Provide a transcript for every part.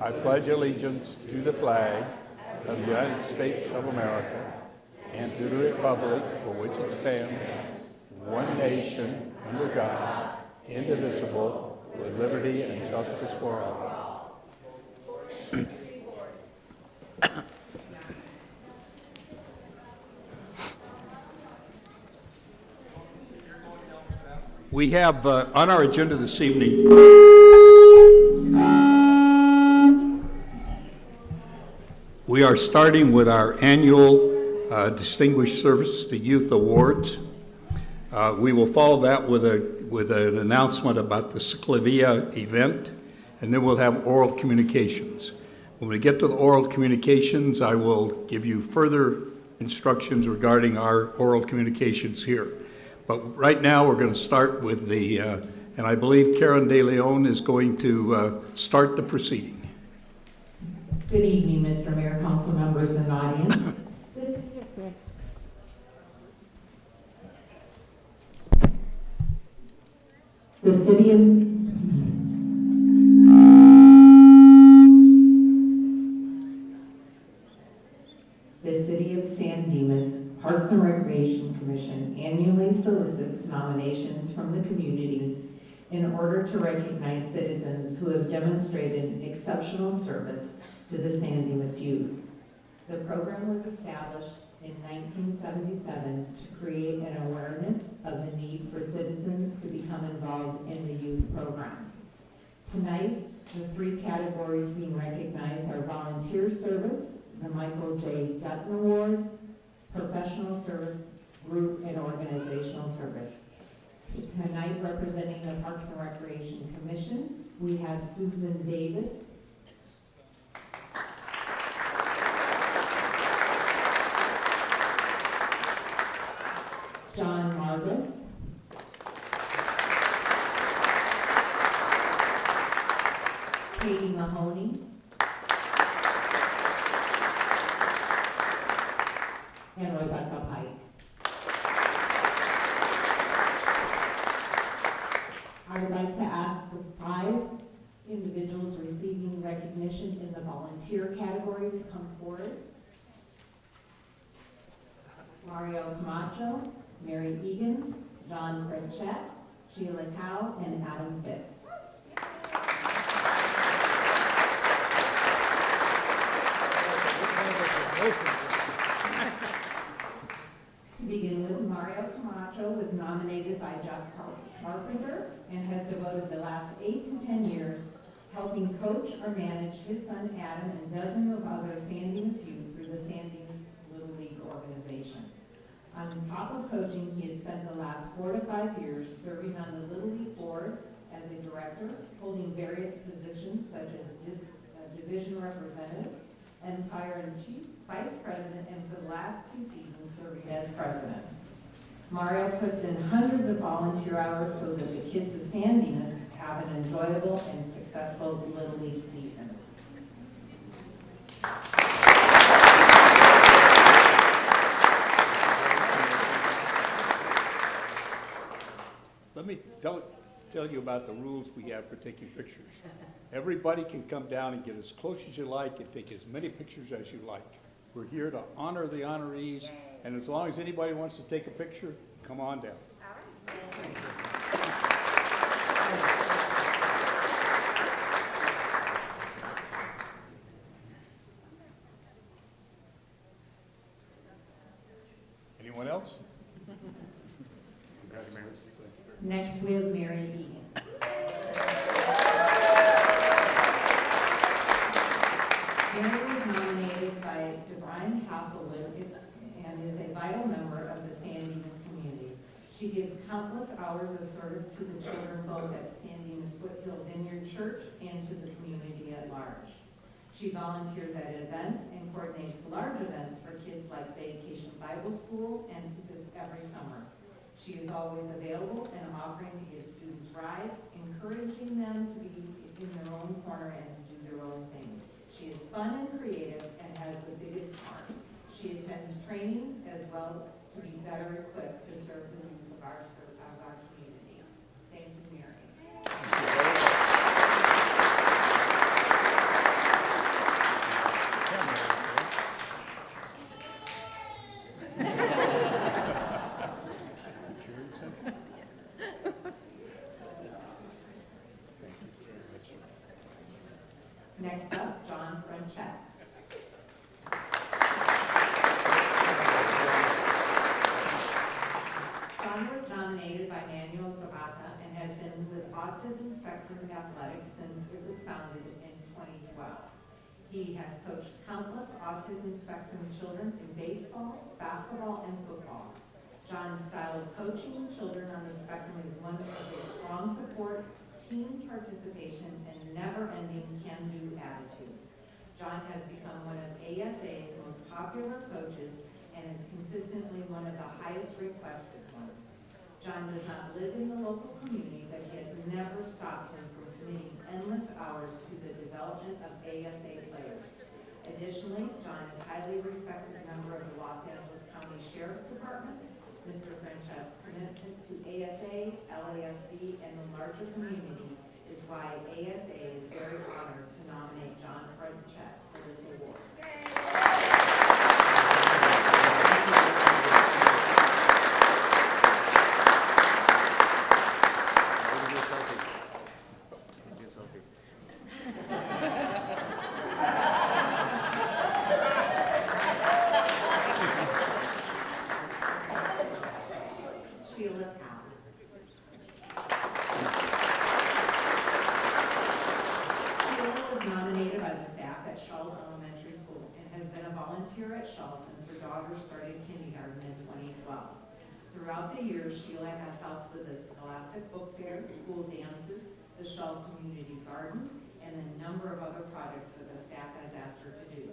I pledge allegiance to the flag of the United States of America and to the republic for which it stands, one nation, under God, indivisible, with liberty and justice for all. We have on our agenda this evening we are starting with our annual Distinguished Service to Youth Awards. We will follow that with an announcement about the Ciclavia event, and then we'll have oral communications. When we get to the oral communications, I will give you further instructions regarding our oral communications here. But right now we're going to start with the, and I believe Karen De Leon is going to start the proceeding. Good evening, Mr. Mayor, council members, and audience. The city of San Dimas Parks and Recreation Commission annually solicits nominations from the community in order to recognize citizens who have demonstrated exceptional service to the San Dimas youth. The program was established in 1977 to create an awareness of the need for citizens to become involved in the youth programs. Tonight, the three categories being recognized are volunteer service, the Michael J. Dutton Award, professional service, group and organizational service. Tonight, representing the Parks and Recreation Commission, we have Susan Davis, John Marvis, Katie Mahoney, and Rebecca Pike. I would like to ask the 5 individuals receiving recognition in the volunteer category to come forward. Mario Camacho, Mary Egan, Don Frenchette, Sheila Cow, and Adam Fitz. To begin with, Mario Camacho was nominated by Jeff Carpenter and has devoted the last 8 to 10 years helping coach or manage his son Adam and dozens of other San Dimas youth through the San Dimas Little League organization. On top of coaching, he has spent the last 4 to 5 years serving on the Little League board as a director, holding various positions such as division representative, Empire-in-Chief, vice president, and for the last 2 seasons serving as president. Mario puts in hundreds of volunteer hours so that the kids of San Dimas have an enjoyable and successful Little League season. Let me tell you about the rules we have for taking pictures. Everybody can come down and get as close as you like and take as many pictures as you like. We're here to honor the honorees, and as long as anybody wants to take a picture, come on down. Anyone else? Next, we have Mary Egan. Mary was nominated by DeBrian Hasselwood and is a vital member of the San Dimas community. She gives countless hours of service to the children both at San Dimas Foothill Vineyard Church and to the community at large. She volunteers at events and coordinates large events for kids like Vacation Bible School and this every summer. She is always available and offering to give students rides, encouraging them to be in their own corner and to do their own thing. She is fun and creative and has the biggest heart. She attends trainings as well to be better equipped to serve the needs of our community. Thank you, Mary. Next up, John Frenchette. John was nominated by Manuel Zapata and has been with Autism Spectrum Athletics since it was founded in 2012. He has coached countless autism spectrum children in baseball, basketball, and football. John's style of coaching children on the spectrum is one of his strong support, team participation, and never-ending can-do attitude. John has become one of ASA's most popular coaches and is consistently one of the highest requested ones. John does not live in the local community, but he has never stopped him from committing endless hours to the development of ASA players. Additionally, John is a highly respected member of the Los Angeles County Sheriff's Department. Mr. Frenchette's commitment to ASA, LASD, and the larger community is why ASA is very honored to nominate John Frenchette for this award. Throughout the years, Sheila has helped with the Scholastic Book Fair, school dances, the Shaw Community Garden, and a number of other projects that the staff has asked her to do.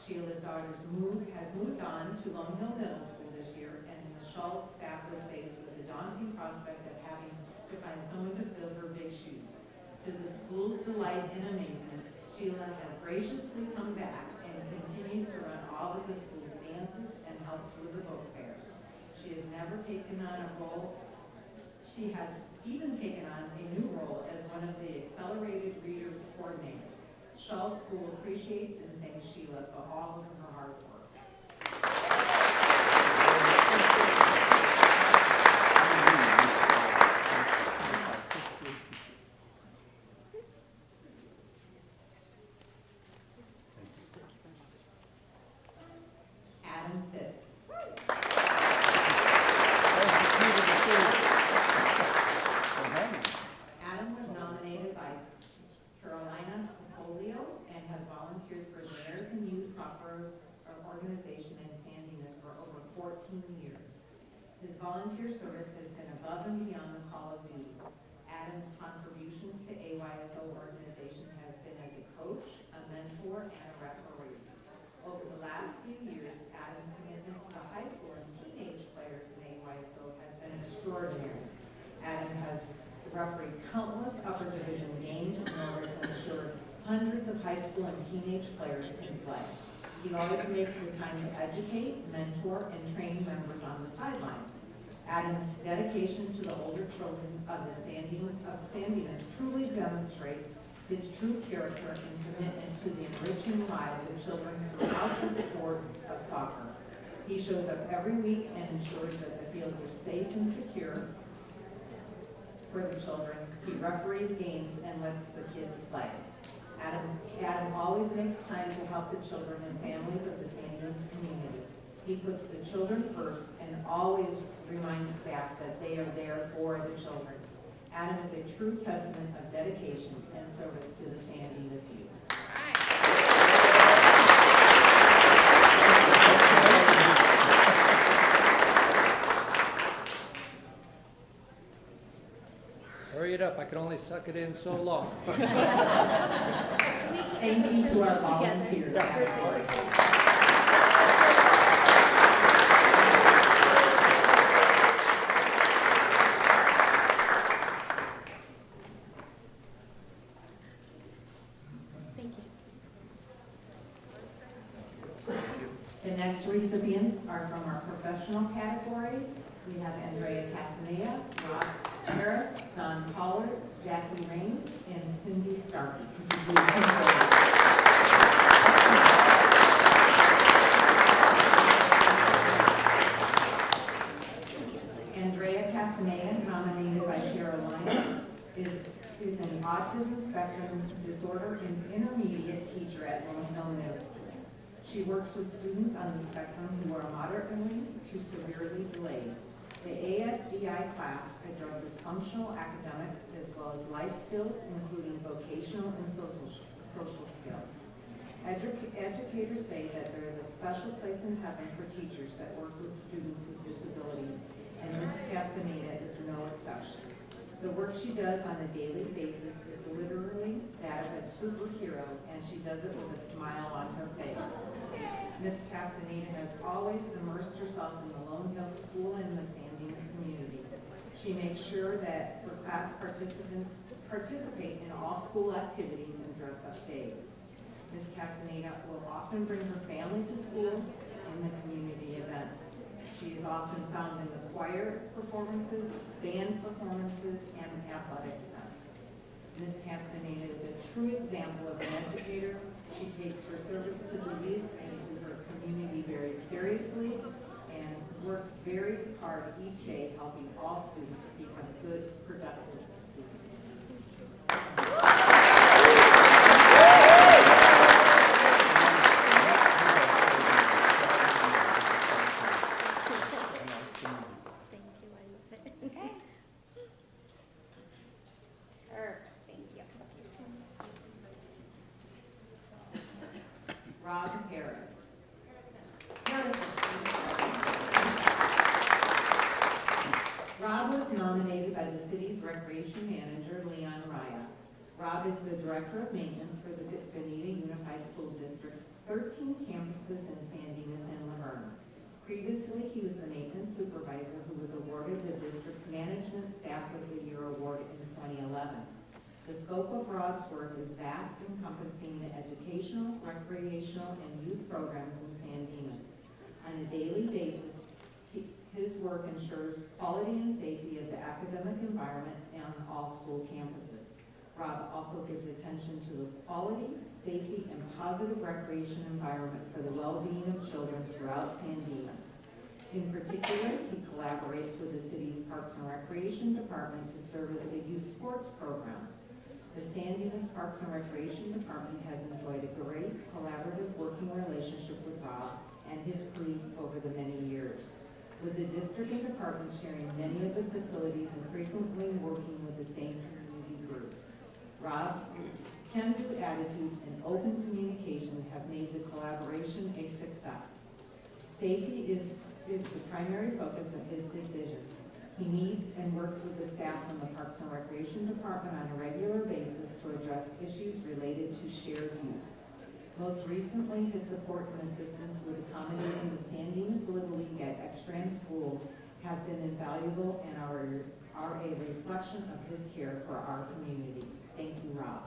Sheila's daughter has moved on to Lone Hill Middle School this year, and the Shaw staff was faced with the daunting prospect of having to find someone to fill her big shoes. To the school's delight and amazement, Sheila has graciously come back and continues to run all of the school's dances and helps with the book fairs. She has never taken on a role. She has even taken on a new role as one of the accelerated reader coordinators. Shaw School appreciates and thanks Sheila for all of her hard work. Adam Phipps. Adam was nominated by Carolina Polio and has volunteered for the American Youth Soccer Organization in San Dimas for over 14 years. His volunteer service has been above and beyond the call of duty. Adam's contributions to AYSO organization has been as a coach, a mentor, and a referee. Over the last few years, Adam's commitment to the high school and teenage players in AYSO has been extraordinary. Adam has refereed countless upper division games in order to ensure hundreds of high school and teenage players can play. He always makes the time to educate, mentor, and train members on the sidelines. Adam's dedication to the older children of the San Dimas truly demonstrates his true character and commitment to the enriching lives of children throughout the sport of soccer. He shows up every week and ensures that the fields are safe and secure for the children. He referees games and lets the kids play. Adam always makes time to help the children and families of the San Dimas community. He puts the children first and always reminds staff that they are there for the children. Adam is a true testament of dedication and service to the San Dimas youth. Hurry it up, I can only suck it in so long. Thank you to our volunteers. The next recipients are from our professional category. We have Andrea Castaneda, Rob Harris, Don Pollard, Jackie Rain, and Cindy Starkey. Andrea Castaneda, nominated by Cheryl Lyons, is an autism spectrum disorder an intermediate teacher at Lone Hill Middle School. She works with students on the spectrum who are moderately to severely delayed. The ASDI class addresses functional academics as well as life skills, including vocational and social skills. Educators say that there is a special place in heaven for teachers that work with students with disabilities, and Ms. Castaneda is no exception. The work she does on a daily basis is literally that of a superhero, and she does it with a smile on her face. Ms. Castaneda has always immersed herself in the Lone Hill School and the San Dimas community. She makes sure that her class participants participate in all school activities and dress-up days. Ms. Castaneda will often bring her family to school and the community events. She is often found in the choir performances, band performances, and athletic events. Ms. Castaneda is a true example of an educator. She takes her service to the youth and to her community very seriously and works very hard each day helping all students become good, productive students. Rob Harris. Rob was nominated by the city's recreation manager, Leon Raya. Rob is the director of maintenance for the Bonita Unified School District's 13 campuses in San Dimas and Laverne. Previously, he was the maintenance supervisor who was awarded the district's Management Staff of the Year award in 2011. The scope of Rob's work is vast, encompassing the educational, recreational, and youth programs in San Dimas. On a daily basis, his work ensures quality and safety of the academic environment on all school campuses. Rob also gives attention to the quality, safety, and positive recreation environment for the well-being of children throughout San Dimas. In particular, he collaborates with the city's Parks and Recreation Department to service the youth sports programs. The San Dimas Parks and Recreation Department has enjoyed a great collaborative working relationship with Rob and his crew over the many years, with the district and department sharing many of the facilities and frequently working with the same community groups. Rob's can-do attitude and open communication have made the collaboration a success. Safety is the primary focus of his decision. He meets and works with the staff from the Parks and Recreation Department on a regular basis to address issues related to shared use. Most recently, his support and assistance with accommodating the San Dimas Little League at Extrand School have been invaluable and are a reflection of his care for our community. Thank you, Rob.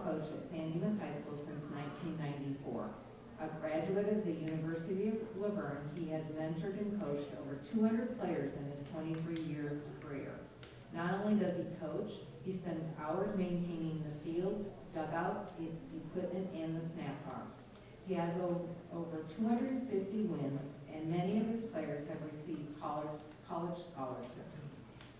Coach at San Dimas High School since 1994. A graduate of the University of Laverne, he has mentored and coached over 200 players in his 23-year career. Not only does he coach, he spends hours maintaining the fields, dugout, equipment, and the snap arm. He has over 250 wins, and many of his players have received college scholarships.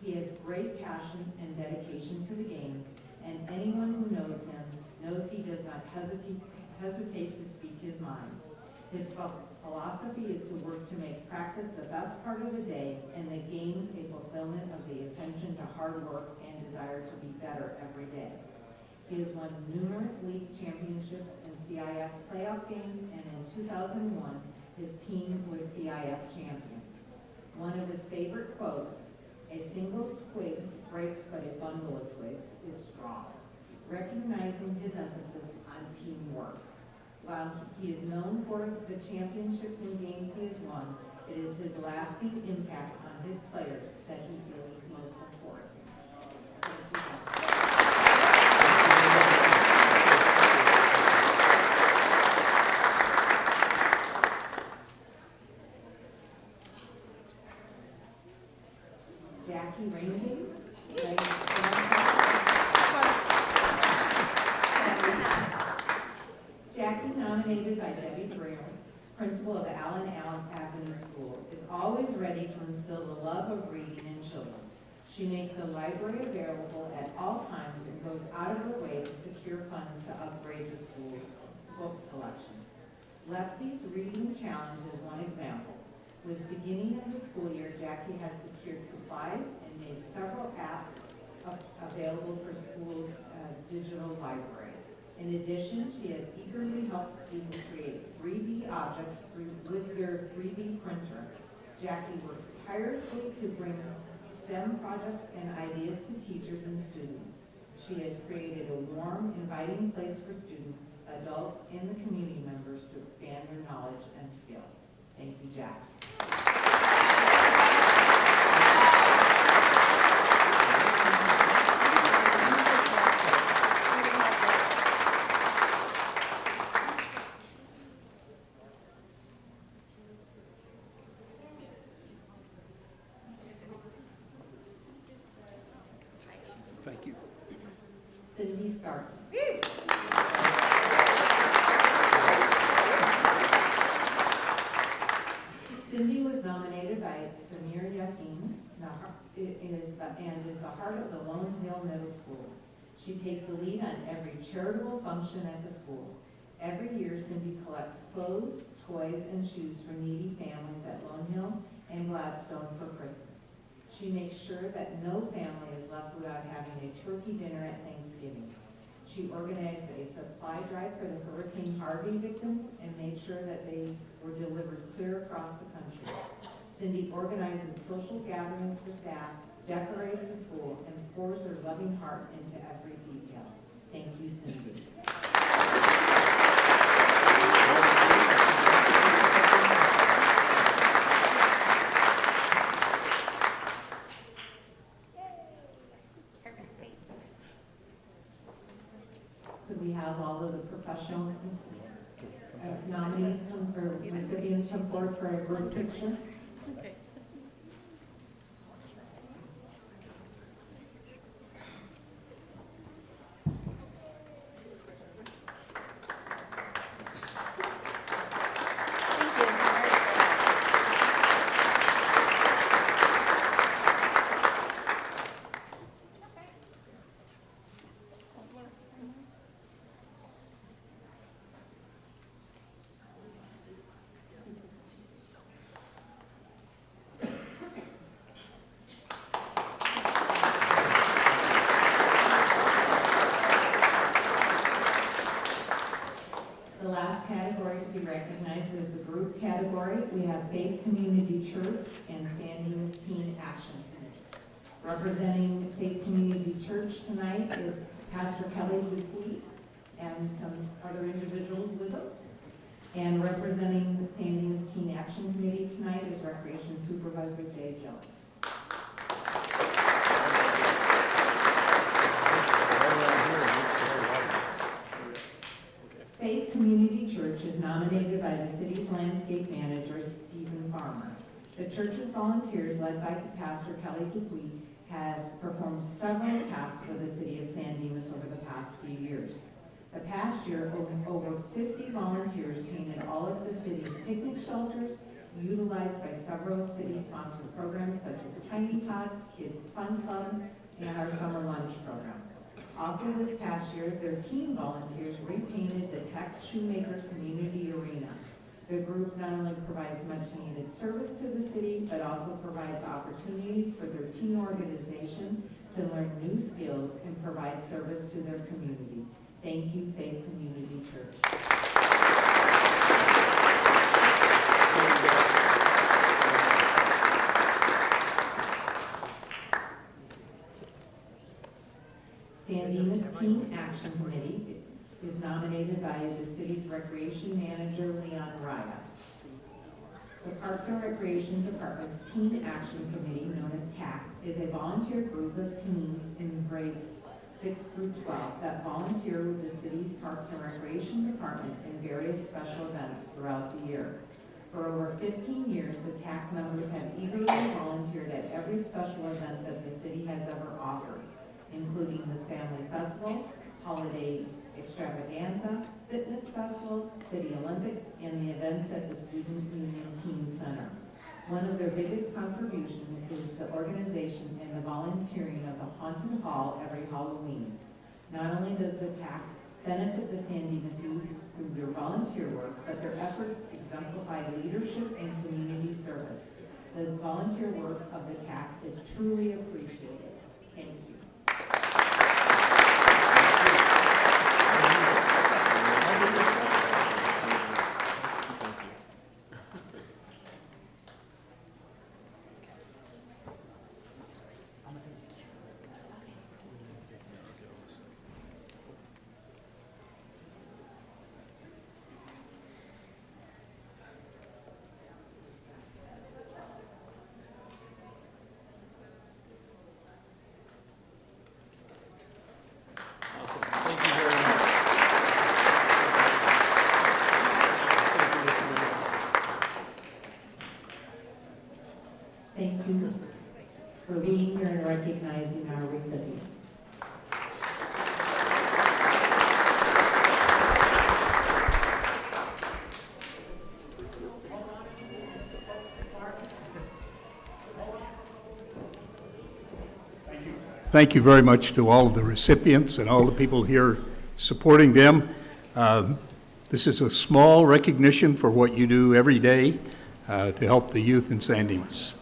He has great passion and dedication to the game, and anyone who knows him knows he does not hesitate to speak his mind. His philosophy is to work to make practice the best part of the day and the games a fulfillment of the attention to hard work and desire to be better every day. He has won numerous league championships and CIF playoff games, and in 2001, his team was CIF champions. One of his favorite quotes, "A single twig breaks, but a bundle of twigs is strong," recognizing his emphasis on teamwork. While he is known for the championships and games he has won, it is his lasting impact on his players that he feels is most important. Jackie Rainings. Jackie, nominated by Debbie Freer, principal of Allen Avenue School, is always ready to instill the love of reading in children. She makes the library available at all times and goes out of her way to secure funds to upgrade the school's book selection. Lefty's Reading Challenge is one example. With the beginning of the school year, Jackie has secured supplies and made several apps available for schools' digital library. In addition, she has eagerly helped students create 3D objects with their 3D printer. Jackie works tirelessly to bring STEM projects and ideas to teachers and students. She has created a warm, inviting place for students, adults, and the community members to expand their knowledge and skills. Thank you, Jackie. Thank you. Cindy Stark. Cindy was nominated by Samir Yassin and is the heart of the Lone Hill Middle School. She takes the lead on every charitable function at the school. Every year, Cindy collects clothes, toys, and shoes for needy families at Lone Hill and Gladstone for Christmas. She makes sure that no family is left without having a turkey dinner at Thanksgiving. She organized a supply drive for the Hurricane Harvey victims and made sure that they were delivered clear across the country. Cindy organizes social gatherings for staff, decorates the school, and pours her loving heart into every detail. Thank you, Cindy. Could we have all of the professional nominees or recipients come forward for a group picture? The last category to be recognized is the group category. We have Faith Community Church and San Dimas Teen Action Committee. Representing Faith Community Church tonight is Pastor Kelly Dupuy and some other individuals with them. And representing the San Dimas Teen Action Committee tonight is Recreation Supervisor Jay Jones. Faith Community Church is nominated by the city's landscape manager, Stephen Farmer. The church's volunteers, led by Pastor Kelly Dupuy, have performed several tasks for the city of San Dimas over the past few years. The past year, over 50 volunteers painted all of the city's picnic shelters, utilized by several city-sponsored programs such as Tiny Tots, Kids Fun Club, and our summer lunch program. Also this past year, their teen volunteers repainted the Tex Shoemaker Community Arena. The group not only provides much needed service to the city, but also provides opportunities for their teen organization to learn new skills and provide service to their community. Thank you, Faith Community Church. San Dimas Teen Action Committee is nominated by the city's recreation manager, Leon Raya. The Parks and Recreation Department's Teen Action Committee, known as TAC, is a volunteer group of teens in grades 6 through 12 that volunteer with the city's Parks and Recreation Department in various special events throughout the year. For over 15 years, the TAC members have eagerly volunteered at every special event that the city has ever offered, including the Family Festival, Holiday Extravaganza, Fitness Festival, City Olympics, and the events at the Student Union Teen Center. One of their biggest contributions is the organization and the volunteering of the Haunted Hall every Halloween. Not only does the TAC benefit the San Dimas youth through their volunteer work, but their efforts exemplify leadership and community service. The volunteer work of the TAC is truly appreciated. Thank you. Awesome. Thank you very much. Thank you for being here and recognizing our recipients. Thank you very much to all of the recipients and all the people here supporting them. This is a small recognition for what you do every day to help the youth in San Dimas.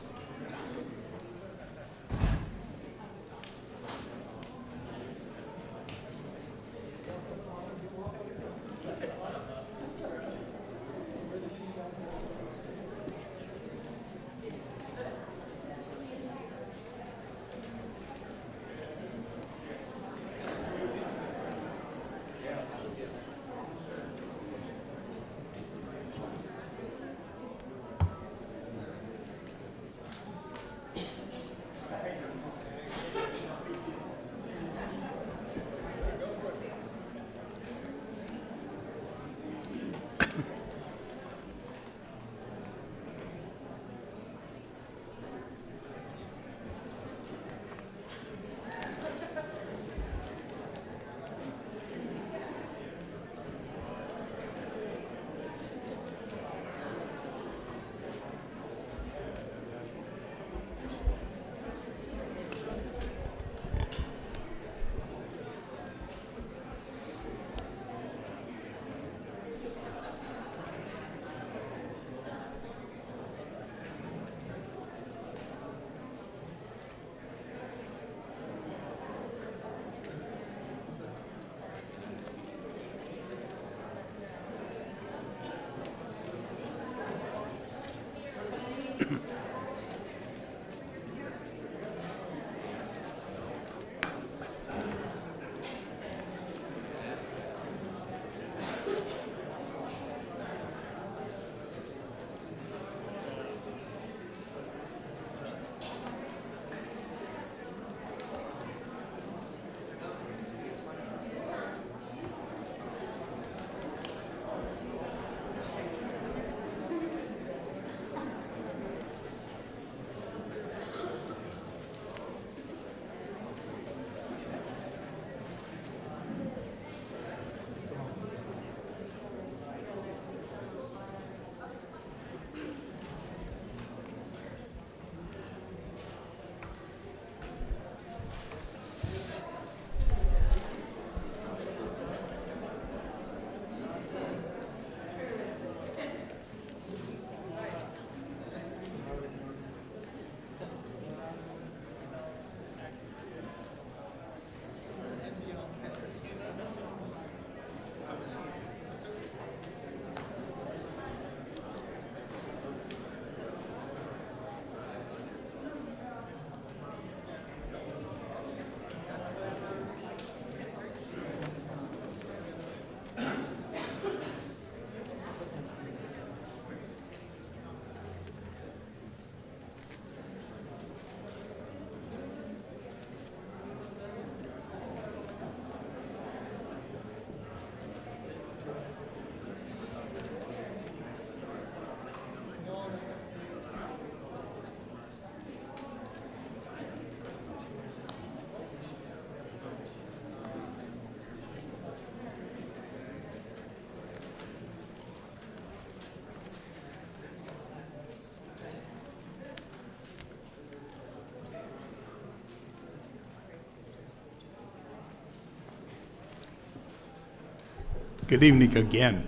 Good evening again.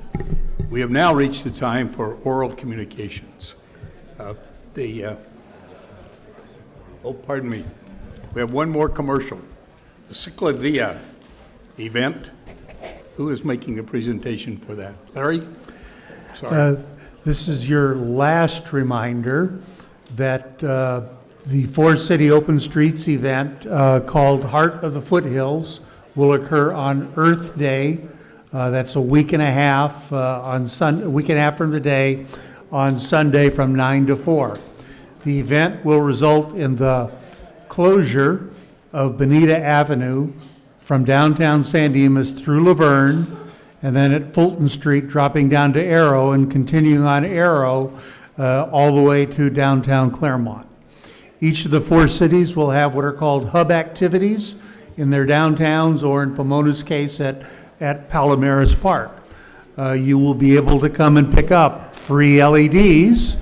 We have now reached the time for oral communications. Pardon me. We have one more commercial. The Ciclavia event. Who is making the presentation for that? Larry? Sorry. This is your last reminder that the Forest City Open Streets event called Heart of the Foothills will occur on Earth Day. That's a week and a half a week and a half from today, on Sunday from 9 to 4. The event will result in the closure of Bonita Avenue from downtown San Dimas through Laverne, and then at Fulton Street, dropping down to Arrow and continuing on Arrow all the way to downtown Claremont. Each of the four cities will have what are called hub activities in their downtowns, or in Pomona's case at Palomares Park. You will be able to come and pick up free LEDs,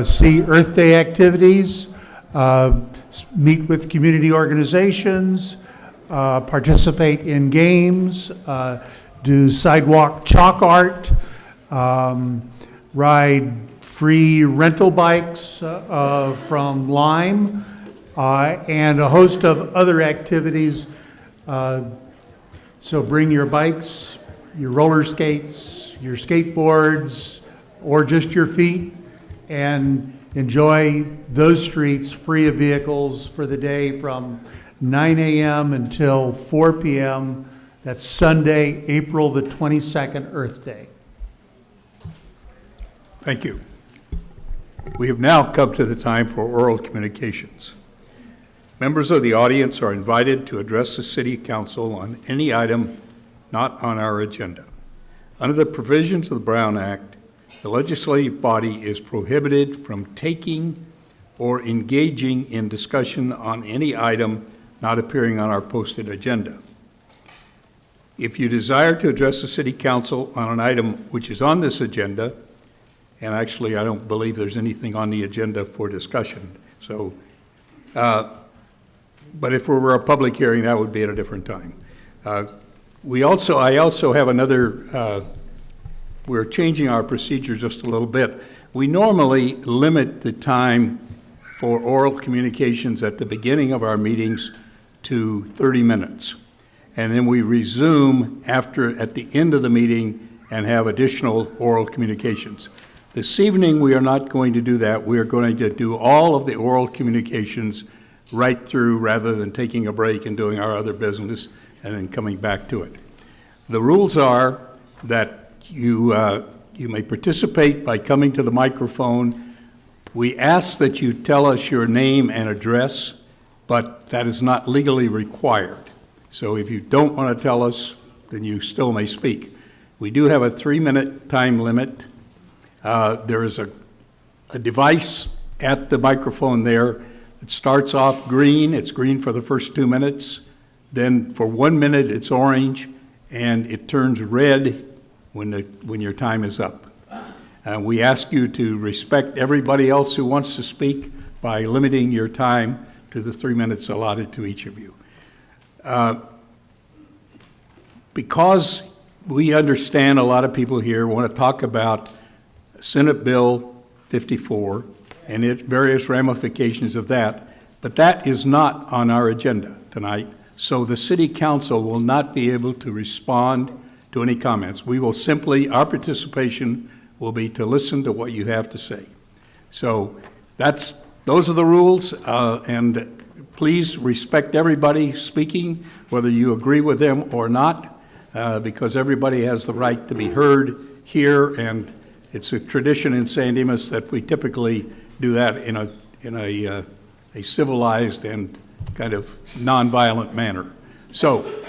see Earth Day activities, meet with community organizations, participate in games, do sidewalk chalk art, ride free rental bikes from Lime, and a host of other activities. So bring your bikes, your roller skates, your skateboards, or just your feet, and enjoy those streets free of vehicles for the day from 9 a.m. until 4 p.m. That's Sunday, April the 22nd, Earth Day. Thank you. We have now come to the time for oral communications. Members of the audience are invited to address the City Council on any item not on our agenda. Under the provisions of the Brown Act, the legislative body is prohibited from taking or engaging in discussion on any item not appearing on our posted agenda. If you desire to address the City Council on an item which is on this agenda, and actually I don't believe there's anything on the agenda for discussion, so, but if it were a public hearing, that would be at a different time. I also have another, we're changing our procedure just a little bit. We normally limit the time for oral communications at the beginning of our meetings to 30 minutes. And then we resume at the end of the meeting and have additional oral communications. This evening, we are not going to do that. We are going to do all of the oral communications right through, rather than taking a break and doing our other business and then coming back to it. The rules are that you may participate by coming to the microphone. We ask that you tell us your name and address, but that is not legally required. So if you don't want to tell us, then you still may speak. We do have a 3-minute time limit. There is a device at the microphone there. It starts off green. It's green for the first 2 minutes. Then for 1 minute, it's orange, and it turns red when your time is up. We ask you to respect everybody else who wants to speak by limiting your time to the 3 minutes allotted to each of you. Because we understand a lot of people here want to talk about Senate Bill 54 and its various ramifications of that, but that is not on our agenda tonight, so the City Council will not be able to respond to any comments. We will simply, our participation will be to listen to what you have to say. So those are the rules, and please respect everybody speaking, whether you agree with them or not, because everybody has the right to be heard here, and it's a tradition in San Dimas that we typically do that in a civilized and kind of nonviolent manner. So,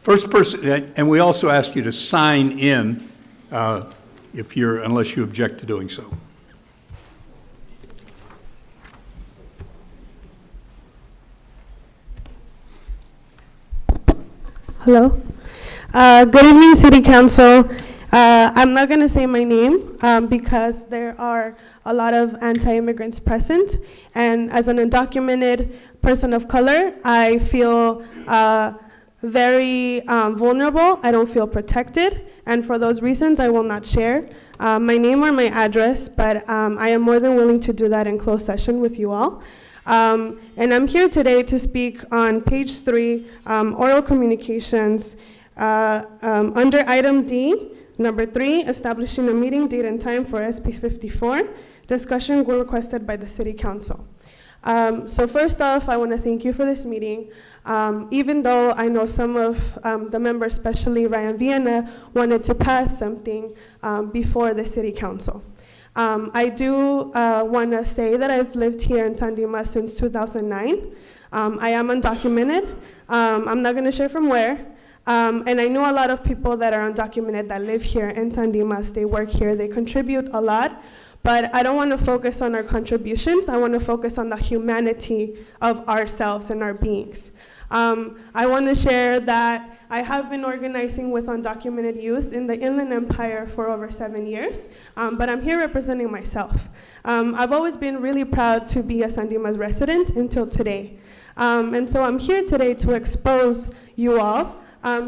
first person, and we also ask you to sign in unless you object to doing so. Hello. Good evening, City Council. I'm not going to say my name because there are a lot of anti-immigrants present, and as an undocumented person of color, I feel very vulnerable. I don't feel protected, and for those reasons, I will not share my name or my address, but I am more than willing to do that in closed session with you all. And I'm here today to speak on page 3, oral communications, under item D, number 3, establishing a meeting date and time for SB 54. Discussion were requested by the City Council. So first off, I want to thank you for this meeting. Even though I know some of the members, especially Ryan Viena, wanted to pass something before the City Council. I do want to say that I've lived here in San Dimas since 2009. I am undocumented. I'm not going to share from where. And I know a lot of people that are undocumented that live here in San Dimas. They work here. They contribute a lot. But I don't want to focus on our contributions. I want to focus on the humanity of ourselves and our beings. I want to share that I have been organizing with undocumented youth in the Inland Empire for over 7 years, but I'm here representing myself. I've always been really proud to be a San Dimas resident until today. And so I'm here today to expose you all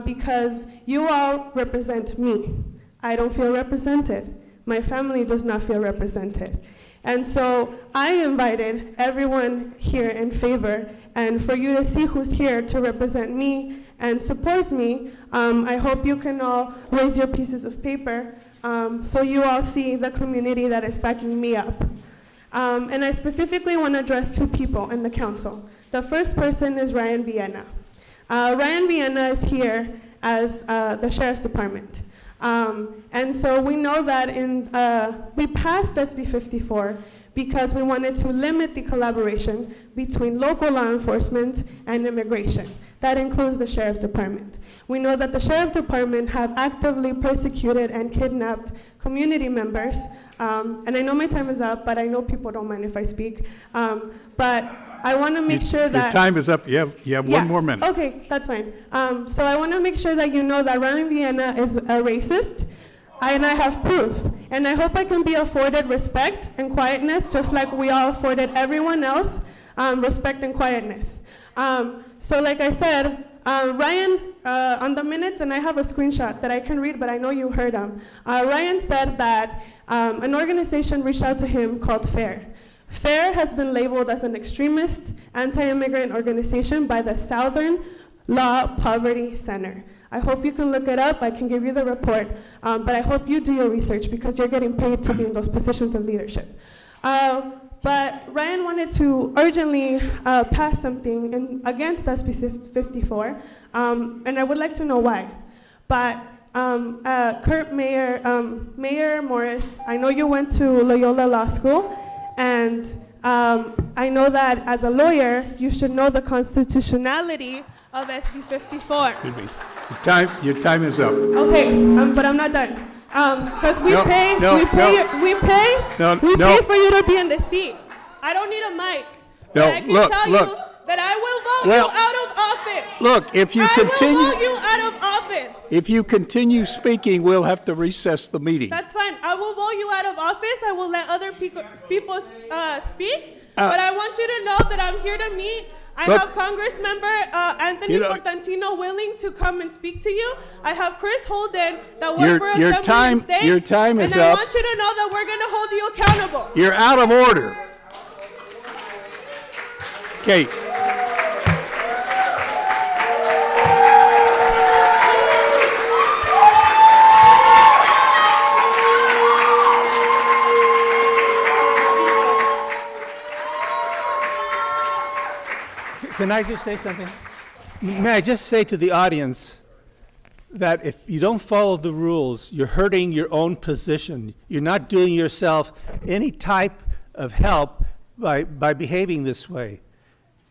because you all represent me. I don't feel represented. My family does not feel represented. And so I invited everyone here in favor, and for you to see who's here to represent me and support me, I hope you can all raise your pieces of paper so you all see the community that is backing me up. And I specifically want to address 2 people in the council. The first person is Ryan Viena. Ryan Viena is here as the Sheriff's Department. And so we know that we passed SB 54 because we wanted to limit the collaboration between local law enforcement and immigration. That includes the Sheriff's Department. We know that the Sheriff's Department have actively persecuted and kidnapped community members. And I know my time is up, but I know people don't mind if I speak. But I want to make sure that... Your time is up. You have one more minute. Okay, that's fine. So I want to make sure that you know that Ryan Viena is a racist, and I have proof. And I hope I can be afforded respect and quietness, just like we all afforded everyone else respect and quietness. So like I said, Ryan, on the minutes, and I have a screenshot that I can read, but I know you heard him. Ryan said that an organization reached out to him called FAIR. FAIR has been labeled as an extremist, anti-immigrant organization by the Southern Law Poverty Center. I hope you can look it up. I can give you the report, but I hope you do your research because you're getting paid to be in those positions of leadership. But Ryan wanted to urgently pass something against SB 54, and I would like to know why. But Mayor Morris, I know you went to Loyola Law School, and I know that as a lawyer, you should know the constitutionality of SB 54. Excuse me. Your time is up. Okay, but I'm not done. Because we pay for you to be in the seat. I don't need a mic. No, but I can tell you that I will vote you out of office. Look, if you I continue, will vote you out of office. if you continue speaking, we'll have to recess the meeting. That's fine. I will vote you out of office. I will let other people speak. But I want you to know that I'm here to meet. I have Congressmember Anthony Portantino willing to come and speak to you. I have Chris Holden that works for Assembly and State. Your time is up. And I want you to know that we're going to hold you accountable. You're out of order. Okay. Can I just say something? May I just say to the audience that if you don't follow the rules, you're hurting your own position. You're not doing yourself any type of help by behaving this way.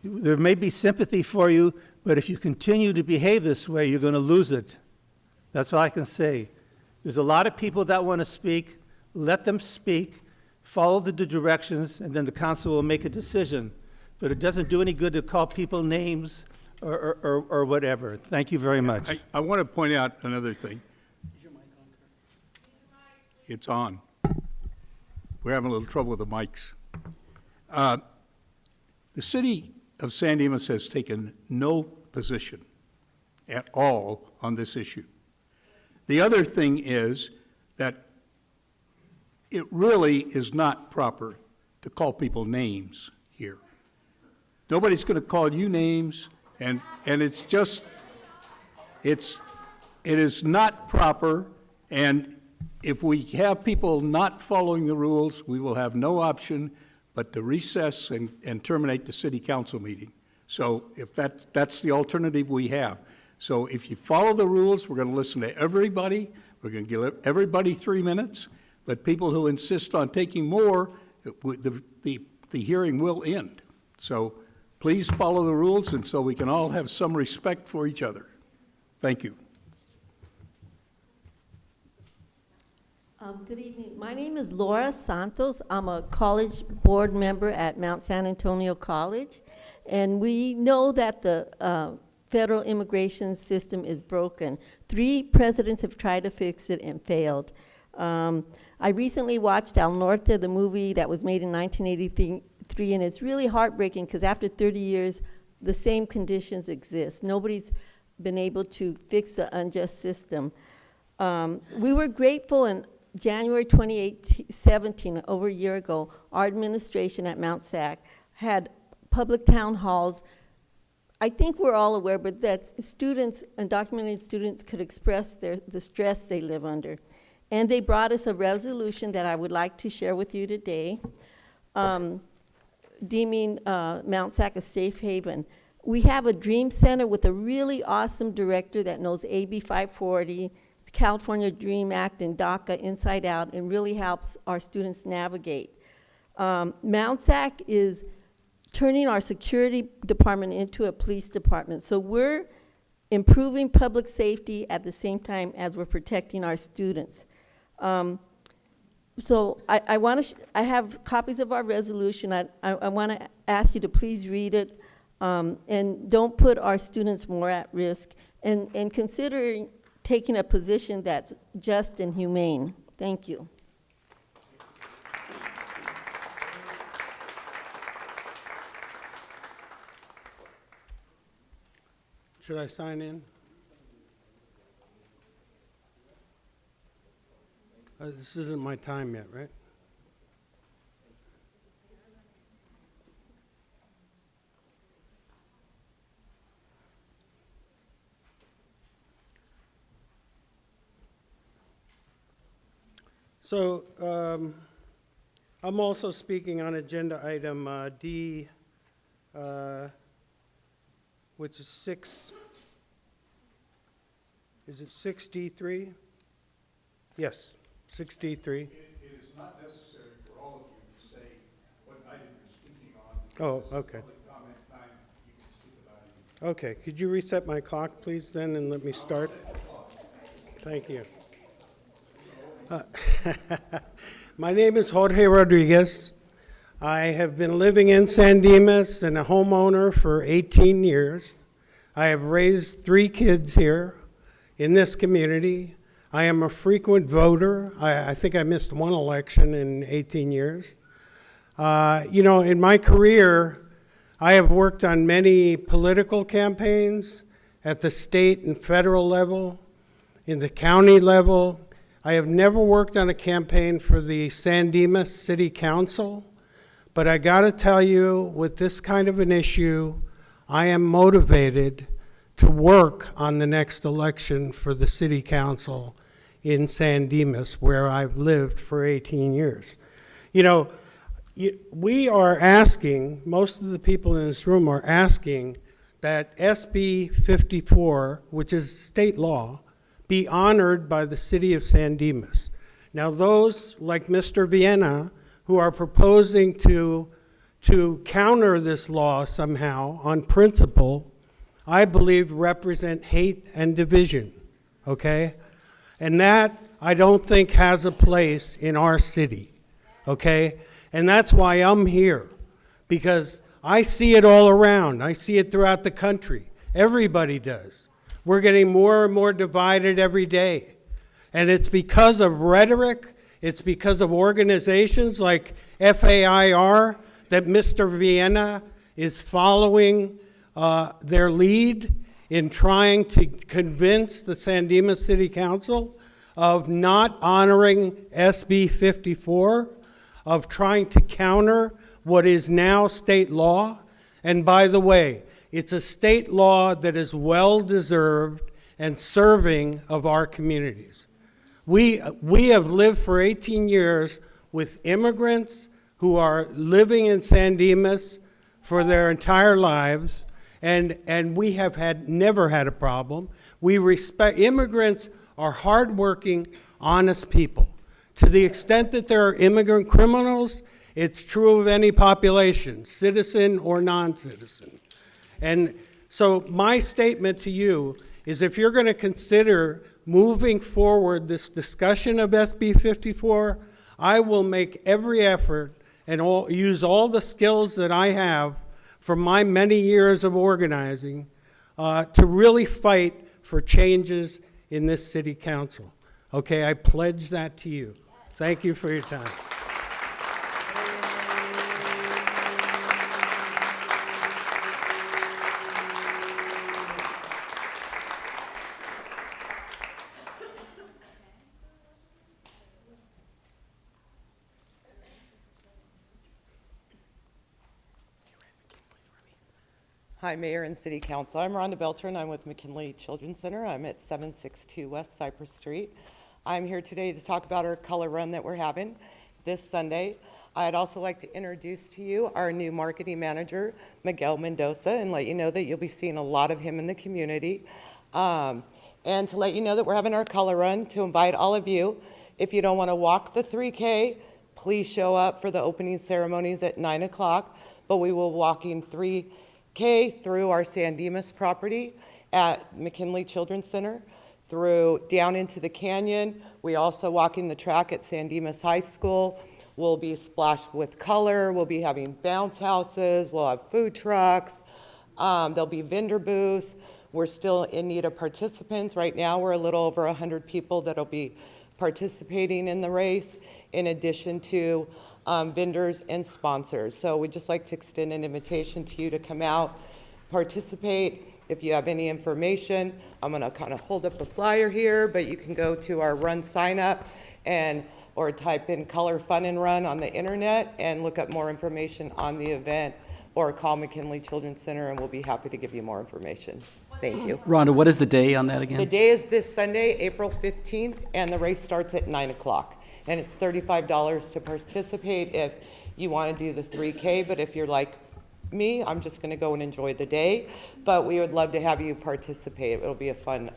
There may be sympathy for you, but if you continue to behave this way, you're going to lose it. That's all I can say. There's a lot of people that want to speak. Let them speak. Follow the directions, and then the council will make a decision. But it doesn't do any good to call people names or whatever. Thank you very much. I want to point out another thing. It's on. We're having a little trouble with the mics. The city of San Dimas has taken no position at all on this issue. The other thing is that it really is not proper to call people names here. Nobody's going to call you names, and it's just, it is not proper, and if we have people not following the rules, we will have no option but to recess and terminate the city council meeting. So if that's the alternative we have. So if you follow the rules, we're going to listen to everybody. We're going to give everybody 3 minutes, but people who insist on taking more, the hearing will end. So please follow the rules, and so we can all have some respect for each other. Thank you. Good evening. My name is Laura Santos. I'm a college board member at Mount San Antonio College, and we know that the federal immigration system is broken. 3 presidents have tried to fix it and failed. I recently watched El Norte, the movie that was made in 1983, and it's really heartbreaking because after 30 years, the same conditions exist. Nobody's been able to fix the unjust system. We were grateful in January 2017, over a year ago, our administration at Mount SAC had public town halls. I think we're all aware, but that students, undocumented students, could express the stress they live under. And they brought us a resolution that I would like to share with you today, deeming Mount SAC a safe haven. We have a dream center with a really awesome director that knows AB 540, the California Dream Act, and DACA inside out, and really helps our students navigate. Mount SAC is turning our security department into a police department. So we're improving public safety at the same time as we're protecting our students. So I have copies of our resolution. I want to ask you to please read it, and don't put our students more at risk, and consider taking a position that's just and humane. Thank you. Should I sign in? This isn't my time yet, right? So I'm also speaking on agenda item D, which is 6, is it 6D3? Yes, 6D3. It is not necessary for all of you to say what item you're speaking on. Oh, okay. Public comment time, you can speak about it. Okay, could you reset my clock, please, then, and let me start? Thank you. My name is Jorge Rodriguez. I have been living in San Dimas and a homeowner for 18 years. I have raised 3 kids here in this community. I am a frequent voter. I think I missed 1 election in 18 years. You know, in my career, I have worked on many political campaigns at the state and federal level, in the county level. I have never worked on a campaign for the San Dimas City Council, but I gotta tell you, with this kind of an issue, I am motivated to work on the next election for the City Council in San Dimas, where I've lived for 18 years. You know, we are asking, most of the people in this room are asking that SB 54, which is state law, be honored by the city of San Dimas. Now those, like Mr. Vienna, who are proposing to counter this law somehow on principle, I believe represent hate and division, okay? And that, I don't think, has a place in our city, okay? And that's why I'm here, because I see it all around. I see it throughout the country. Everybody does. We're getting more and more divided every day. And it's because of rhetoric, it's because of organizations like FAIR that Mr. Vienna is following their lead. in trying to convince the San Dimas City Council of not honoring SB 54, of trying to counter what is now state law. And by the way, it's a state law that is well-deserved and serving of our communities. We have lived for 18 years with immigrants who are living in San Dimas for their entire lives, and we have never had a problem. We respect immigrants are hardworking, honest people. To the extent that there are immigrant criminals, it's true of any population, citizen or non-citizen. And so my statement to you is, if you're going to consider moving forward this discussion of SB 54, I will make every effort and use all the skills that I have from my many years of organizing to really fight for changes in this city council. Okay, I pledge that to you. Thank you for your time. Hi, Mayor and City Council. I'm Rhonda Beltran. I'm with McKinley Children's Center. I'm at 762 West Cypress Street. I'm here today to talk about our color run that we're having this Sunday. I'd also like to introduce to you our new marketing manager, Miguel Mendoza, and let you know that you'll be seeing a lot of him in the community. And to let you know that we're having our color run, to invite all of you. If you don't want to walk the 3K, please show up for the opening ceremonies at 9 o'clock, but we will walking 3K through our San Dimas property at McKinley Children's Center, through down into the canyon. We also walking the track at San Dimas High School. We'll be splashed with color. We'll be having bounce houses. We'll have food trucks. There'll be vendor booths. We're still in need of participants. Right now, we're a little over 100 people that'll be participating in the race, in addition to vendors and sponsors. So we'd just like to extend an invitation to you to come out, participate. If you have any information, I'm going to kind of hold up the flyer here, but you can go to our run sign up or type in Color Fun and Run on the internet and look up more information on the event, or call McKinley Children's Center and we'll be happy to give you more information. Thank you. Rhonda, what is the day on that The again? day is this Sunday, April 15th, and the race starts at 9 o'clock. And it's $35 to participate if you want to do the 3K, but if you're like me, I'm just going to go and enjoy the day. But we would love to have you participate. It'll be a fun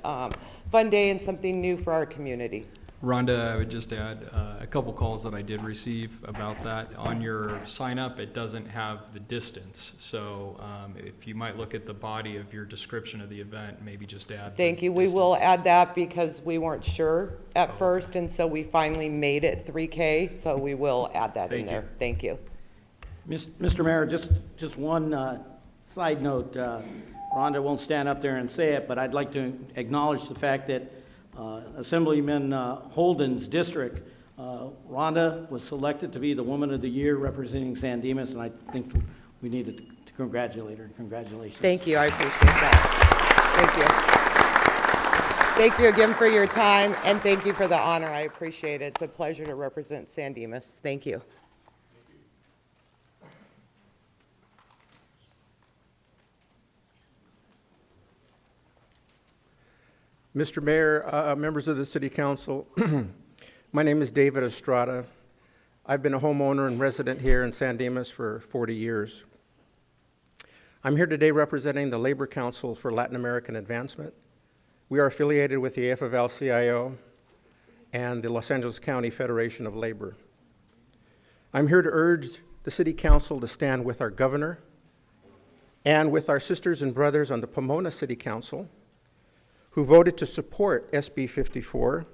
day and something new for our community. Rhonda, I would just add a couple calls that I did receive about that. On your sign up, it doesn't have the distance. So if you might look at the body of your description of the event, maybe just add. Thank you. We will add that because we weren't sure at first, and so we finally made it 3K. So we will add that in there. Thank you. Mr. Mayor, just one side note. Rhonda won't stand up there and say it, but I'd like to acknowledge the fact that Assemblyman Holden's district, Rhonda was selected to be the Woman of the Year representing San Dimas, and I think we needed to congratulate her. Congratulations. Thank you. I appreciate that. Thank you. Thank you again for your time, and thank you for the honor. I appreciate it. It's a pleasure to represent San Dimas. Thank you. Mr. Mayor, members of the City Council, my name is David Estrada. I've been a homeowner and resident here in San Dimas for 40 years. I'm here today representing the Labor Council for Latin American Advancement. We are affiliated with the AFL-CIO and the Los Angeles County Federation of Labor. I'm here to urge the City Council to stand with our governor and with our sisters and brothers on the Pomona City Council, who voted to support SB 54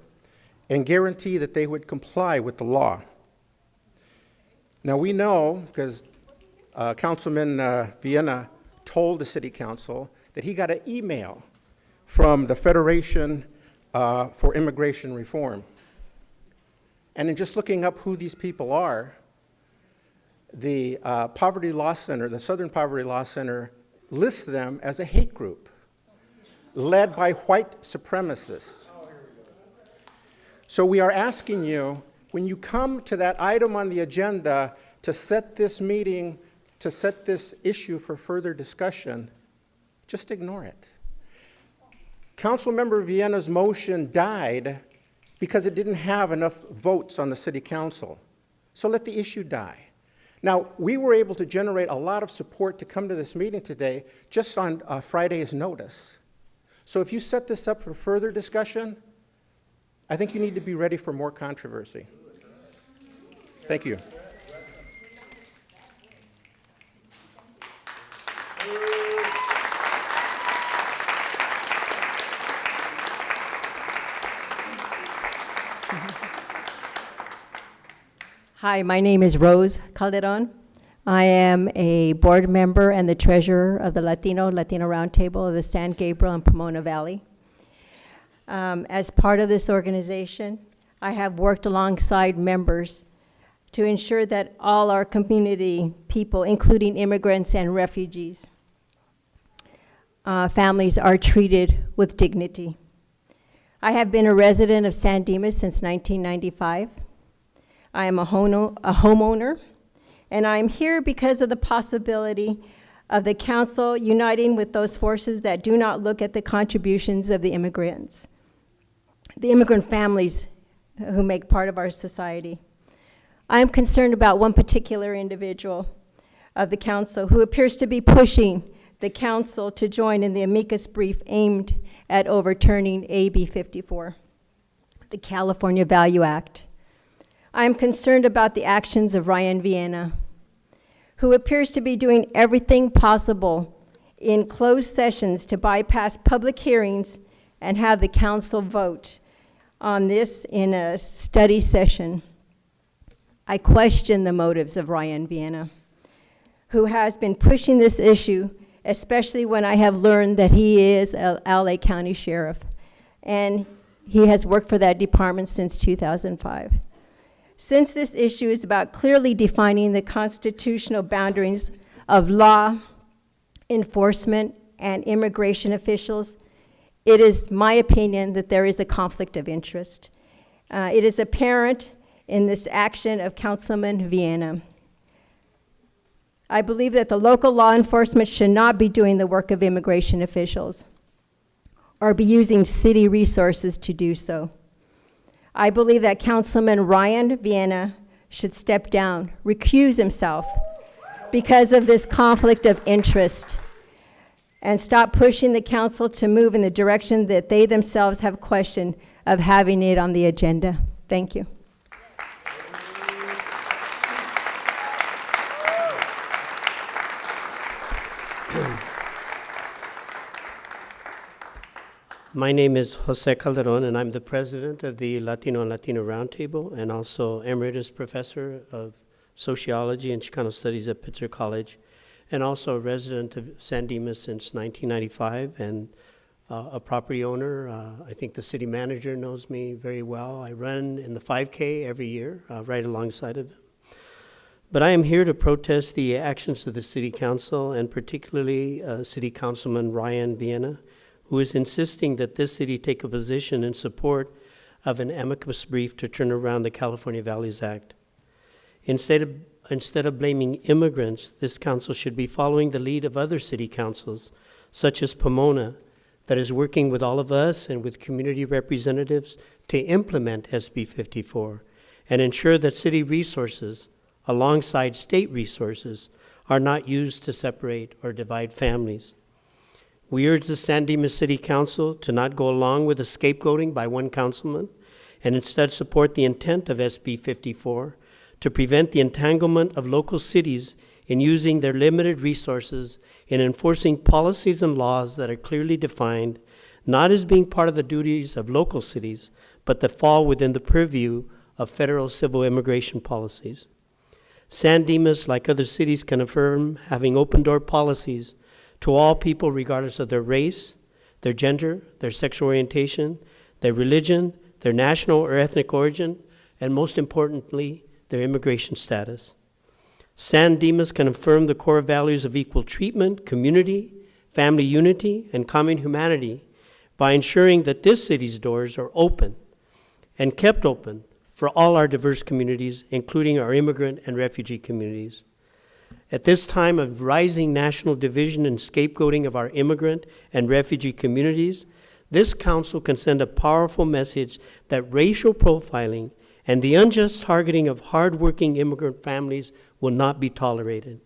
and guarantee that they would comply with the law. Now we know, because Councilman Vienna told the City Council that he got an email from the Federation for Immigration Reform. And in just looking up who these people are, the Poverty Law Center, the Southern Poverty Law Center, lists them as a hate group. led by white supremacists. So we are asking you, when you come to that item on the agenda to set this meeting, to set this issue for further discussion, just ignore it. Councilmember Vienna's motion died because it didn't have enough votes on the city council. So let the issue die. Now, we were able to generate a lot of support to come to this meeting today just on Friday's notice. So if you set this up for further discussion, I think you need to be ready for more controversy. Thank you. Hi, my name is Rose Calderon. I am a board member and the treasurer of the Latino Roundtable of the San Gabriel and Pomona Valley. As part of this organization, I have worked alongside members to ensure that all our community people, including immigrants and refugees, families are treated with dignity. I have been a resident of San Dimas since 1995. I am a homeowner, and I'm here because of the possibility of the council uniting with those forces that do not look at the contributions of the immigrants, the immigrant families who make part of our society. I am concerned about one particular individual of the council who appears to be pushing the council to join in the amicus brief aimed at overturning AB 54, the California Value Act. I am concerned about the actions of Ryan Vienna, who appears to be doing everything possible in closed sessions to bypass public hearings and have the council vote on this in a study session. I question the motives of Ryan Vienna, who has been pushing this issue, especially when I have learned that he is a LA County Sheriff, and he has worked for that department since 2005. Since this issue is about clearly defining the constitutional boundaries of law enforcement and immigration officials, it is my opinion that there is a conflict of interest. It is apparent in this action of Councilman Vienna. I believe that the local law enforcement should not be doing the work of immigration officials or be using city resources to do so. I believe that Councilman Ryan Vienna should step down, recuse himself because of this conflict of interest, and stop pushing the council to move in the direction that they themselves have questioned of having it on the agenda. Thank you. My name is Jose Calderon, and I'm the president of the Latino and Latino Roundtable, and also emeritus professor of sociology and Chicano studies at Pitzer College, and also a resident of San Dimas since 1995, and a property owner. I think the city manager knows me very well. I run in the 5K every year, right alongside of him. But I am here to protest the actions of the city council, and particularly City Councilman Ryan Vienna, who is insisting that this city take a position in support of an amicus brief to turn around the California Values Act. Instead of blaming immigrants, this council should be following the lead of other city councils, such as Pomona, that is working with all of us and with community representatives to implement SB 54 and ensure that city resources, alongside state resources, are not used to separate or divide families. We urge the San Dimas City Council to not go along with the scapegoating by one councilman and instead support the intent of SB 54 to prevent the entanglement of local cities in using their limited resources in enforcing policies and laws that are clearly defined, not as being part of the duties of local cities, but that fall within the purview of federal civil immigration policies. San Dimas, like other cities, can affirm having open-door policies to all people regardless of their race, their gender, their sexual orientation, their religion, their national or ethnic origin, and most importantly, their immigration status. San Dimas can affirm the core values of equal treatment, community, family unity, and common humanity by ensuring that this city's doors are open and kept open for all our diverse communities, including our immigrant and refugee communities. At this time of rising national division and scapegoating of our immigrant and refugee communities, this council can send a powerful message that racial profiling and the unjust targeting of hardworking immigrant families will not be tolerated.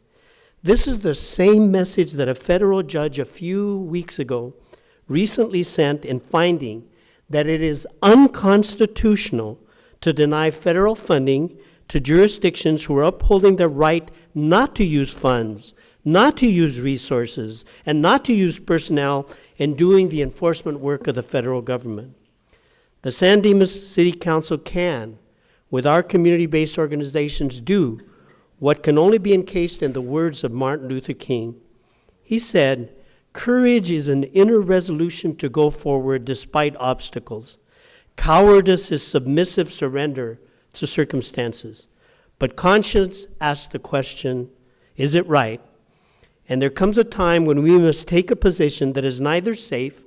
This is the same message that a federal judge a few weeks ago recently sent in finding that it is unconstitutional to deny federal funding to jurisdictions who are upholding their right not to use funds, not to use resources, and not to use personnel in doing the enforcement work of the federal government. The San Dimas City Council can, with our community-based organizations, do what can only be encased in the words of Martin Luther King. He said, "Courage is an inner resolution to go forward despite obstacles. Cowardice is submissive surrender to circumstances. But conscience asks the question, is it right? And there comes a time when we must take a position that is neither safe,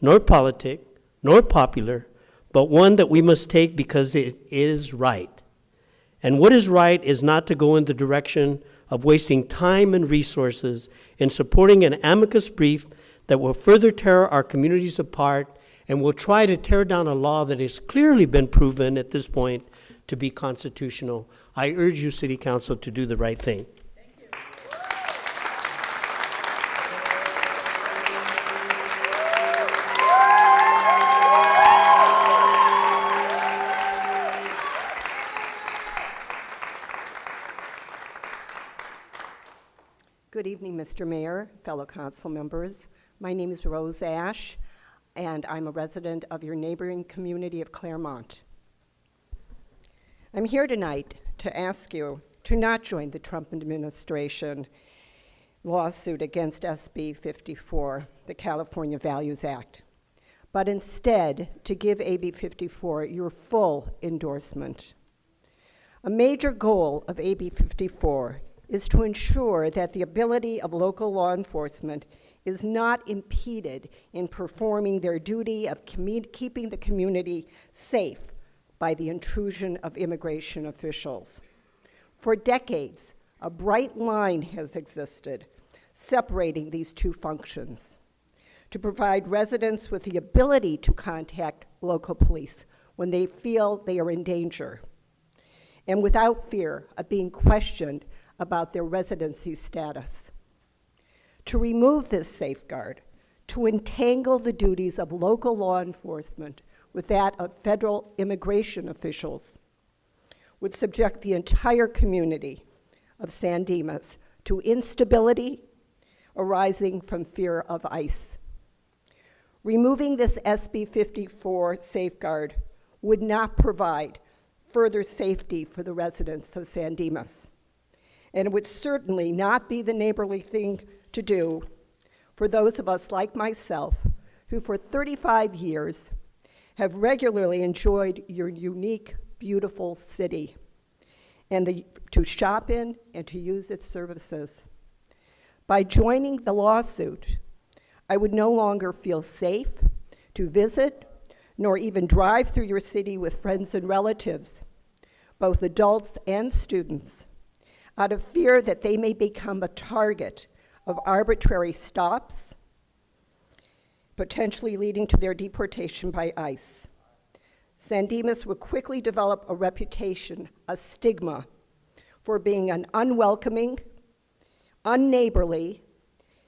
nor politic, nor popular, but one that we must take because it is right. And what is right is not to go in the direction of wasting time and resources in supporting an amicus brief that will further tear our communities apart and will try to tear down a law that has clearly been proven at this point to be constitutional. I urge you, City Council, to do the right thing." Good evening, Mr. Mayor, fellow council members. My name is Rose Ash, and I'm a resident of your neighboring community of Claremont. I'm here tonight to ask you to not join the Trump administration lawsuit against SB 54, the California Values Act, but instead to give AB 54 your full endorsement. A major goal of AB 54 is to ensure that the ability of local law enforcement is not impeded in performing their duty of keeping the community safe by the intrusion of immigration officials. For decades, a bright line has existed separating these two functions to provide residents with the ability to contact local police when they feel they are in danger and without fear of being questioned about their residency status. To remove this safeguard, to entangle the duties of local law enforcement with that of federal immigration officials, would subject the entire community of San Dimas to instability arising from fear of ICE. Removing this SB 54 safeguard would not provide further safety for the residents of San Dimas. And it would certainly not be the neighborly thing to do for those of us like myself who for 35 years have regularly enjoyed your unique, beautiful city and to shop in and to use its services. By joining the lawsuit, I would no longer feel safe to visit nor even drive through your city with friends and relatives, both adults and students, out of fear that they may become a target of arbitrary stops, potentially leading to their deportation by ICE. San Dimas would quickly develop a reputation, a stigma, for being an unwelcoming, unneighborly,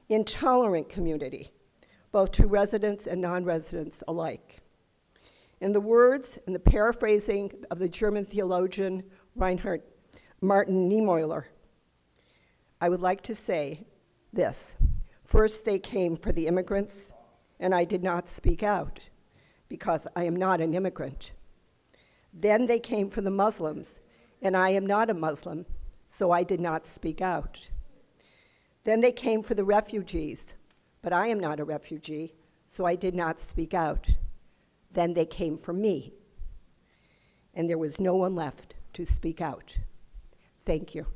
intolerant community, both to residents and non-residents alike. In the words and the paraphrasing of the German theologian Reinhard Martin Niemöller, I would like to say this. First, they came for the immigrants, and I did not speak out because I am not an immigrant. Then they came for the Muslims, and I am not a Muslim, so I did not speak out. Then they came for the refugees, but I am not a refugee, so I did not speak out. Then they came for me, and there was no one left to speak out. Thank you.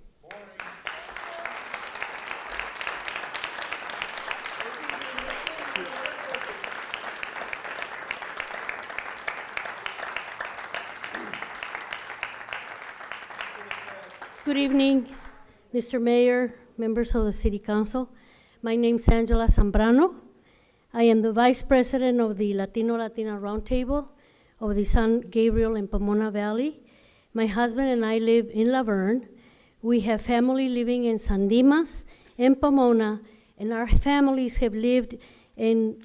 Good evening, Mr. Mayor, members of the City Council. My name is Angela Zambrano. I am the Vice President of the Latino-Latina Roundtable of the San Gabriel and Pomona Valley. My husband and I live in Laverne. We have family living in San Dimas and Pomona, and our families have lived and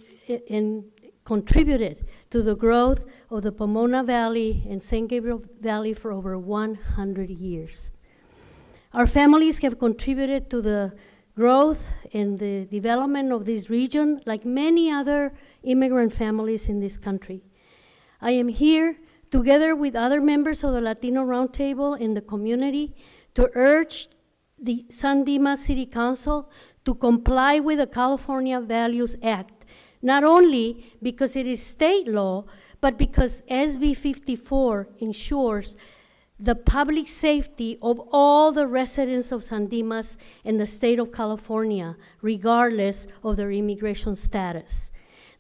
contributed to the growth of the Pomona Valley and San Gabriel Valley for over 100 years. Our families have contributed to the growth and the development of this region like many other immigrant families in this country. I am here together with other members of the Latino Roundtable in the community to urge the San Dimas City Council to comply with the California Values Act, not only because it is state law, but because SB 54 ensures the public safety of all the residents of San Dimas and the state of California, regardless of their immigration status.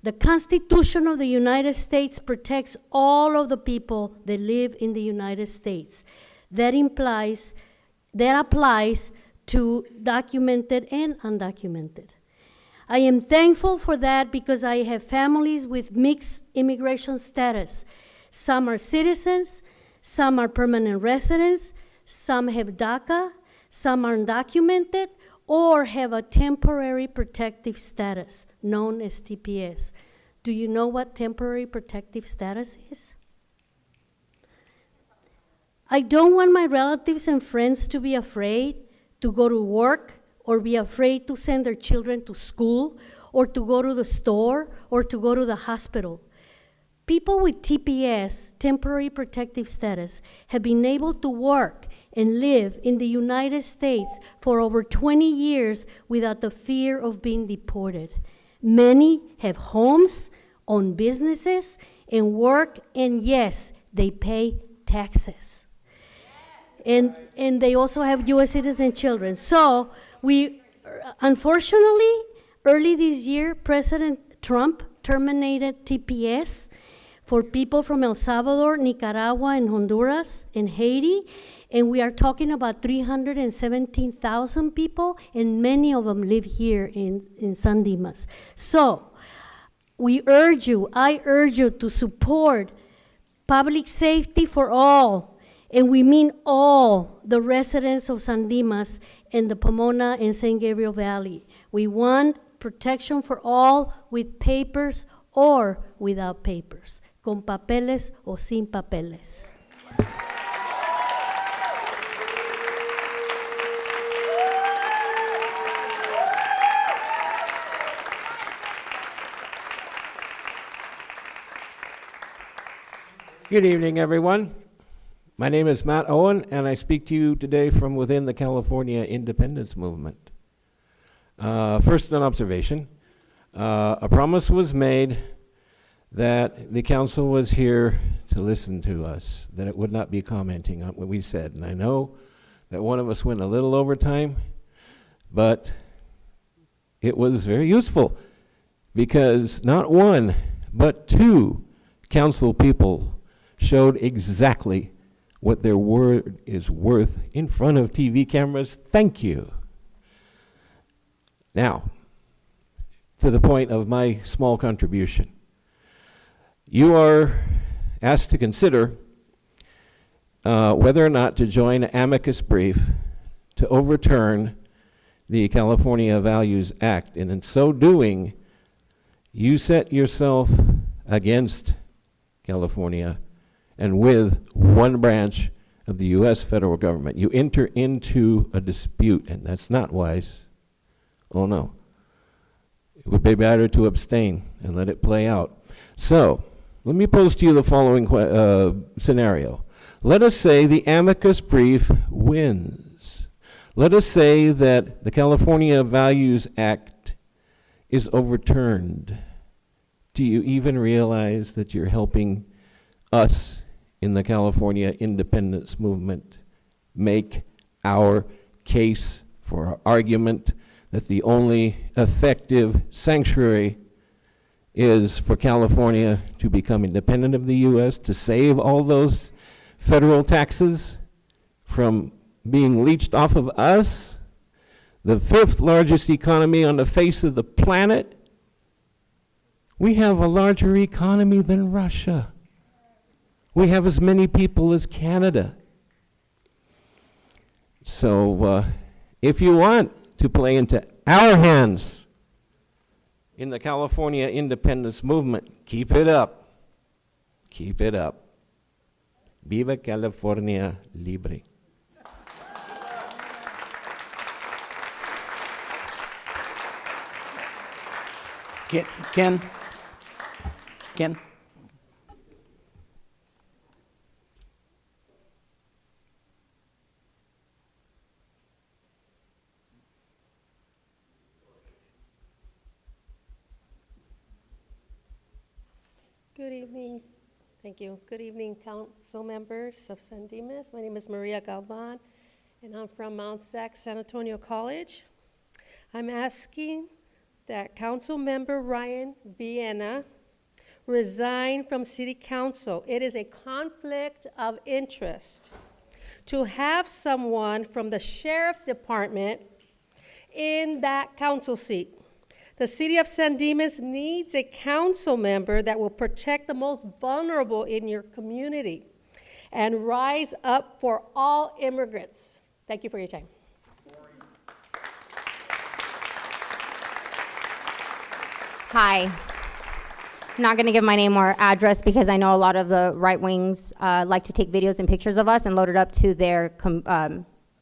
The Constitution of the United States protects all of the people that live in the United States. That applies to documented and undocumented. I am thankful for that because I have families with mixed immigration status. Some are citizens, some are permanent residents, some have DACA, some are undocumented, or have a temporary protective status, known as TPS. Do you know what temporary protective status is? I don't want my relatives and friends to be afraid to go to work or be afraid to send their children to school or to go to the store or to go to the hospital. People with TPS, temporary protective status, have been able to work and live in the United States for over 20 years without the fear of being deported. Many have homes, own businesses, and work, and yes, they pay taxes. And they also have U.S. citizen children. So unfortunately, early this year, President Trump terminated TPS for people from El Salvador, Nicaragua, and Honduras, and Haiti, and we are talking about 317,000 people, and many of them live here in San Dimas. So I urge you to support public safety for all, and we mean all the residents of San Dimas and the Pomona and San Gabriel Valley. We want protection for all with papers or without papers, con papeles o sin papeles. Good evening, everyone. My name is Matt Owen, and I speak to you today from within the California Independence Movement. First, an observation. A promise was made that the council was here to listen to us, that it would not be commenting on what we said. And I know that one of us went a little over time, but it was very useful because not one, but two council people showed exactly what their word is worth in front of TV cameras. Thank you. Now, to the point of my small contribution. You are asked to consider whether or not to join an amicus brief to overturn the California Values Act, and in so doing, you set yourself against California and with one branch of the U.S. federal government. You enter into a dispute, and that's not wise. Oh no. It would be better to abstain and let it play out. So, let me pose to you the following scenario. Let us say the amicus brief wins. Let us say that the California Values Act is overturned. Do you even realize that you're helping us in the California independence movement make our case for our argument that the only effective sanctuary is for California to become independent of the U.S., to save all those federal taxes from being leached off of us, the 5th largest economy on the face of the planet. We have a larger economy than Russia. We have as many people as Canada. So if you want to play into our hands in the California independence movement, keep it up. Keep it up. Viva California Libre. Ken? Good evening. Thank you. Good evening, council members of San Dimas. My name is Maria Galvan, and I'm from Mount Sac San Antonio College. I'm asking that Council Member Ryan Viena resign from City Council. It is a conflict of interest to have someone from the Sheriff Department in that council seat. The City of San Dimas needs a council member that will protect the most vulnerable in your community and rise up for all immigrants. Thank you for your time. Hi. I'm not going to give my name or address because I know a lot of the right wings like to take videos and pictures of us and load it up to their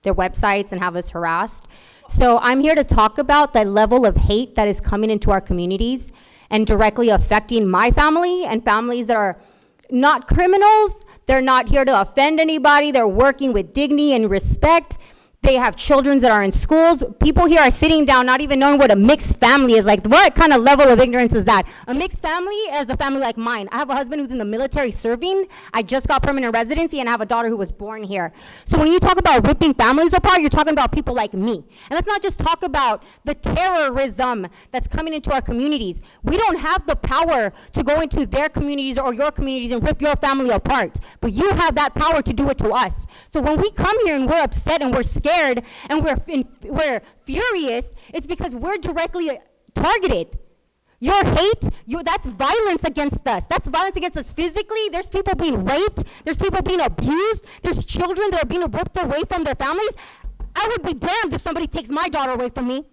websites and have us harassed. So I'm here to talk about the level of hate that is coming into our communities and directly affecting my family and families that are not criminals. They're not here to offend anybody. They're working with dignity and respect. They have children that are in schools. People here are sitting down not even knowing what a mixed family is. Like, what kind of level of ignorance is that? A mixed family is a family like mine. I have a husband who's in the military serving. I just got permanent residency, and I have a daughter who was born here. So when you talk about ripping families apart, you're talking about people like me. And let's not just talk about the terrorism that's coming into our communities. We don't have the power to go into their communities or your communities and rip your family apart. But you have that power to do it to us. So when we come here and we're upset and we're scared, and we're furious, it's because we're directly targeted. Your hate, that's violence against us. That's violence against us physically. There's people being raped. There's people being abused. There's children that are being ripped away from their families. I would be damned if somebody takes my daughter away from me.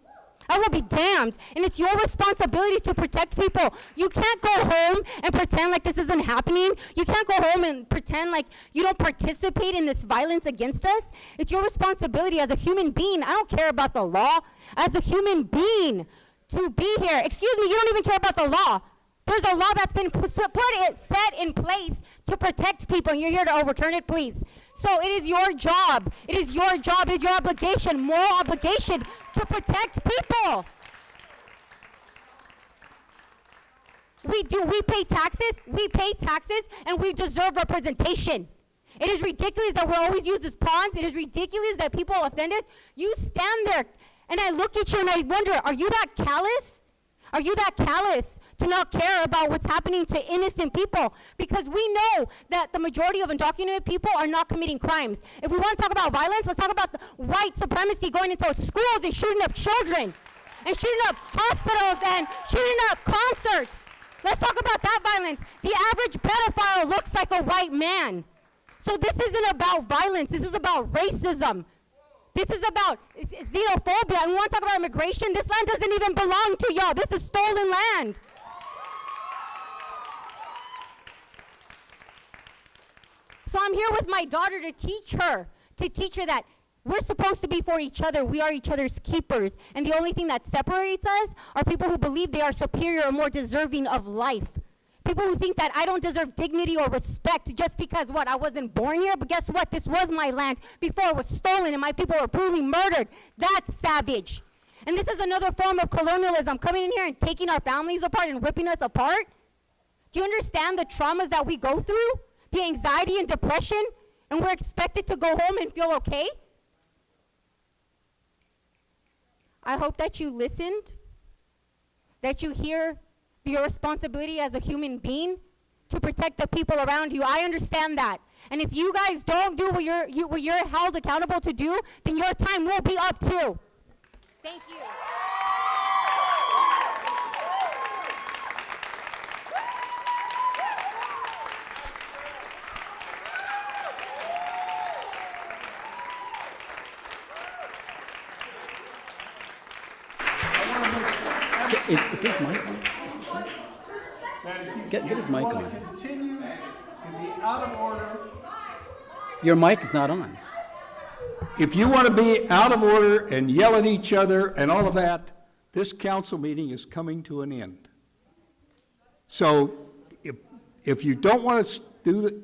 I will be damned. And it's your responsibility to protect people. You can't go home and pretend like this isn't happening. You can't go home and pretend like you don't participate in this violence against us. It's your responsibility as a human being. I don't care about the law. As a human being, to be here. Excuse me, you don't even care about the law. There's a law that's been set in place to protect people, and you're here to overturn it, please. So it is your job. It is your job. It is your obligation, moral obligation, to protect people. We pay taxes, and we deserve representation. It is ridiculous that we're always used as pawns. It is ridiculous that people offend us. You stand there, and I look at you and I wonder, are you that callous? Are you that callous to not care about what's happening to innocent people? Because we know that the majority of undocumented people are not committing crimes. If we want to talk about violence, let's talk about the white supremacy going into schools and shooting up children, and shooting up hospitals, and shooting up concerts. Let's talk about that violence. The average pedophile looks like a white man. So this isn't about violence. This is about racism. This is about xenophobia. And we want to talk about immigration. This land doesn't even belong to y'all. This is stolen land. So I'm here with my daughter to teach her that we're supposed to be for each other. We are each other's keepers. And the only thing that separates us are people who believe they are superior or more deserving of life. People who think that I don't deserve dignity or respect just because, I wasn't born here, but guess what? This was my land before it was stolen and my people were brutally murdered. That's savage. And this is another form of colonialism, coming in here and taking our families apart and ripping us apart. Do you understand the traumas that we go through? The anxiety and depression, and we're expected to go home and feel okay? I hope that you listened, that you hear your responsibility as a human being, to protect the people around you. I understand that. And if you guys don't do what you're held accountable to do, then your time will be up too. Thank you. Is his mic on? Get his mic on. Continue to be out of order. Your mic is not on. If you want to be out of order and yell at each other and all of that, this council meeting is coming to an end. So if you don't want to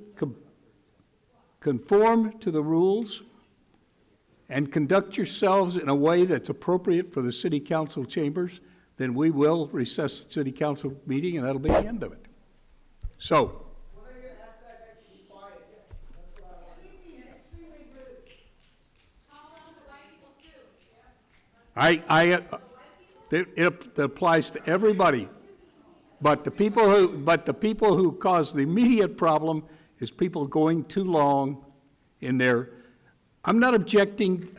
conform to the rules and conduct yourselves in a way that's appropriate for the city council chambers, then we will recess the city council meeting, and that'll be the end of it. So. It applies to everybody, but the people who cause the immediate problem is people going too long in their. I'm not objecting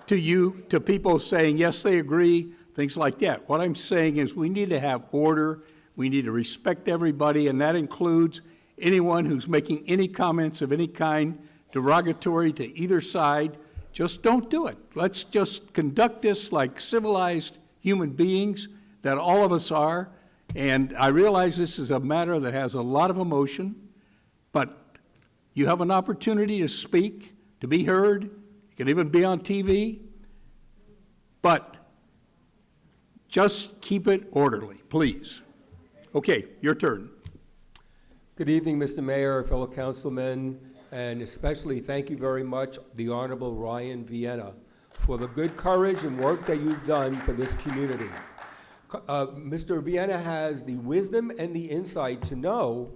to people saying yes, they agree, things like that. What I'm saying is we need to have order. We need to respect everybody, and that includes anyone who's making any comments of any kind derogatory to either side. Just don't do it. Let's just conduct this like civilized human beings that all of us are. And I realize this is a matter that has a lot of emotion, but you have an opportunity to speak, to be heard. You can even be on TV. But just keep it orderly, please. Okay, your turn. Good evening, Mr. Mayor, fellow councilmen, and especially thank you very much, the Honorable Ryan Vienna, for the good courage and work that you've done for this community. Mr. Vienna has the wisdom and the insight to know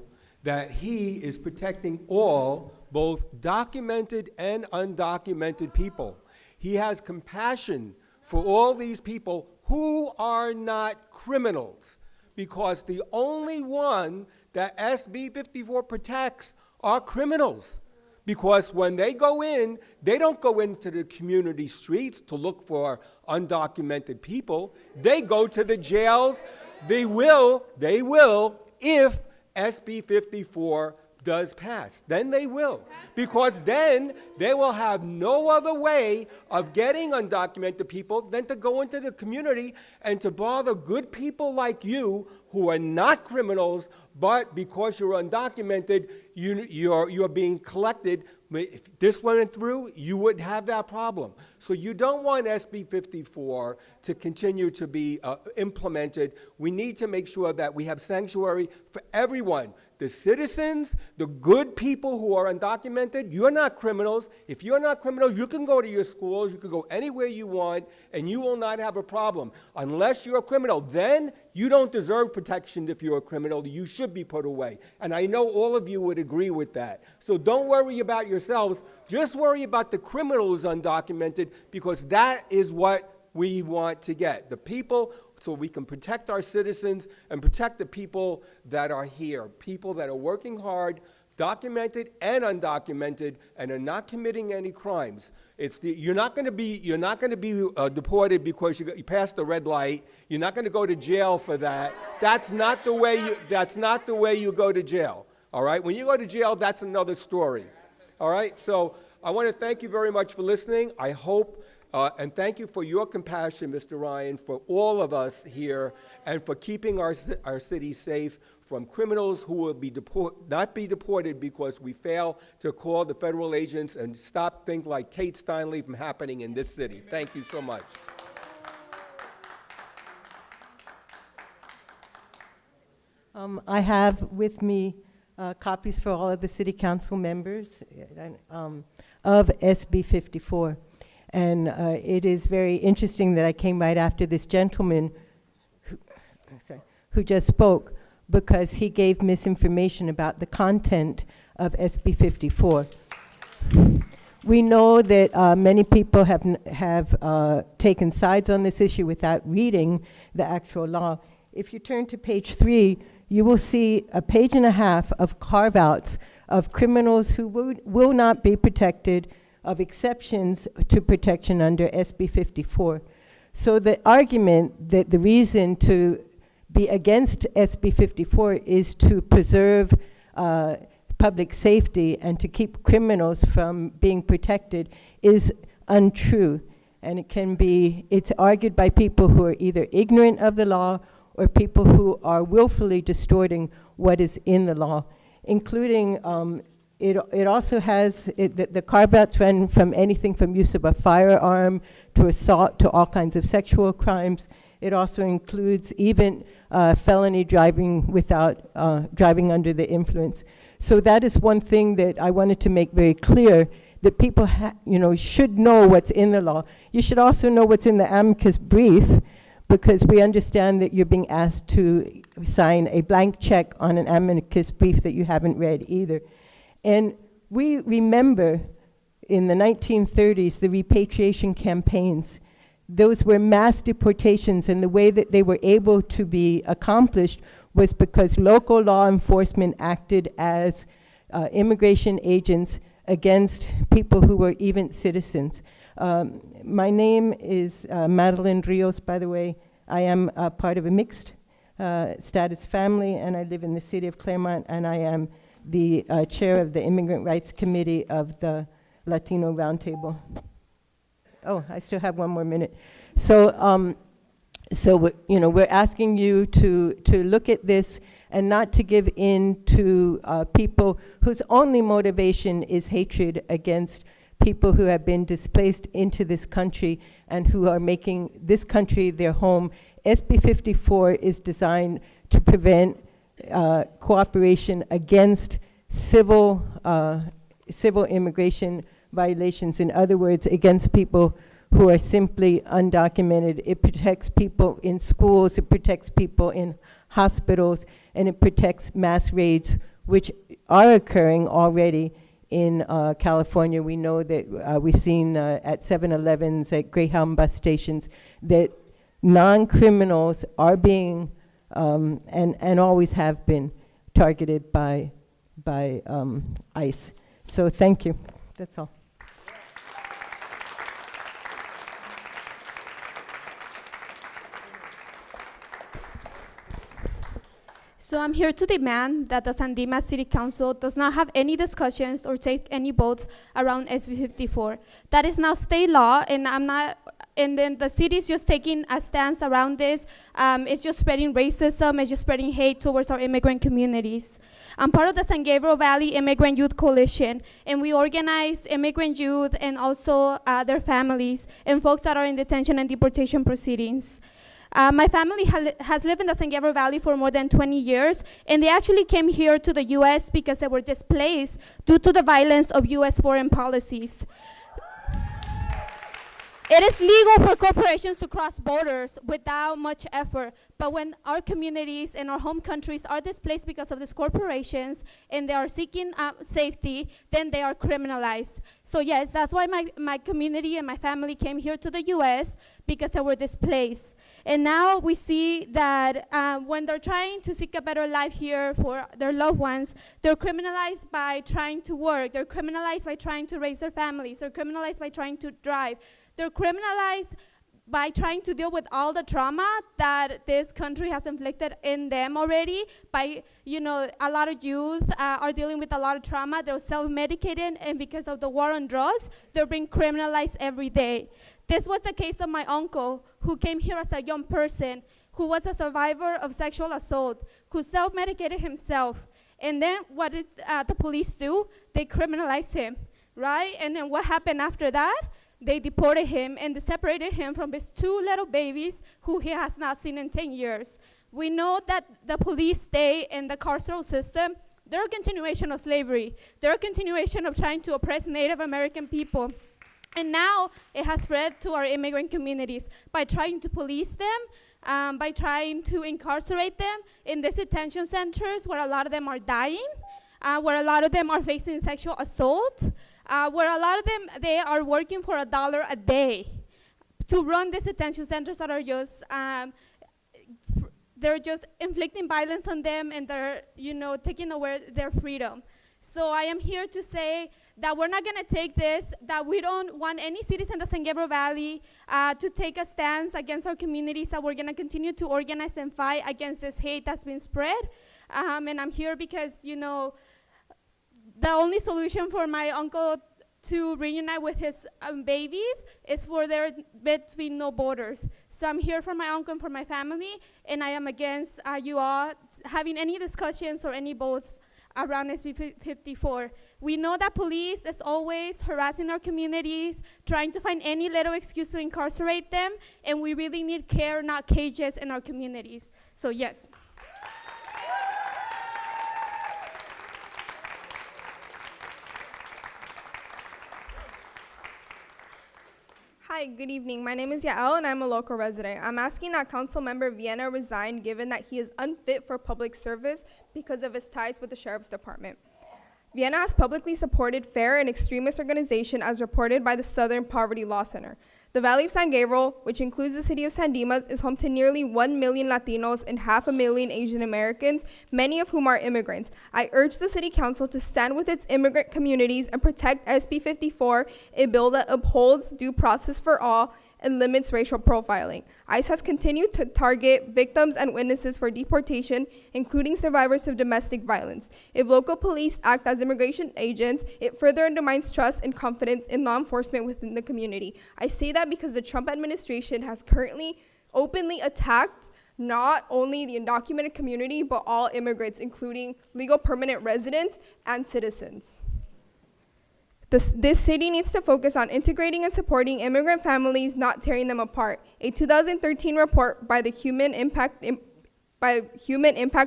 that he is protecting all, both documented and undocumented people. He has compassion for all these people who are not criminals, because the only one that SB 54 protects are criminals. Because when they go in, they don't go into the community streets to look for undocumented people. They go to the jails. They will, if SB 54 does pass. Then they will. Because then they will have no other way of getting undocumented people than to go into the community and to bother good people like you who are not criminals, but because you're undocumented, you're being collected. If this went through, you wouldn't have that problem. So you don't want SB 54 to continue to be implemented. We need to make sure that we have sanctuary for everyone. The citizens, the good people who are undocumented, you're not criminals. If you're not criminals, you can go to your schools, you can go anywhere you want, and you will not have a problem. Unless you're a criminal, then you don't deserve protection if you're a criminal. You should be put away. And I know all of you would agree with that. So don't worry about yourselves. Just worry about the criminal who's undocumented, because that is what we want to get. The people, so we can protect our citizens and protect the people that are here, people that are working hard, documented and undocumented, and are not committing any crimes. You're not going to be deported because you passed the red light. You're not going to go to jail for that. That's not the way you go to jail. All right. When you go to jail, that's another story. All right. So I want to thank you very much for listening. I hope. And thank you for your compassion, Mr. Ryan, for all of us here, and for keeping our city safe from criminals who will not be deported because we fail to call the federal agents and stop things like Kate Steinle from happening in this city. Thank you so much. I have with me copies for all of the city council members of SB 54. And it is very interesting that I came right after this gentleman who just spoke, because he gave misinformation about the content of SB 54. We know that many people have taken sides on this issue without reading the actual law. if you turn to page 3, you will see a page and a half of carve-outs of criminals who will not be protected, of exceptions to protection under SB 54. So the argument that the reason to be against SB 54 is to preserve public safety and to keep criminals from being protected is untrue. And it's argued by people who are either ignorant of the law or people who are willfully distorting what is in the law, including, it also has, the carve-outs run from anything from use of a firearm to assault to all kinds of sexual crimes. It also includes even felony driving without driving under the influence. So that is one thing that I wanted to make very clear, that people should know what's in the law. You should also know what's in the amicus brief, because we understand that you're being asked to sign a blank check on an amicus brief that you haven't read either. And we remember in the 1930s the repatriation campaigns. Those were mass deportations, and the way that they were able to be accomplished was because local law enforcement acted as immigration agents against people who were even citizens. My name is Madeline Rios, by the way. I am part of a mixed status family, and I live in the city of Claremont, and I am the chair of the Immigrant Rights Committee of the Latino Roundtable. Oh, I still have one more minute. So, we're asking you to look at this and not to give in to people whose only motivation is hatred against people who have been displaced into this country and who are making this country their home. SB 54 is designed to prevent cooperation against civil immigration violations. In other words, against people who are simply undocumented. It protects people in schools, it protects people in hospitals, and it protects mass raids, which are occurring already in California. We know that we've seen at 7-Elevens, at Greyhound bus stations, that non-criminals are being, and always have been, targeted by ICE. So thank you. That's all. So I'm here to demand that the San Dimas City Council does not have any discussions or take any votes around SB 54. That is now state law, and and then the city is just taking a stance around this. It's just spreading racism, it's just spreading hate towards our immigrant communities. I'm part of the San Gabriel Valley Immigrant Youth Coalition, and we organize immigrant youth and also their families and folks that are in detention and deportation proceedings. My family has lived in the San Gabriel Valley for more than 20 years, and they actually came here to the U.S. because they were displaced due to the violence of U.S. foreign policies. It is legal for corporations to cross borders without much effort, but when our communities and our home countries are displaced because of these corporations and they are seeking safety, then they are criminalized. So yes, that's why my community and my family came here to the U.S. because they were displaced. And now we see that when they're trying to seek a better life here for their loved ones, they're criminalized by trying to work, they're criminalized by trying to raise their families, they're criminalized by trying to drive. They're criminalized by trying to deal with all the trauma that this country has inflicted in them already. By, a lot of youth are dealing with a lot of trauma. They're self-medicating, and because of the war on drugs, they're being criminalized every day. This was the case of my uncle, who came here as a young person, who was a survivor of sexual assault, who self-medicated himself. And then what did the police do? They criminalized him, right? And then what happened after that? They deported him and they separated him from his 2 little babies who he has not seen in 10 years. We know that the police state and the carceral system, they're a continuation of slavery. They're a continuation of trying to oppress Native American people. And now it has spread to our immigrant communities by trying to police them, by trying to incarcerate them in these detention centers where a lot of them are dying, where a lot of them are facing sexual assault, where a lot of them, they are working for $1 a day to run these detention centers that are just they're just inflicting violence on them, and they're, taking away their freedom. So I am here to say that we're not gonna take this, that we don't want any citizen of San Gabriel Valley to take a stance against our communities, that we're gonna continue to organize and fight against this hate that's been spread. And I'm here because, the only solution for my uncle to reunite with his babies is for there to be no borders. So I'm here for my uncle and for my family, and I am against you all having any discussions or any votes around SB 54. We know that police is always harassing our communities, trying to find any little excuse to incarcerate them, and we really need care, not cages, in our communities. So yes. Hi, good evening. My name is Yael, and I'm a local resident. I'm asking that Councilmember Vienna resign, given that he is unfit for public service because of his ties with the Sheriff's Department. Vienna has publicly supported fair and extremist organization as reported by the Southern Poverty Law Center. The Valley of San Gabriel, which includes the city of San Dimas, is home to nearly 1 million Latinos and 500,000 Asian Americans, many of whom are immigrants. I urge the City Council to stand with its immigrant communities and protect SB 54, a bill that upholds due process for all and limits racial profiling. ICE has continued to target victims and witnesses for deportation, including survivors of domestic violence. If local police act as immigration agents, it further undermines trust and confidence in law enforcement within the community. I say that because the Trump administration has currently openly attacked not only the undocumented community, but all immigrants, including legal permanent residents and citizens. This city needs to focus on integrating and supporting immigrant families, not tearing them apart. A 2013 report by the Human Impact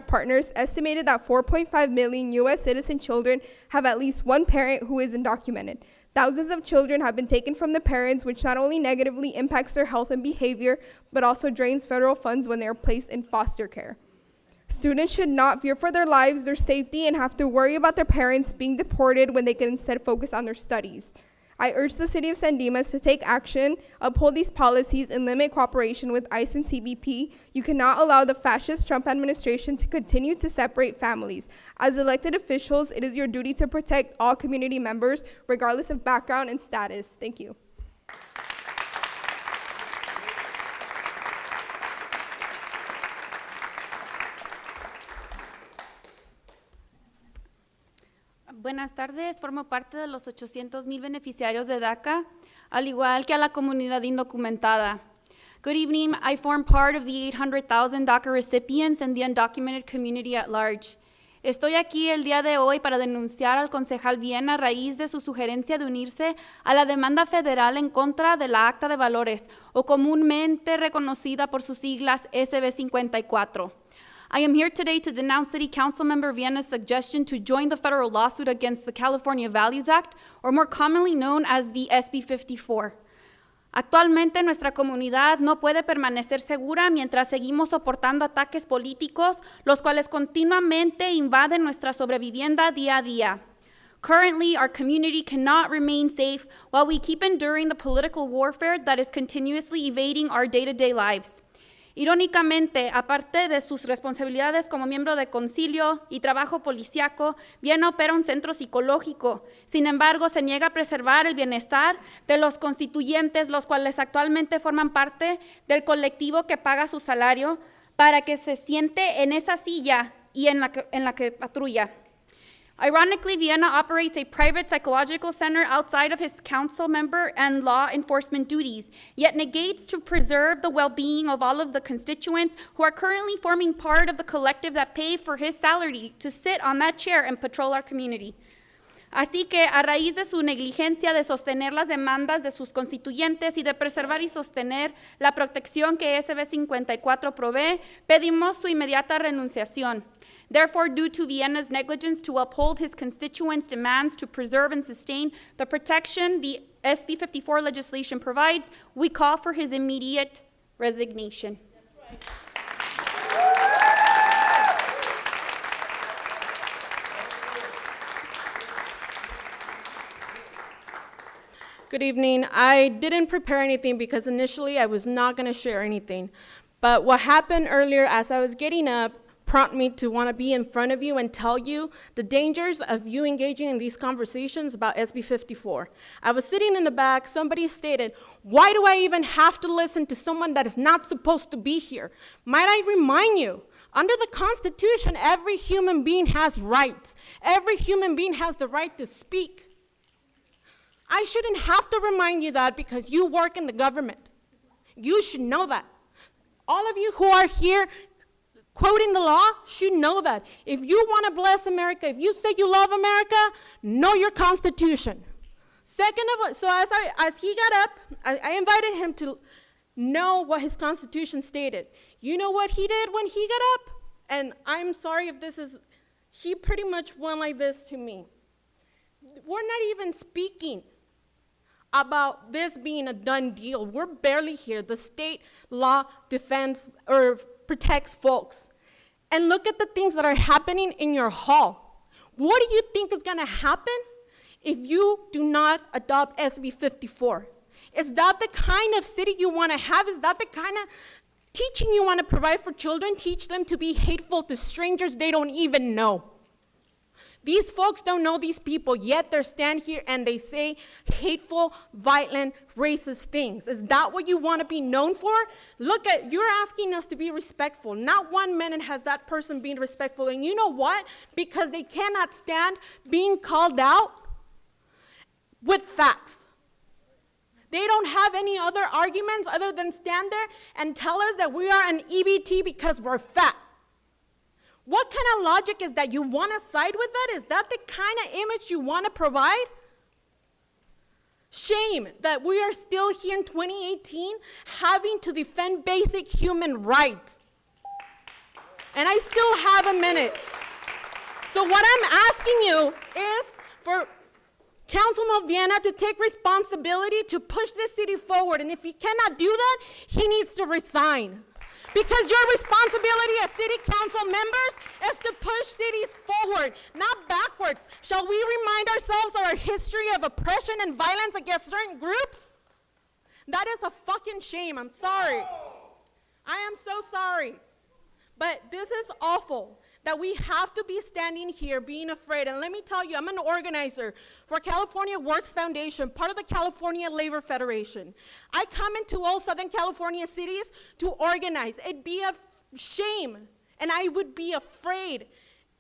Partners estimated that 4.5 million U.S. citizen children have at least one parent who is undocumented. Thousands of children have been taken from the parents, which not only negatively impacts their health and behavior, but also drains federal funds when they are placed in foster care. Students should not fear for their lives, their safety, and have to worry about their parents being deported when they can instead focus on their studies. I urge the city of San Dimas to take action, uphold these policies, and limit cooperation with ICE and CBP. You cannot allow the fascist Trump administration to continue to separate families. As elected officials, it is your duty to protect all community members, regardless of background and status. Thank you. Buenas tardes, formo parte de los 800,000 beneficiarios de DACA, al igual que a la comunidad indocumentada. Good evening, I form part of the 800,000 DACA recipients and the undocumented community at large. Estoy aquí el día de hoy para denunciar al concejal Vienna a raíz de su sugerencia de unirse a la demanda federal en contra de la Acta de Valores, o comúnmente reconocida por sus siglas SB 54. I am here today to denounce City Councilmember Vienna's suggestion to join the federal lawsuit against the California Values Act, or more commonly known as the SB 54. Actualmente nuestra comunidad no puede permanecer segura mientras seguimos soportando ataques políticos, los cuales continuamente invaden nuestra sobrevivienda día a día. Currently, our community cannot remain safe while we keep enduring the political warfare that is continuously evading our day-to-day lives. Irónicamente, aparte de sus responsabilidades como miembro de concilio y trabajo policiaco, Vienna opera un centro psicológico. Sin embargo, se niega a preservar el bienestar de los constituyentes, los cuales actualmente forman parte del colectivo que paga su salario, para que se siente en esa silla y en la que patrulla. Ironically, Vienna operates a private psychological center outside of his council member and law enforcement duties, yet negates to preserve the well-being of all of the constituents who are currently forming part of the collective that pay for his salary to sit on that chair and patrol our community. Así que, a raíz de su negligencia de sostener las demandas de sus constituyentes y de preservar y sostener la protección que SB 54 provee, pedimos su inmediata renunciación. Therefore, due to Vienna's negligence to uphold his constituents' demands to preserve and sustain the protection the SB 54 legislation provides, we call for his immediate resignation. Good evening. I didn't prepare anything because initially I was not going to share anything. But what happened earlier as I was getting up prompted me to want to be in front of you and tell you the dangers of you engaging in these conversations about SB 54. I was sitting in the back, somebody stated, why do I even have to listen to someone that is not supposed to be here? Might I remind you, under the Constitution, every human being has rights. Every human being has the right to speak. I shouldn't have to remind you that because you work in the government. You should know that. All of you who are here quoting the law should know that. If you want to bless America, if you say you love America, know your Constitution. Second of all, so as he got up, I invited him to know what his Constitution stated. You know what he did when he got up? And I'm sorry if this is, he pretty much went like this to me. We're not even speaking about this being a done deal. We're barely here. The state law defends or protects folks. And look at the things that are happening in your hall. What do you think is gonna happen if you do not adopt SB 54? Is that the kind of city you wanna have? Is that the kind of teaching you wanna provide for children? Teach them to be hateful to strangers they don't even know. These folks don't know these people, yet they stand here and they say hateful, violent, racist things. Is that what you want to be known for? Look at, you're asking us to be respectful. Not 1 minute has that person been respectful. And you know what? Because they cannot stand being called out with facts. They don't have any other arguments other than stand there and tell us that we are an EBT because we're fat. What kind of logic is that? You want to side with that? Is that the kind of image you want to provide? Shame that we are still here in 2018 having to defend basic human rights. And I still have a minute. So what I'm asking you is for Councilman Viena to take responsibility to push this city forward. And if he cannot do that, he needs to resign. Because your responsibility as city council members is to push cities forward, not backwards. Shall we remind ourselves of our history of oppression and violence against certain groups? That is a fucking shame. I'm sorry. I am so sorry. But this is awful that we have to be standing here being afraid. And let me tell you, I'm an organizer for California Works Foundation, part of the California Labor Federation. I come into all Southern California cities to organize. It'd be a shame, and I would be afraid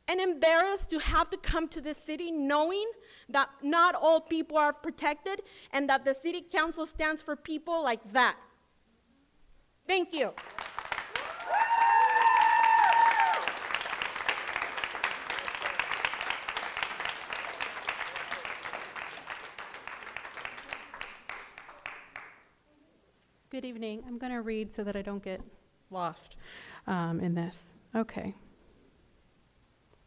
and embarrassed to have to come to this city knowing that not all people are protected and that the city council stands for people like that. Thank you. Good evening. I'm going to read so that I don't get lost in this. Okay.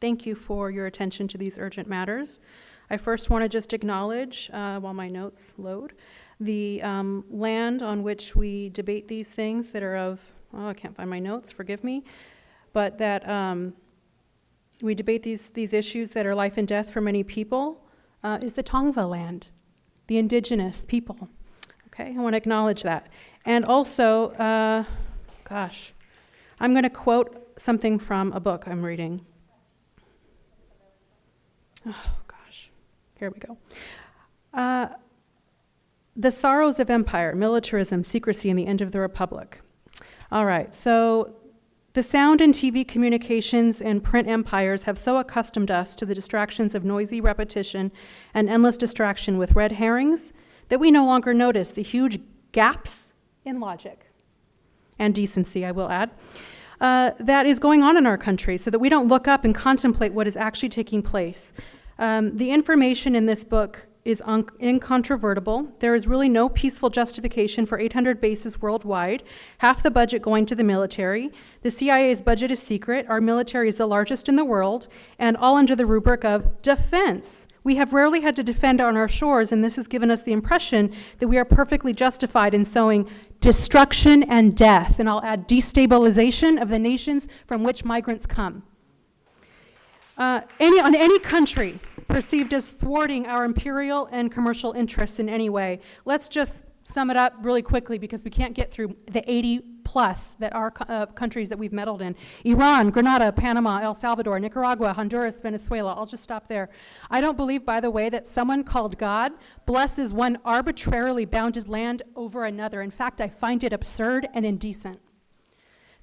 Thank you for your attention to these urgent matters. I first want to just acknowledge, while my notes load, the land on which we debate these things that are of, oh, I can't find my notes, forgive me, but that we debate these issues that are life and death for many people is the Tongva land, the indigenous people. Okay, I want to acknowledge that. And also, I'm going to quote something from a book I'm reading. Oh, gosh. Here we go. The Sorrows of Empire, Militarism, Secrecy, and the End of the Republic. All right, so the sound and TV communications and print empires have so accustomed us to the distractions of noisy repetition and endless distraction with red herrings that we no longer notice the huge gaps in logic and decency, I will add, that is going on in our country, so that we don't look up and contemplate what is actually taking place. The information in this book is incontrovertible. There is really no peaceful justification for 800 bases worldwide, half the budget going to the military. The CIA's budget is secret. Our military is the largest in the world, and all under the rubric of defense. We have rarely had to defend on our shores, and this has given us the impression that we are perfectly justified in sowing destruction and death, and I'll add destabilization of the nations from which migrants come. Any country perceived as thwarting our imperial and commercial interests in any way. Let's just sum it up really quickly because we can't get through the 80 plus that are countries that we've meddled in. Iran, Grenada, Panama, El Salvador, Nicaragua, Honduras, Venezuela. I'll just stop there. I don't believe, by the way, that someone called God blesses one arbitrarily bounded land over another. In fact, I find it absurd and indecent.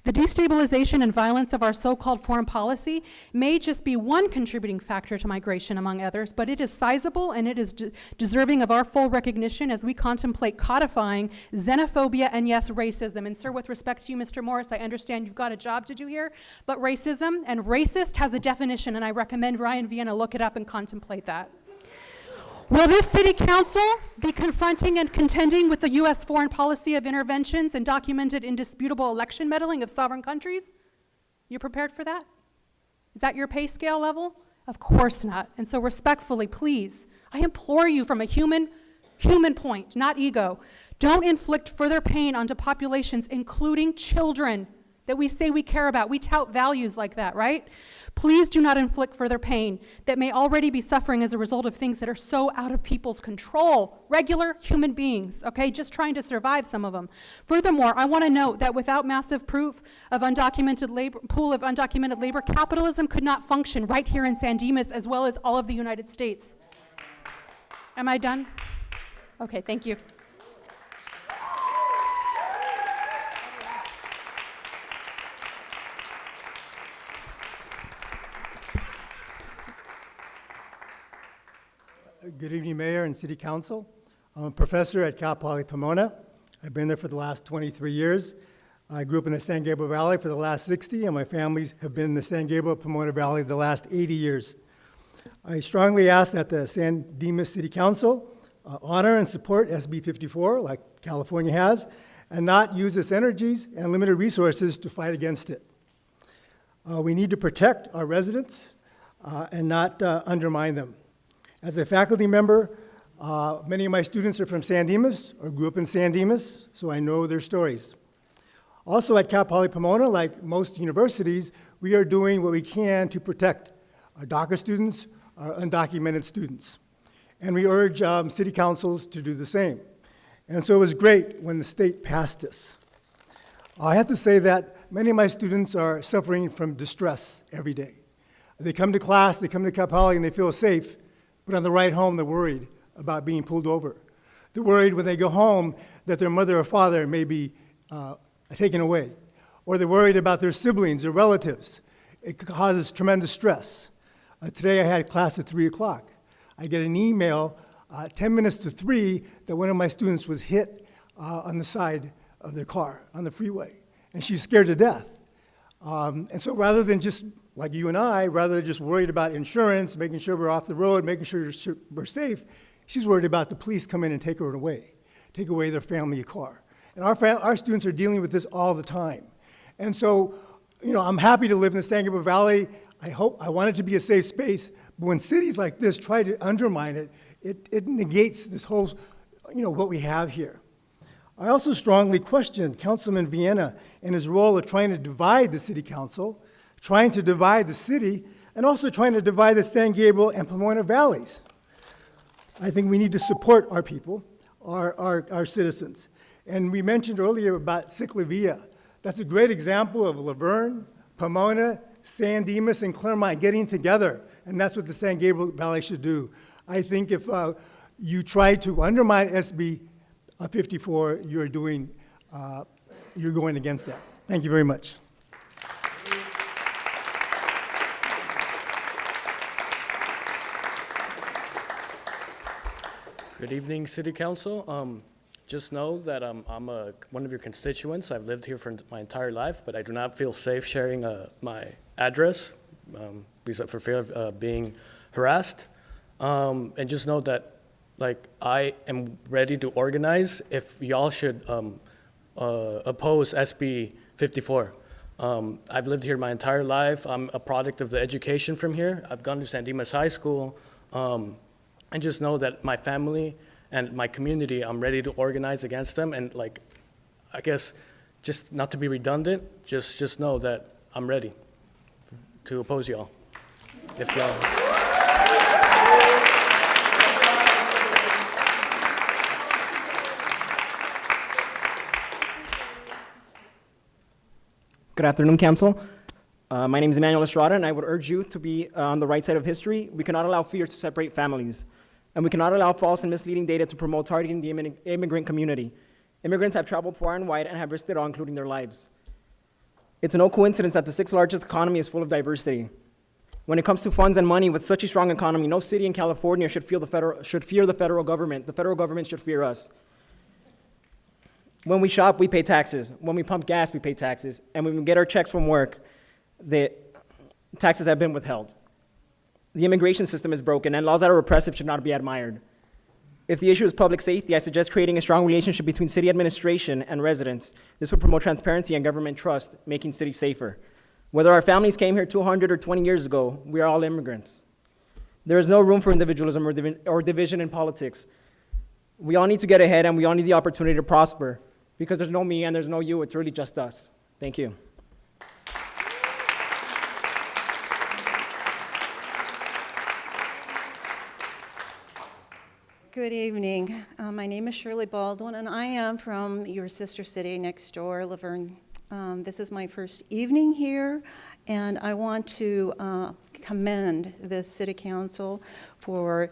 The destabilization and violence of our so-called foreign policy may just be one contributing factor to migration, among others, but it is sizable and it is deserving of our full recognition as we contemplate codifying xenophobia and, yes, racism. And, sir, with respect to you, Mr. Morris, I understand you've got a job to do here, but racism and racist has a definition, and I recommend Ryan Vienna look it up and contemplate that. Will this city council be confronting and contending with the U.S. foreign policy of interventions and documented indisputable election meddling of sovereign countries? You prepared for that? Is that your pay scale level? Of course not. And so respectfully, please, I implore you from a human point, not ego, don't inflict further pain onto populations, including children, that we say we care about. We tout values like that, right? Please do not inflict further pain that may already be suffering as a result of things that are so out of people's control. Regular human beings, okay, just trying to survive, some of them. Furthermore, I want to note that without massive proof of pool of undocumented labor, capitalism could not function right here in San Dimas as well as all of the United States. Am I done? Okay, thank you. Good evening, Mayor and City Council. I'm a professor at Cal Poly Pomona. I've been there for the last 23 years. I grew up in the San Gabriel Valley for the last 60, and my families have been in the San Gabriel Pomona Valley the last 80 years. I strongly ask that the San Dimas City Council honor and support SB 54, like California has, and not use its energies and limited resources to fight against it. We need to protect our residents and not undermine them. As a faculty member, many of my students are from San Dimas or grew up in San Dimas, so I know their stories. Also at Cal Poly Pomona, like most universities, we are doing what we can to protect our DACA students, our undocumented students. And we urge city councils to do the same. And so it was great when the state passed this. I have to say that many of my students are suffering from distress every day. They come to class, they come to Cal Poly, and they feel safe. But on the ride home, they're worried about being pulled over. They're worried when they go home that their mother or father may be taken away. Or they're worried about their siblings or relatives. It causes tremendous stress. Today I had class at 3 o'clock. I get an email 10 minutes to 3 that one of my students was hit on the side of their car on the freeway. And she's scared to death. And so rather than just like you and I, rather than just worried about insurance, making sure we're off the road, making sure we're safe, she's worried about the police come in and take her away, take away their family car. And our students are dealing with this all the time. And so, you know, I'm happy to live in the San Gabriel Valley. I want it to be a safe space, but when cities like this try to undermine it, it negates this whole, you know, what we have here. I also strongly question Councilman Vienna and his role of trying to divide the city council, trying to divide the city, and also trying to divide the San Gabriel and Pomona valleys. I think we need to support our people, our citizens. And we mentioned earlier about Ciclavia. That's a great example of Laverne, Pomona, San Dimas, and Claremont getting together, and that's what the San Gabriel Valley should do. I think if you try to undermine SB 54, you're going against that. Thank you very much. Good evening, City Council. Just know that I'm one of your constituents. I've lived here for my entire life, but I do not feel safe sharing my address because for fear of being harassed. And just know that, like, I am ready to organize if y'all should oppose SB 54. I've lived here my entire life. I'm a product of the education from here. I've gone to San Dimas High School. And just know that my family and my community, I'm ready to organize against them. And, like, I guess just not to be redundant, just know that I'm ready to oppose y'all. If y'all. Good afternoon, Council. My name is Emmanuel Estrada, and I would urge you to be on the right side of history. We cannot allow fear to separate families, and we cannot allow false and misleading data to promote targeting the immigrant community. Immigrants have traveled far and wide and have risked it all, including their lives. It's no coincidence that the sixth largest economy is full of diversity. When it comes to funds and money, with such a strong economy, no city in California should fear the federal government. The federal government should fear us. When we shop, we pay taxes. When we pump gas, we pay taxes. And when we get our checks from work, the taxes have been withheld. The immigration system is broken, and laws that are repressive should not be admired. If the issue is public safety, I suggest creating a strong relationship between city administration and residents. This will promote transparency and government trust, making cities safer. Whether our families came here 200 or 20 years ago, we are all immigrants. There is no room for individualism or division in politics. We all need to get ahead, and we all need the opportunity to prosper, because there's no me and there's no you, it's really just us. Thank you. Good evening. My name is Shirley Baldwin, and I am from your sister city next door, Laverne. This is my first evening here, and I want to commend this city council for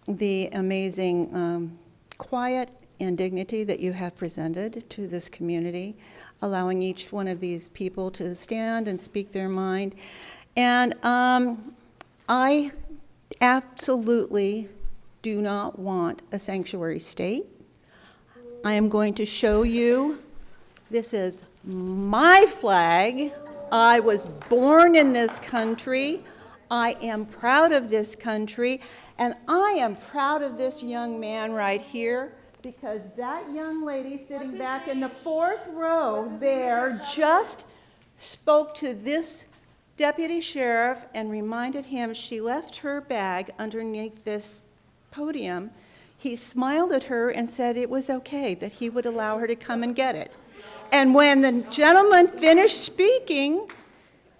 the amazing quiet and dignity that you have presented to this community, allowing each one of these people to stand and speak their mind. And I absolutely do not want a sanctuary state. I am going to show you, this is my flag. I was born in this country. I am proud of this country, and I am proud of this young man right here, because that young lady sitting back in the fourth row there just spoke to this deputy sheriff and reminded him she left her bag underneath this podium. He smiled at her and said it was okay, that he would allow her to come and get it. And when the gentleman finished speaking,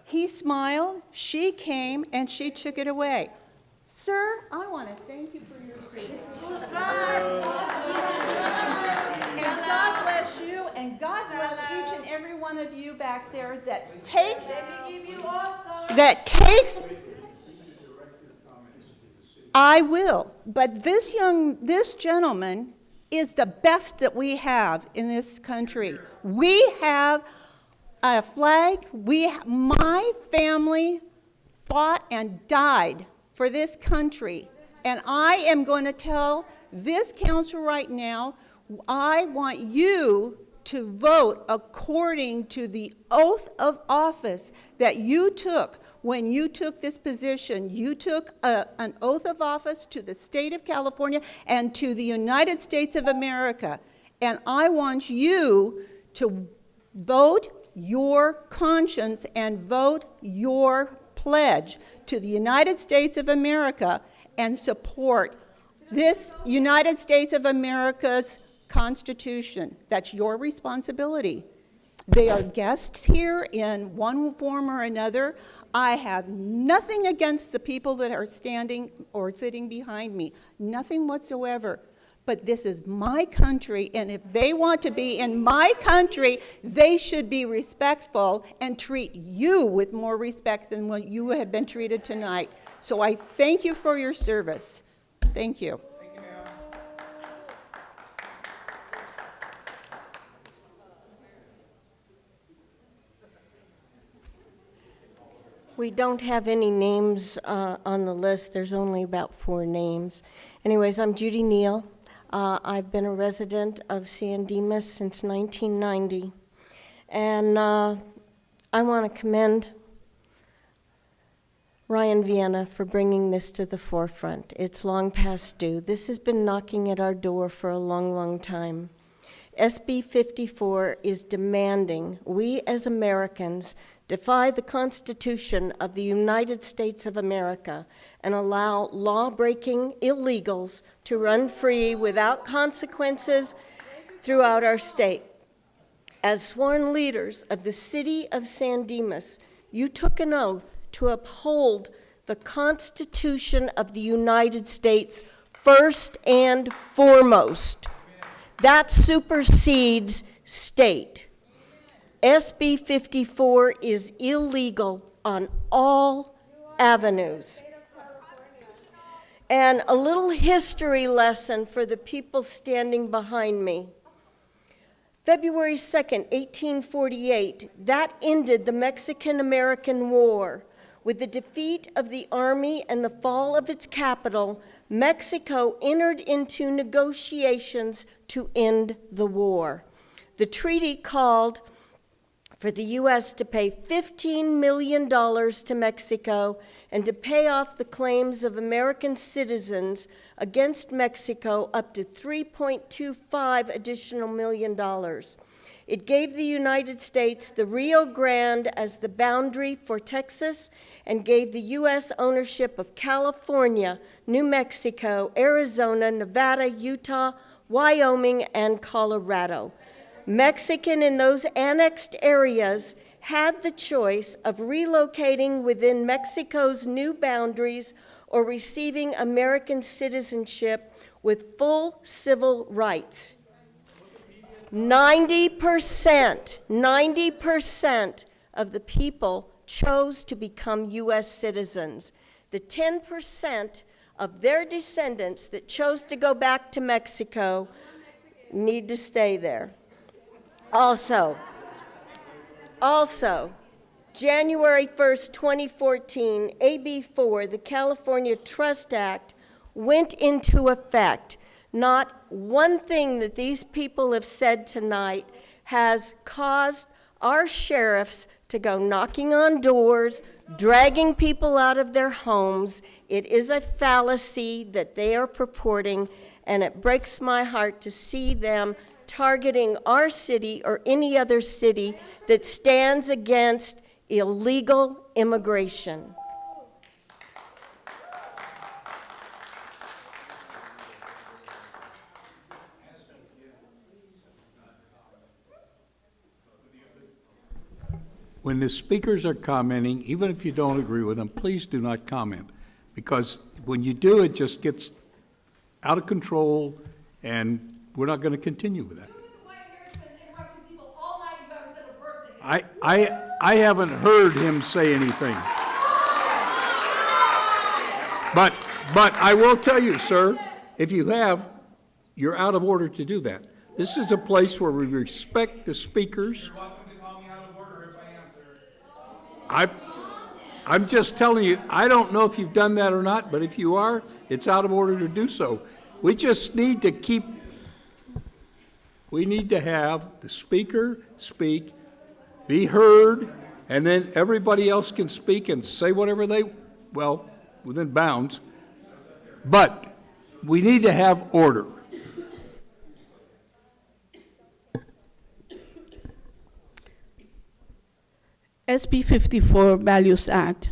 he smiled, she came, and she took it away. Sir, I want to thank you for your service. And God bless you, and God bless each and every one of you back there that takes I will, but this gentleman is the best that we have in this country. We have a flag. My family fought and died for this country, and I am going to tell this council right now, I want you to vote according to the oath of office that you took. When you took this position, you took an oath of office to the state of California and to the United States of America. And I want you to vote your conscience and vote your pledge to the United States of America and support this United States of America's Constitution. That's your responsibility. They are guests here in one form or another. I have nothing against the people that are standing or sitting behind me, nothing whatsoever. But this is my country, and if they want to be in my country, they should be respectful and treat you with more respect than what you have been treated tonight. So I thank you for your service. Thank you. We don't have any names on the list. There's only about 4 names. Anyways, I'm Judy Neal. I've been a resident of San Dimas since 1990. And I want to commend Ryan Vienna for bringing this to the forefront. It's long past due. This has been knocking at our door for a long, long time. SB 54 is demanding we as Americans defy the Constitution of the United States of America and allow law-breaking illegals to run free without consequences throughout our state. As sworn leaders of the city of San Dimas, you took an oath to uphold the Constitution of the United States first and foremost. That supersedes state. SB 54 is illegal on all avenues. And a little history lesson for the people standing behind me. February 2nd, 1848, that ended the Mexican-American War. With the defeat of the army and the fall of its capital, Mexico entered into negotiations to end the war. The treaty called for the U.S. to pay $15 million to Mexico and to pay off the claims of American citizens against Mexico up to $3.25 additional million. It gave the United States the Rio Grande as the boundary for Texas and gave the U.S. ownership of California, New Mexico, Arizona, Nevada, Utah, Wyoming, and Colorado. Mexican in those annexed areas had the choice of relocating within Mexico's new boundaries or receiving American citizenship with full civil rights. 90% of the people chose to become U.S. citizens. The 10% of their descendants that chose to go back to Mexico need to stay there. Also, January 1st, 2014, AB 4, the California Trust Act, went into effect. Not one thing that these people have said tonight has caused our sheriffs to go knocking on doors, dragging people out of their homes. It is a fallacy that they are purporting, and it breaks my heart to see them targeting our city or any other city that stands against illegal immigration. When the speakers are commenting, even if you don't agree with them, please do not comment, because when you do, it just gets out of control, and we're not going to continue with that. I haven't heard him say anything. But I will tell you, sir, if you have, you're out of order to do that. This is a place where we respect the speakers. You're welcome to call me out of order if I am, sir. I'm just telling you, I don't know if you've done that or not, but if you are, it's out of order to do so. We just need to we need to have the speaker speak, be heard, and then everybody else can speak and say whatever within bounds. But we need to have order. SB 54 Values Act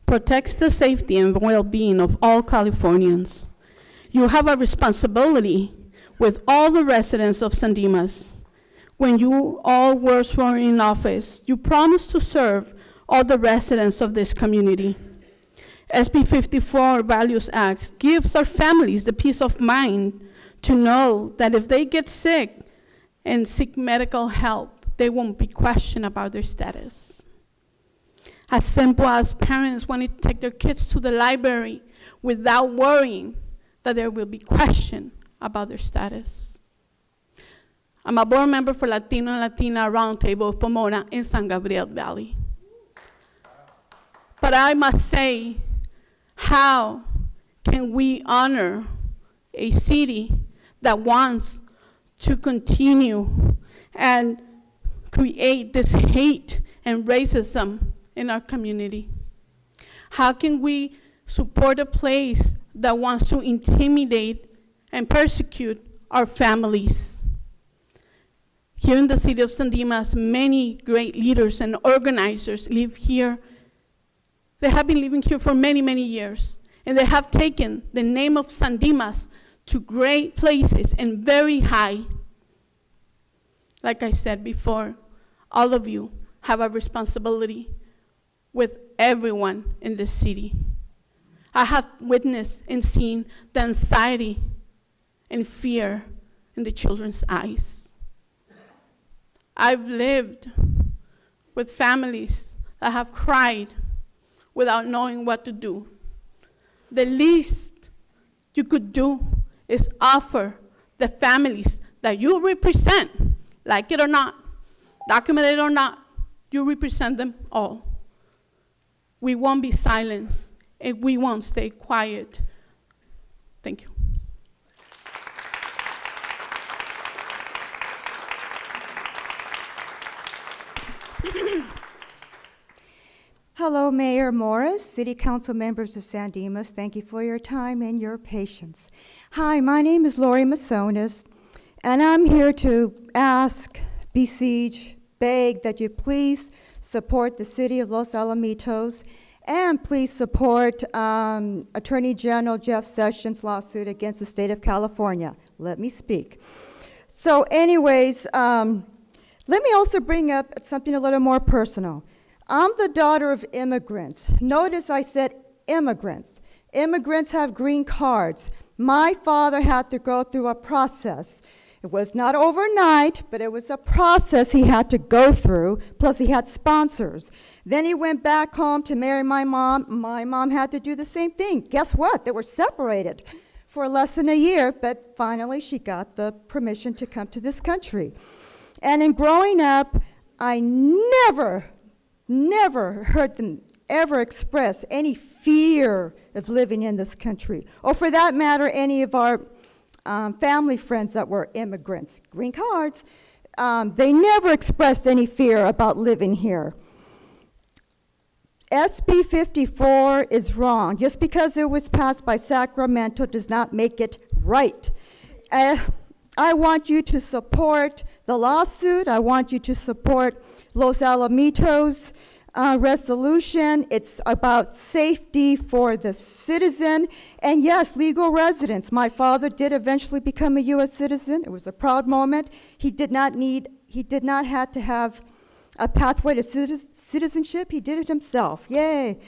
protects the safety and well-being of all Californians. You have a responsibility with all the residents of San Dimas. When you all were sworn in office, you promised to serve all the residents of this community. SB 54 Values Act gives our families the peace of mind to know that if they get sick and seek medical help, they won't be questioned about their status. As simple as parents wanting to take their kids to the library without worrying that there will be questioned about their status. I'm a board member for Latino and Latina Roundtable of Pomona in San Gabriel Valley. But I must say, how can we honor a city that wants to continue and create this hate and racism in our community? How can we support a place that wants to intimidate and persecute our families? Here in the city of San Dimas, many great leaders and organizers live here. They have been living here for many, many years, and they have taken the name of San Dimas to great places and very high. Like I said before, all of you have a responsibility with everyone in this city. I have witnessed and seen the anxiety and fear in the children's eyes. I've lived with families that have cried without knowing what to do. The least you could do is offer the families that you represent, like it or not, documented or not, you represent them all. We won't be silenced, and we won't stay quiet. Thank you. Hello, Mayor Morris, City Council members of San Dimas. Thank you for your time and your patience. Hi, my name is Lori Masonis, and I'm here to ask, beseech, beg that you please support the City of Los Alamitos and please support Attorney General Jeff Sessions' lawsuit against the state of California. Let me speak. So anyways, let me also bring up something a little more personal. I'm the daughter of immigrants. Notice I said immigrants. Immigrants have green cards. My father had to go through a process. It was not overnight, but it was a process he had to go through, plus he had sponsors. Then he went back home to marry my mom. My mom had to do the same thing. Guess what? They were separated for less than a year, but finally she got the permission to come to this country. And in growing up, I never heard them ever express any fear of living in this country, or for that matter, any of our family friends that were immigrants, green cards. They never expressed any fear about living here. SB 54 is wrong. Just because it was passed by Sacramento does not make it right. I want you to support the lawsuit. I want you to support Los Alamitos resolution. It's about safety for the citizen. And yes, legal residents. My father did eventually become a U.S. citizen. It was a proud moment. He did not have to have a pathway to citizenship. He did it himself. Yay.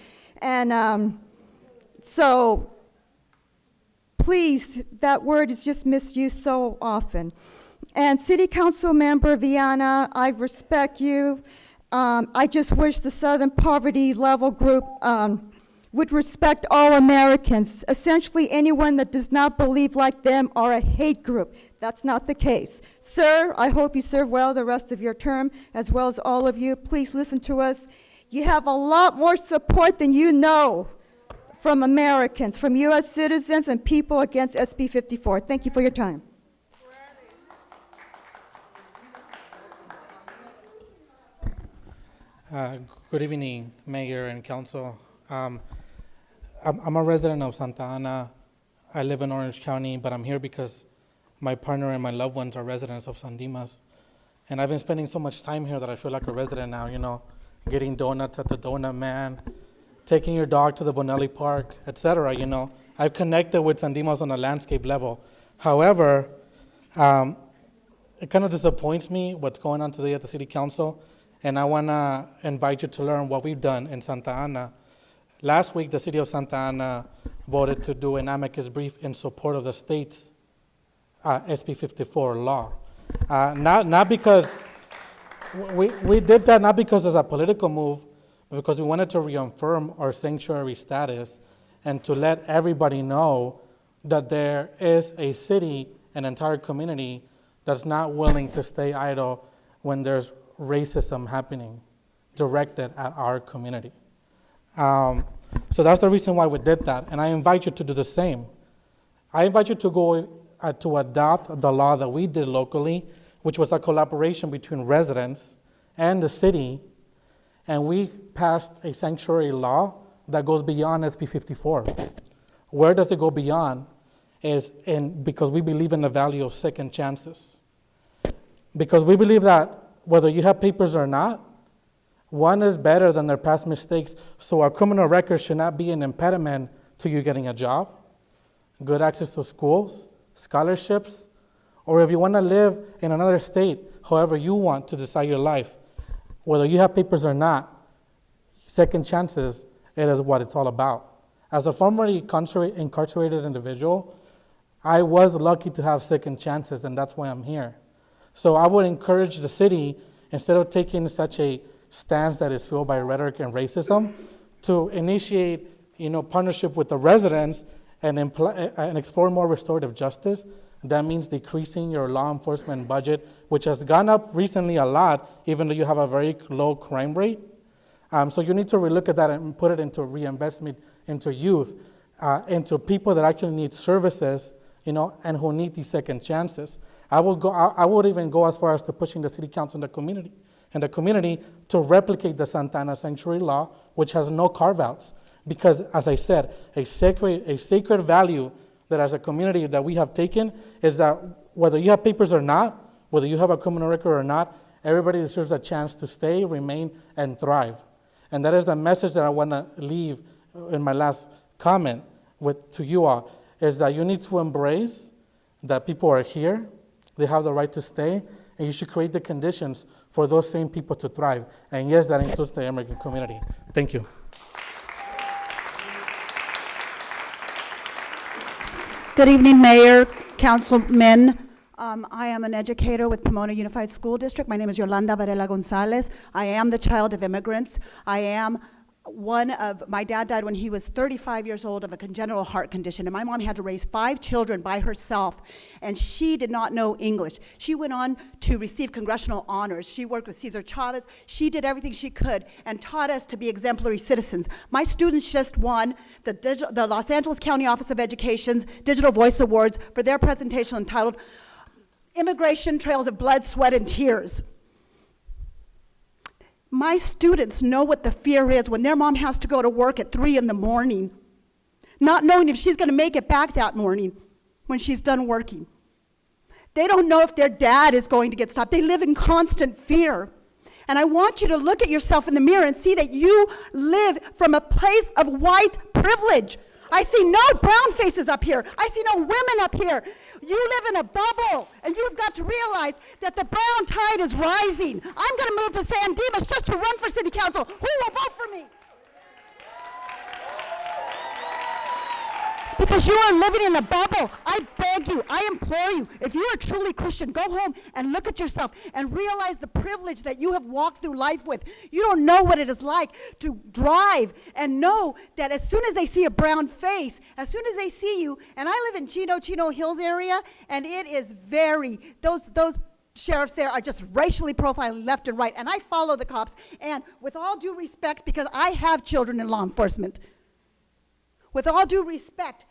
And so please, that word is just misused so often. And City Council Member Viana, I respect you. I just wish the Southern Poverty Level Group would respect all Americans. Essentially, anyone that does not believe like them are a hate group. That's not the case. Sir, I hope you serve well the rest of your term, as well as all of you. Please listen to us. You have a lot more support than you know from Americans, from U.S. citizens and people against SB 54. Thank you for your time. Good evening, Mayor and Council. I'm a resident of Santa Ana. I live in Orange County, but I'm here because my partner and my loved ones are residents of San Dimas. And I've been spending so much time here that I feel like a resident now, you know, getting donuts at the Donut Man, taking your dog to the Bonelli Park, etc. You know, I've connected with San Dimas on a landscape level. However, it kind of disappoints me what's going on today at the City Council. And I want to invite you to learn what we've done in Santa Ana. Last week, the City of Santa Ana voted to do an amicus brief in support of the state's SB 54 law. Not because, we did that not because it's a political move, but because we wanted to reaffirm our sanctuary status and to let everybody know that there is a city, an entire community, that's not willing to stay idle when there's racism happening directed at our community. So that's the reason why we did that, and I invite you to do the same. I invite you to go to adopt the law that we did locally, which was a collaboration between residents and the city, and we passed a sanctuary law that goes beyond SB 54. Where does it go beyond? Because we believe in the value of second chances. Because we believe that whether you have papers or not, one is better than their past mistakes, so our criminal record should not be an impediment to you getting a job, good access to schools, scholarships, or if you want to live in another state, however you want to decide your life, whether you have papers or not, second chances, it is what it's all about. As a formerly incarcerated individual, I was lucky to have second chances, and that's why I'm here. So I would encourage the city, instead of taking such a stance that is fueled by rhetoric and racism, to initiate, partnership with the residents and explore more restorative justice. That means decreasing your law enforcement budget, which has gone up recently a lot, even though you have a very low crime rate. So you need to relook at that and put it into reinvestment into youth, into people that actually need services, and who need these second chances. I would even go as far as to pushing the city council and the community to replicate the Santa Ana Sanctuary Law, which has no carve-outs. Because, as I said, a sacred value that as a community that we have taken is that whether you have papers or not, whether you have a criminal record or not, everybody deserves a chance to stay, remain, and thrive. And that is the message that I want to leave in my last comment to you all, is that you need to embrace that people are here, they have the right to stay, and you should create the conditions for those same people to thrive. And yes, that includes the immigrant community. Thank you. Good evening, Mayor, councilmen. I am an educator with Pomona Unified School District. My name is Yolanda Varela Gonzalez. I am the child of immigrants. My dad died when he was 35 years old of a congenital heart condition, and my mom had to raise 5 children by herself, and she did not know English. She went on to receive congressional honors. She worked with Cesar Chavez. She did everything she could and taught us to be exemplary citizens. My students just won the Los Angeles County Office of Education's Digital Voice Awards for their presentation entitled Immigration Trails of Blood, Sweat, and Tears. My students know what the fear is when their mom has to go to work at 3 in the morning, not knowing if she's going to make it back that morning when she's done working. They don't know if their dad is going to get stopped. They live in constant fear. And I want you to look at yourself in the mirror and see that you live from a place of white privilege. I see no brown faces up here. I see no women up here. You live in a bubble, and you've got to realize that the brown tide is rising. I'm going to move to San Dimas just to run for city council. Who will vote for me? Because you are living in a bubble. I beg you, I implore you, if you are truly Christian, go home and look at yourself and realize the privilege that you have walked through life with. You don't know what it is like to drive and know that as soon as they see a brown face, as soon as they see you, and I live in Chino Hills area, and it is those sheriffs there are just racially profiling left and right, and I follow the cops, and with all due respect, because I have children in law enforcement, with all due respect,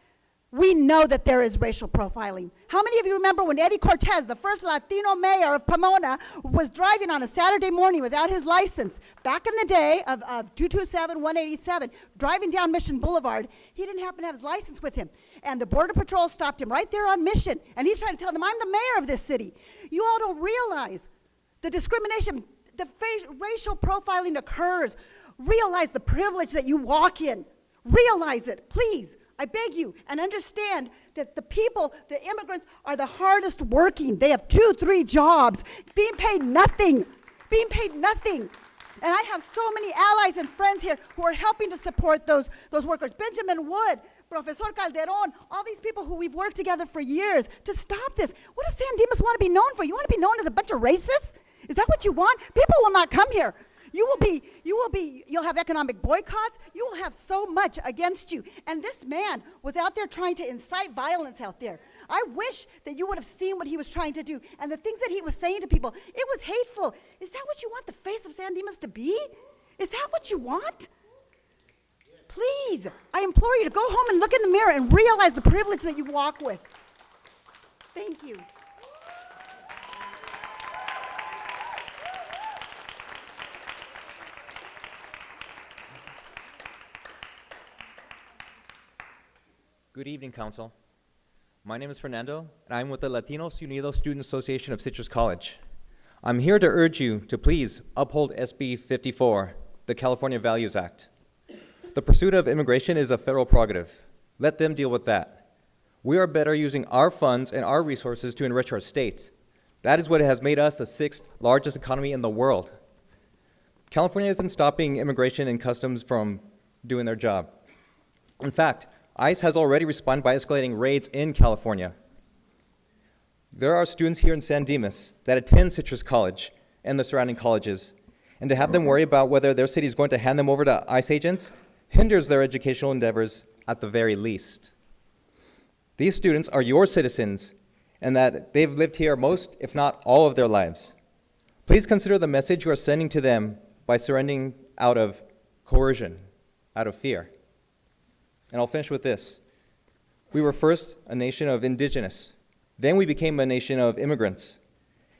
we know that there is racial profiling. How many of you remember when Eddie Cortez, the first Latino mayor of Pomona, was driving on a Saturday morning without his license? Back in the day of 227, 187, driving down Mission Boulevard, he didn't happen to have his license with him. And the Border Patrol stopped him right there on Mission. And he's trying to tell them, I'm the mayor of this city. You all don't realize the discrimination, the racial profiling occurs. Realize the privilege that you walk in. Realize it, please. I beg you, and understand that the people, the immigrants, are the hardest working. They have 2, 3 jobs, being paid nothing. And I have so many allies and friends here who are helping to support those workers. Benjamin Wood, Professor Calderon, all these people who we've worked together for years to stop this. What does San Dimas want to be known for? You want to be known as a bunch of racists? Is that what you want? People will not come here. You'll have economic boycotts. You will have so much against you. And this man was out there trying to incite violence out there. I wish that you would have seen what he was trying to do and the things that he was saying to people. It was hateful. Is that what you want the face of San Dimas to be? Is that what you want? Please, I implore you to go home and look in the mirror and realize the privilege that you walk with. Thank you. Good evening, Council. My name is Fernando, and I'm with the Latinos Unidos Student Association of Citrus College. I'm here to urge you to please uphold SB 54, the California Values Act. The pursuit of immigration is a federal prerogative. Let them deal with that. We are better using our funds and our resources to enrich our state. That is what has made us the 6th largest economy in the world. California isn't stopping immigration and customs from doing their job. In fact, ICE has already responded by escalating raids in California. There are students here in San Dimas that attend Citrus College and the surrounding colleges, and to have them worry about whether their city is going to hand them over to ICE agents hinders their educational endeavors at the very least. These students are your citizens, and that they've lived here most, if not all, of their lives. Please consider the message you are sending to them by surrendering out of coercion, out of fear. And I'll finish with this. We were first a nation of indigenous. Then we became a nation of immigrants.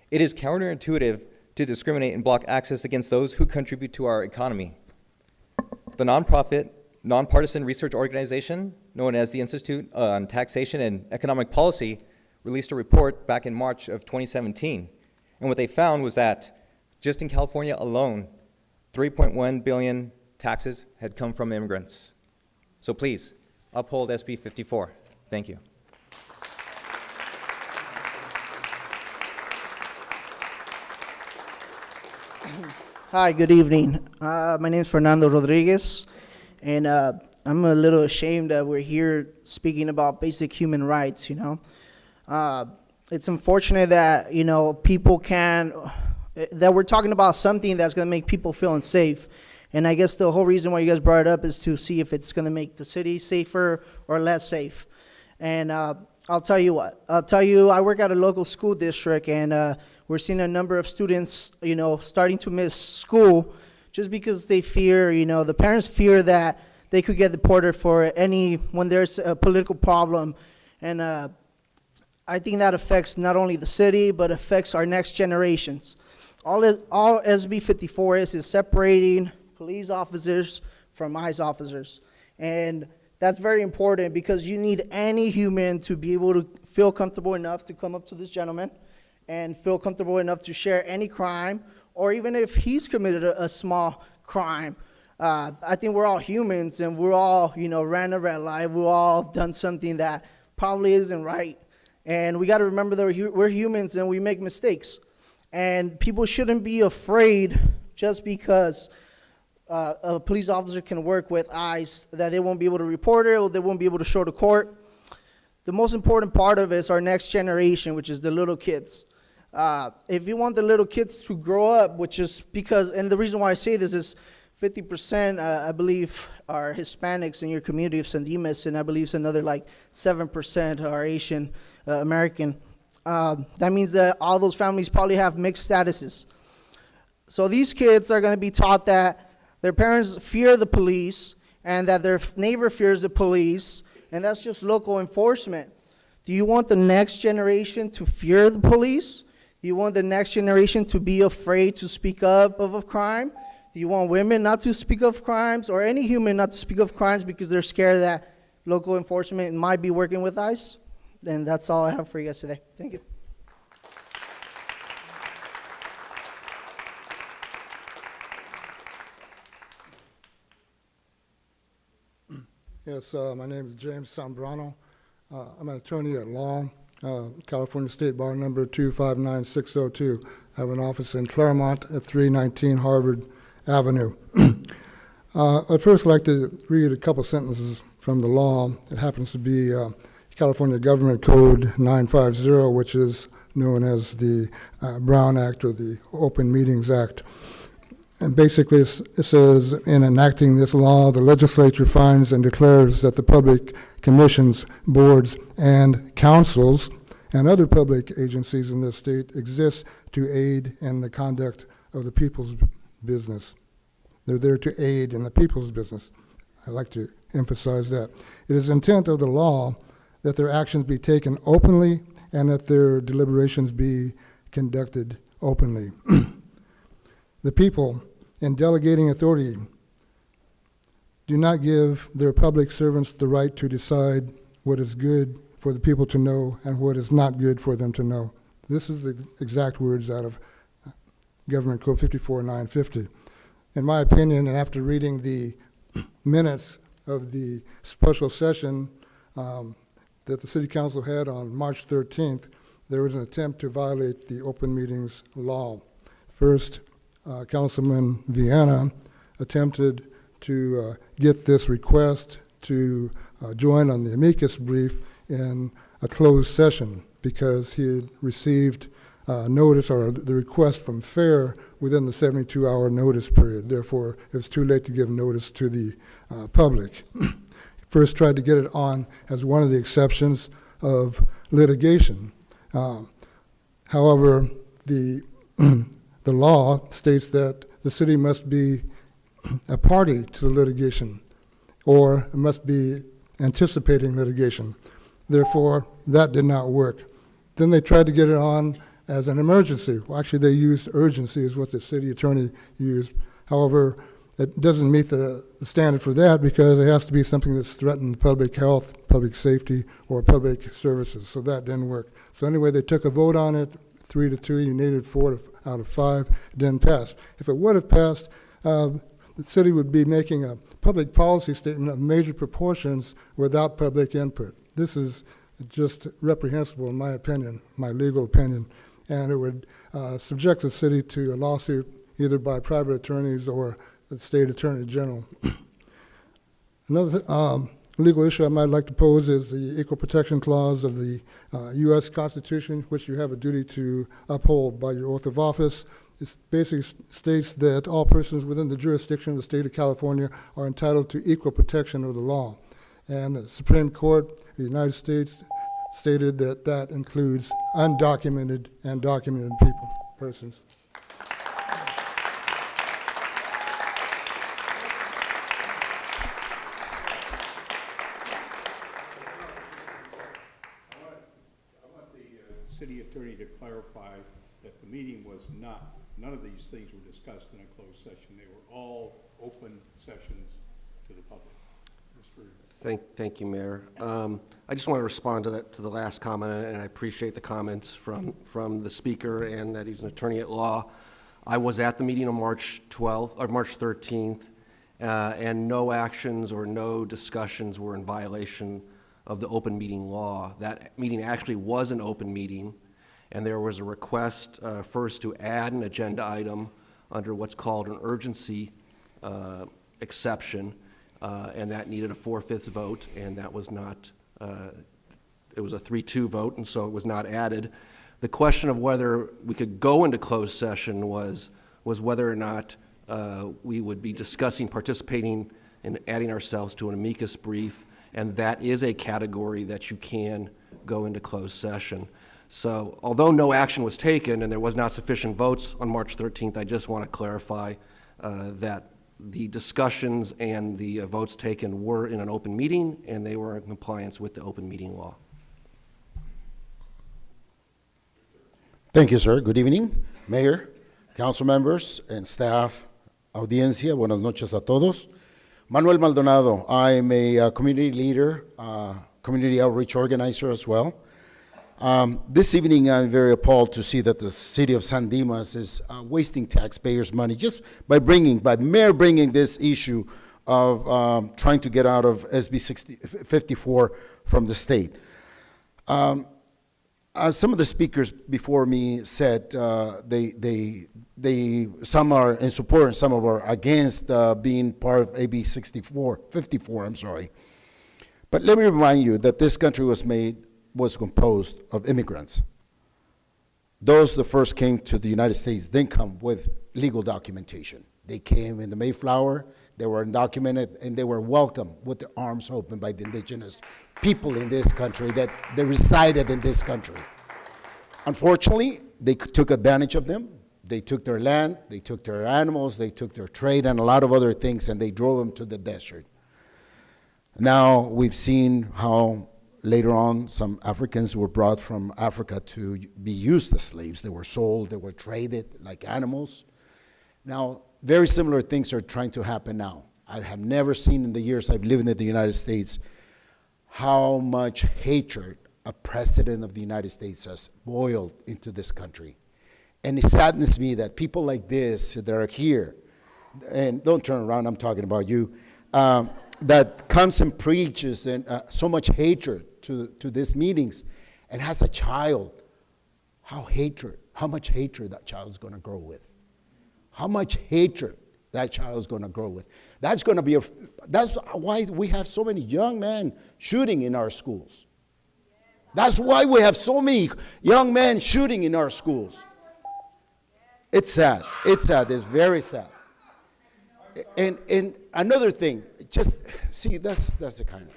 It is counterintuitive to discriminate and block access against those who contribute to our economy. The nonprofit, nonpartisan research organization known as the Institute on Taxation and Economic Policy released a report back in March of 2017. And what they found was that just in California alone, 3.1 billion taxes had come from immigrants. So please, uphold SB 54. Thank you. Hi, good evening. My name is Fernando Rodriguez, and I'm a little ashamed that we're here speaking about basic human rights, you know. It's unfortunate that, you know, that we're talking about something that's going to make people feel unsafe. And I guess the whole reason why you guys brought it up is to see if it's going to make the city safer or less safe. And I'll tell you what. I work at a local school district, and we're seeing a number of students, you know, starting to miss school just because they fear, you know, the parents fear that they could get deported when there's a political problem. And I think that affects not only the city, but affects our next generations. All SB 54 is separating police officers from ICE officers. And that's very important because you need any human to be able to feel comfortable enough to come up to this gentleman and feel comfortable enough to share any crime, or even if he's committed a small crime. I think we're all humans, and we're all, you know, ran a red light. We've all done something that probably isn't right. And we got to remember that we're humans and we make mistakes. And people shouldn't be afraid just because a police officer can work with ICE, that they won't be able to report it or they won't be able to show to court. The most important part of it is our next generation, which is the little kids. If you want the little kids to grow up, which is because, and the reason why I say this is 50%, I believe, are Hispanics in your community of San Dimas, and I believe it's another like 7% are Asian American. That means that all those families probably have mixed statuses. So these kids are going to be taught that their parents fear the police and that their neighbor fears the police, and that's just local enforcement. Do you want the next generation to fear the police? Do you want the next generation to be afraid to speak up of a crime? Do you want women not to speak of crimes, or any human not to speak of crimes because they're scared that local enforcement might be working with ICE? And that's all I have for you guys today. Thank you. Yes, my name is James Sambrano. I'm an attorney at law, California State Bar number 259602. I have an office in Claremont at 319 Harvard Avenue. I'd first like to read a couple sentences from the law. It happens to be California Government Code 950, which is known as the Brown Act or the Open Meetings Act. And basically, it says, in enacting this law, the legislature finds and declares that the public commissions, boards, and councils and other public agencies in this state exist to aid in the conduct of the people's business. They're there to aid in the people's business. I'd like to emphasize that. It is intent of the law that their actions be taken openly and that their deliberations be conducted openly. The people, in delegating authority, do not give their public servants the right to decide what is good for the people to know and what is not good for them to know. This is the exact words out of Government Code 54950. In my opinion, and after reading the minutes of the special session that the City Council had on March 13th, there was an attempt to violate the open meetings law. First, Councilman Viena attempted to get this request to join on the amicus brief in a closed session because he had received notice or the request from FAIR within the 72-hour notice period. Therefore, it was too late to give notice to the public. First tried to get it on as one of the exceptions of litigation. However, the law states that the city must be a party to the litigation or must be anticipating litigation. Therefore, that did not work. Then they tried to get it on as an emergency. Well, actually, they used urgency is what the city attorney used. However, it doesn't meet the standard for that because it has to be something that's threatened public health, public safety, or public services. So that didn't work. So anyway, they took a vote on it, 3-2. You needed 4 out of 5. It didn't pass. If it would have passed, the city would be making a public policy statement of major proportions without public input. This is just reprehensible in my opinion, my legal opinion, and it would subject the city to a lawsuit either by private attorneys or the state attorney general. Another legal issue I might like to pose is the Equal Protection Clause of the U.S. Constitution, which you have a duty to uphold by your oath of office. It basically states that all persons within the jurisdiction of the state of California are entitled to equal protection of the law. And the Supreme Court of the United States stated that that includes undocumented and documented persons. City attorney to clarify that the meeting was none of these things were discussed in a closed session. They were all open sessions to the public. Thank you, Mayor. I just want to respond to the last comment, and I appreciate the comments from the speaker and that he's an attorney at law. I was at the meeting on March 13th, and no actions or no discussions were in violation of the open meeting law. That meeting actually was an open meeting, and there was a request first to add an agenda item under what's called an urgency exception, and that needed a 4/5 vote, and that was not, it was a 3-2 vote, and so it was not added. The question of whether we could go into closed session was whether or not we would be discussing participating in adding ourselves to an amicus brief, and that is a category that you can go into closed session. So although no action was taken and there was not sufficient votes on March 13th, I just want to clarify that the discussions and the votes taken were in an open meeting, and they were in compliance with the open meeting law. Thank you, sir. Good evening, Mayor, council members, and staff, audiencia. Buenas noches a todos. Manuel Maldonado. I'm a community leader, community outreach organizer as well. This evening, I'm very appalled to see that the city of San Dimas is wasting taxpayers' money just by mayor bringing this issue of trying to get out of SB 54 from the state. Some of the speakers before me said some are in support and some are against being part of AB 54, I'm sorry. But let me remind you that this country was composed of immigrants. Those that first came to the United States didn't come with legal documentation. They came in the Mayflower, they were undocumented, and they were welcomed with their arms open by the indigenous people in this country that they resided in this country. Unfortunately, they took advantage of them. They took their land, they took their animals, they took their trade and a lot of other things, and they drove them to the desert. Now we've seen how later on some Africans were brought from Africa to be used as slaves. They were sold, they were traded like animals. Now, very similar things are trying to happen now. I have never seen in the years I've lived in the United States how much hatred a president of the United States has boiled into this country. And it saddens me that people like this that are here, and don't turn around, I'm talking about you, that comes and preaches and so much hatred to these meetings and has a child, how much hatred that child is going to grow with. How much hatred that child is going to grow with. That's why we have so many young men shooting in our schools. That's why we have so many young men shooting in our schools. It's sad. It's sad. It's very sad. And another thing, just see, that's the kind of,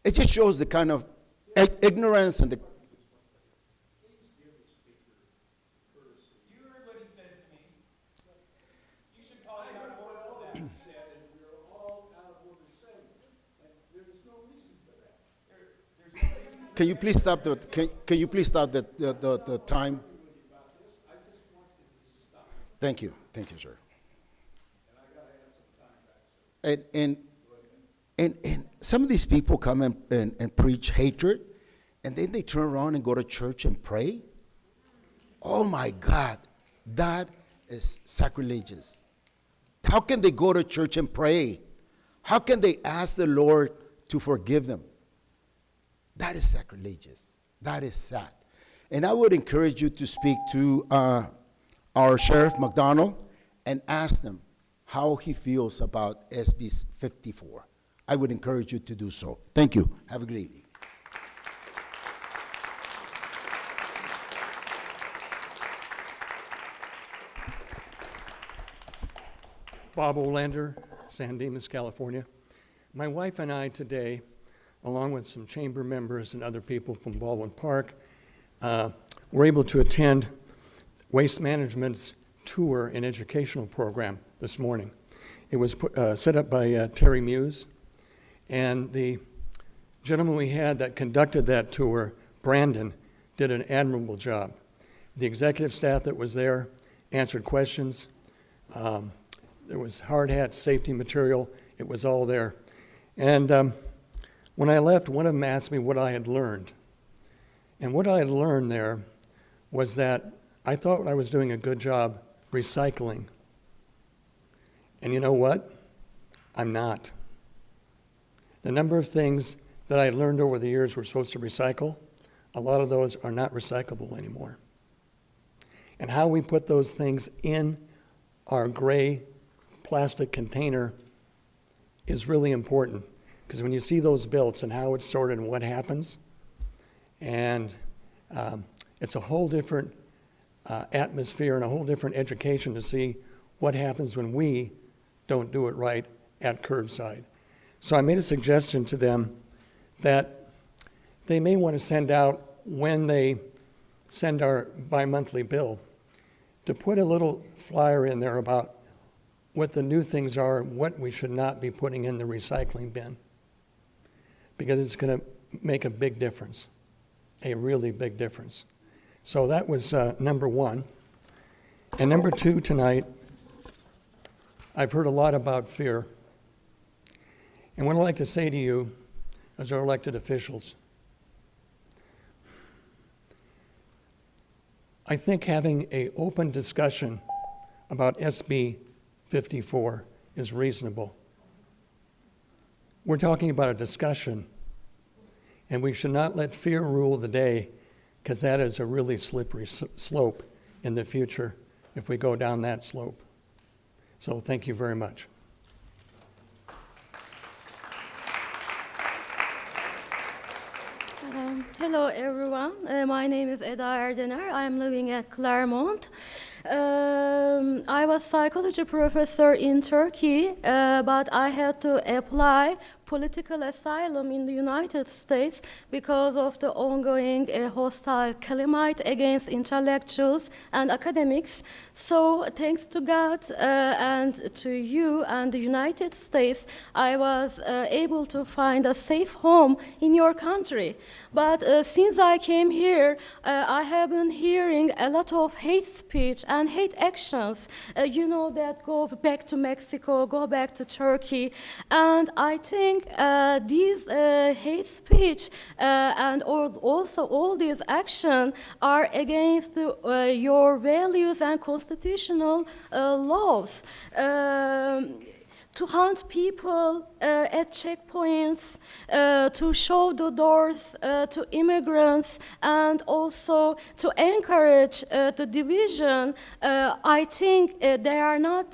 it just shows the kind of ignorance and the. You heard what he said to me. You should call it out of order for that. Said, and we're all out of order saying it. And there's no reason for that. There's no reason. Can you please stop the? Can you please stop the time? Thank you, sir. And some of these people come and preach hatred, and then they turn around and go to church and pray. Oh my God, that is sacrilegious. How can they go to church and pray? How can they ask the Lord to forgive them? That is sacrilegious. That is sad. And I would encourage you to speak to our Sheriff McDonald and ask them how he feels about SB 54. I would encourage you to do so. Thank you. Have a good evening. Bob Olander, San Dimas, California. My wife and I today, along with some chamber members and other people from Baldwin Park, were able to attend Waste Management's tour and educational program this morning. It was set up by Terry Muse, and the gentleman we had that conducted that tour, Brandon, did an admirable job. The executive staff that was there answered questions. There was hard hat safety material. It was all there. And when I left, one of them asked me what I had learned. And what I had learned there was that I thought I was doing a good job recycling. And you know what? I'm not. The number of things that I learned over the years we're supposed to recycle, a lot of those are not recyclable anymore. And how we put those things in our gray plastic container is really important, because when you see those belts and how it's sorted and what happens, and it's a whole different atmosphere and a whole different education to see what happens when we don't do it right at curbside. So I made a suggestion to them that they may want to send out, when they send our bi-monthly bill, to put a little flyer in there about what the new things are, what we should not be putting in the recycling bin, because it's going to make a big difference, a really big difference. So that was number one. And number two tonight, I've heard a lot about fear. And what I'd like to say to you as our elected officials, I think having an open discussion about SB 54 is reasonable. We're talking about a discussion, and we should not let fear rule the day, because that is a really slippery slope in the future if we go down that slope. So thank you very much. Hello, everyone. My name is Eda Erdener. I'm living at Claremont. I was psychology professor in Turkey, but I had to apply political asylum in the United States because of the ongoing hostile climate against intellectuals and academics. So thanks to God and to you and the United States, I was able to find a safe home in your country. But since I came here, I have been hearing a lot of hate speech and hate actions, that go back to Mexico, go back to Turkey. And I think these hate speech and also all these actions are against your values and constitutional laws. To hunt people at checkpoints, to show the doors to immigrants, and also to encourage the division, I think they are not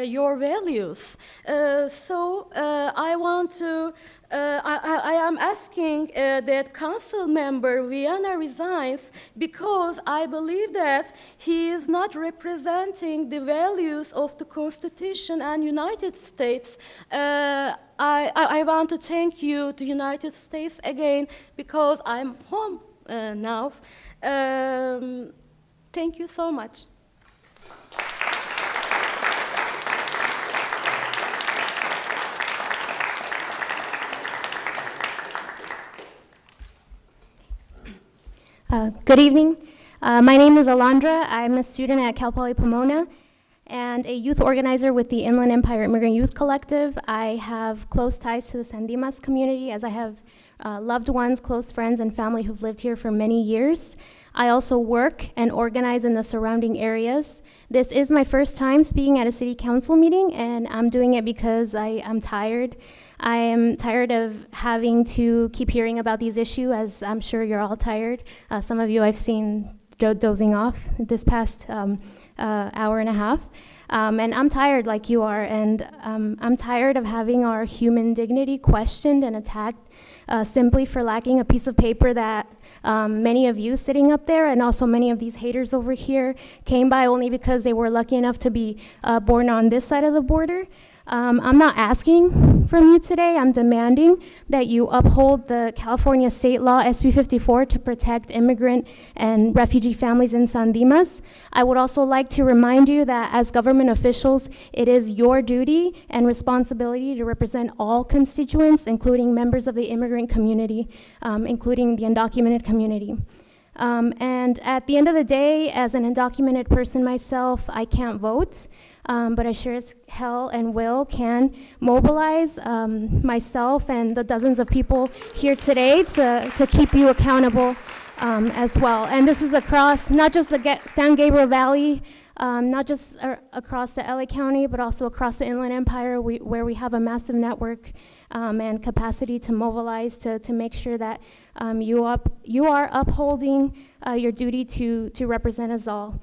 your values. So I want to I am asking that council member Vienna resigns because I believe that he is not representing the values of the Constitution and United States. I want to thank you, the United States, again, because I'm home now. Thank you so much. Good evening. My name is Alondra. I'm a student at Cal Poly Pomona and a youth organizer with the Inland Empire Immigrant Youth Collective. I have close ties to the San Dimas community as I have loved ones, close friends, and family who've lived here for many years. I also work and organize in the surrounding areas. This is my first time speaking at a city council meeting, and I'm doing it because I'm tired. I am tired of having to keep hearing about these issues, as I'm sure you're all tired. Some of you I've seen dozing off this past hour and a half. And I'm tired like you are, and I'm tired of having our human dignity questioned and attacked simply for lacking a piece of paper that many of you sitting up there and also many of these haters over here came by only because they were lucky enough to be born on this side of the border. I'm not asking from you today, I'm demanding that you uphold the California state law SB 54 to protect immigrant and refugee families in San Dimas. I would also like to remind you that as government officials, it is your duty and responsibility to represent all constituents, including members of the immigrant community, including the undocumented community. And at the end of the day, as an undocumented person myself, I can't vote. But I sure as hell and can mobilize myself and the dozens of people here today to keep you accountable as well. And this is across not just the San Gabriel Valley, not just across the LA County, but also across the Inland Empire, where we have a massive network and capacity to mobilize to make sure that you are upholding your duty to represent us all.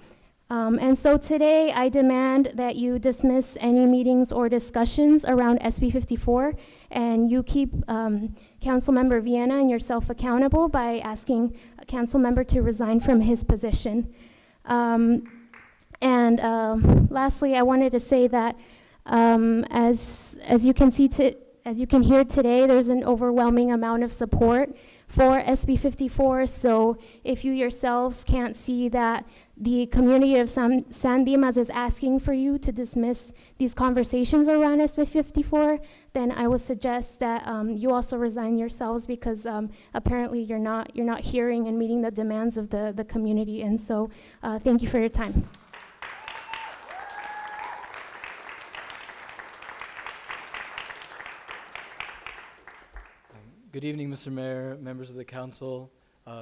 And so today I demand that you dismiss any meetings or discussions around SB 54 and you keep Councilmember Vienna and yourself accountable by asking a council member to resign from his position. Lastly, I wanted to say that as you can hear today, there's an overwhelming amount of support for SB 54. So if you yourselves can't see that the community of San Dimas is asking for you to dismiss these conversations around SB 54, then I would suggest that you also resign yourselves, because apparently you're not hearing and meeting the demands of the community. And so thank you for your time. Good evening, Mr. Mayor, members of the council,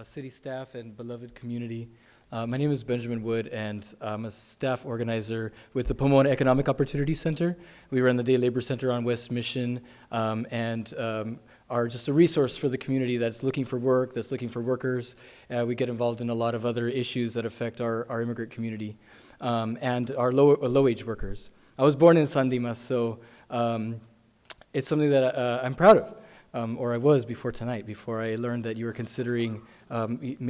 city staff, and beloved community. My name is Benjamin Wood, and I'm a staff organizer with the Pomona Economic Opportunity Center. We run the Day Labor Center on West Mission, and are just a resource for the community that's looking for work, that's looking for workers. We get involved in a lot of other issues that affect our immigrant community and our low-wage workers. I was born in San Dimas, so it's something that I'm proud of. Or I was before tonight, before I learned that you were considering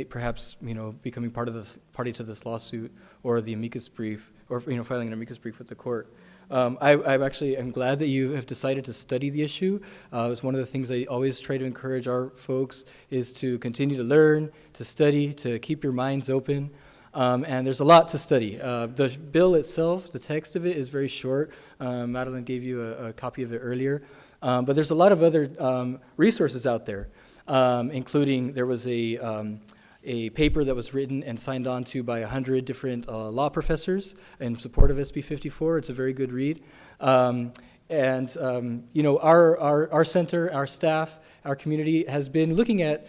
perhaps becoming party to this lawsuit, or the amicus brief, or filing an amicus brief with the court. I'm glad that you have decided to study the issue. It's one of the things I always try to encourage our folks is to continue to learn, to study, to keep your minds open. And there's a lot to study. The bill itself, the text of it is very short. Madeline gave you a copy of it earlier. But there's a lot of other resources out there, including there was a paper that was written and signed on to by 100 different law professors in support of SB 54. It's a very good read. Our center, our staff, our community has been looking at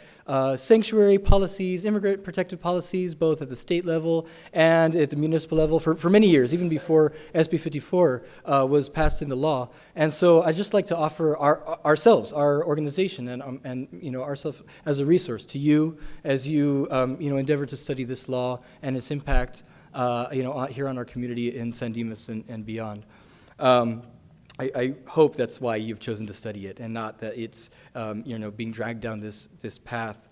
sanctuary policies, immigrant protective policies, both at the state level and at the municipal level for many years, even before SB 54 was passed into law. And so I'd just like to offer ourselves, our organization, and ourselves as a resource to you as you endeavor to study this law and its impact here on our community in San Dimas and beyond. I hope that's why you've chosen to study it, and not that it's being dragged down this path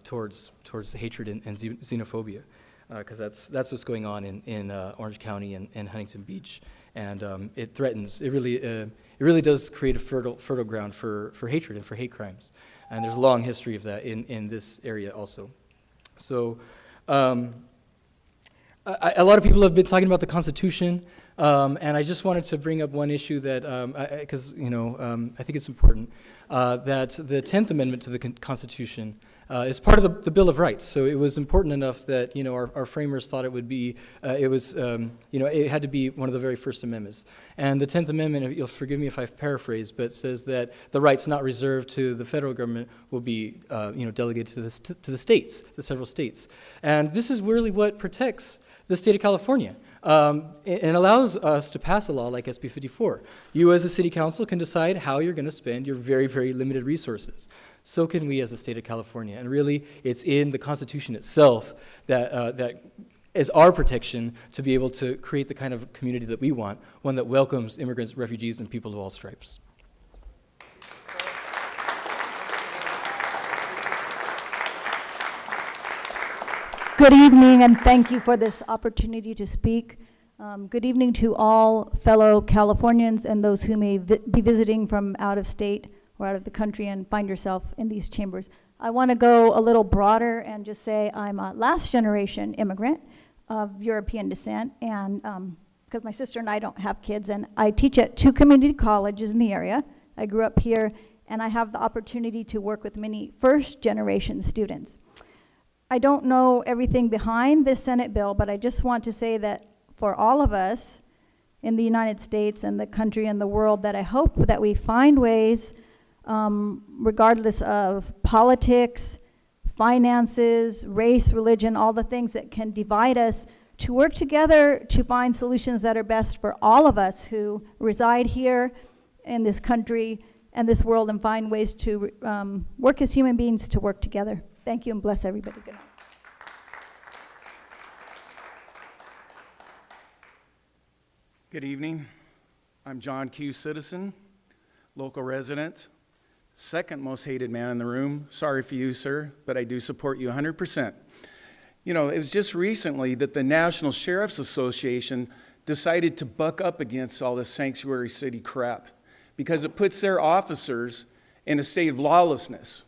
towards hatred and xenophobia, because that's what's going on in Orange County and Huntington Beach, and it threatens. It really does create a fertile ground for hatred and for hate crimes, and there's a long history of that in this area also. So. A lot of people have been talking about the Constitution, and I just wanted to bring up one issue that, because I think it's important, that the 10th Amendment to the Constitution is part of the Bill of Rights. So it was important enough that our framers thought it would be, it had to be one of the very first amendments. And the 10th Amendment, you'll forgive me if I've paraphrased, but says that the rights not reserved to the federal government will be, delegated to the states, the several states. And this is really what protects the state of California, and allows us to pass a law like SB 54. You as a city council can decide how you're going to spend your very, very limited resources. So can we as the state of California. And really, it's in the Constitution itself that is our protection to be able to create the kind of community that we want, one that welcomes immigrants, refugees, and people of all stripes. Good evening, and thank you for this opportunity to speak. Good evening to all fellow Californians and those who may be visiting from out of state or out of the country and find yourself in these chambers. I want to go a little broader and just say I'm a last generation immigrant of European descent, and because my sister and I don't have kids, and I teach at 2 community colleges in the area. I grew up here, and I have the opportunity to work with many first generation students. I don't know everything behind this Senate bill, but I just want to say that for all of us in the United States and the country and the world, that I hope that we find ways, regardless of politics, finances, race, religion, all the things that can divide us, to work together to find solutions that are best for all of us who reside here in this country and this world, and find ways to work as human beings to work together. Thank you, and bless everybody. Good night. Good evening. I'm John Q. Citizen, local resident, second most hated man in the room. Sorry for you, sir, but I do support you 100%. It was just recently that the National Sheriff's Association decided to buck up against all this sanctuary city crap because it puts their officers in a state of lawlessness.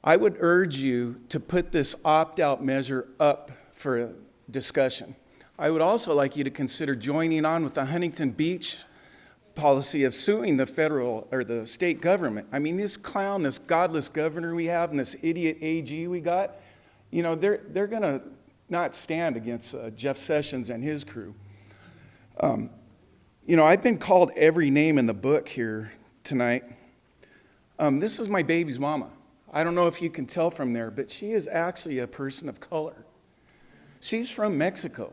I would urge you to put this opt-out measure up for discussion. I would also like you to consider joining on with the Huntington Beach policy of suing the federal or the state government. I mean, this clown, this godless governor we have, and this idiot AG we got, they're going to not stand against Jeff Sessions and his crew. I've been called every name in the book here tonight. This is my baby's mama. I don't know if you can tell from there, but she is actually a person of color. She's from Mexico.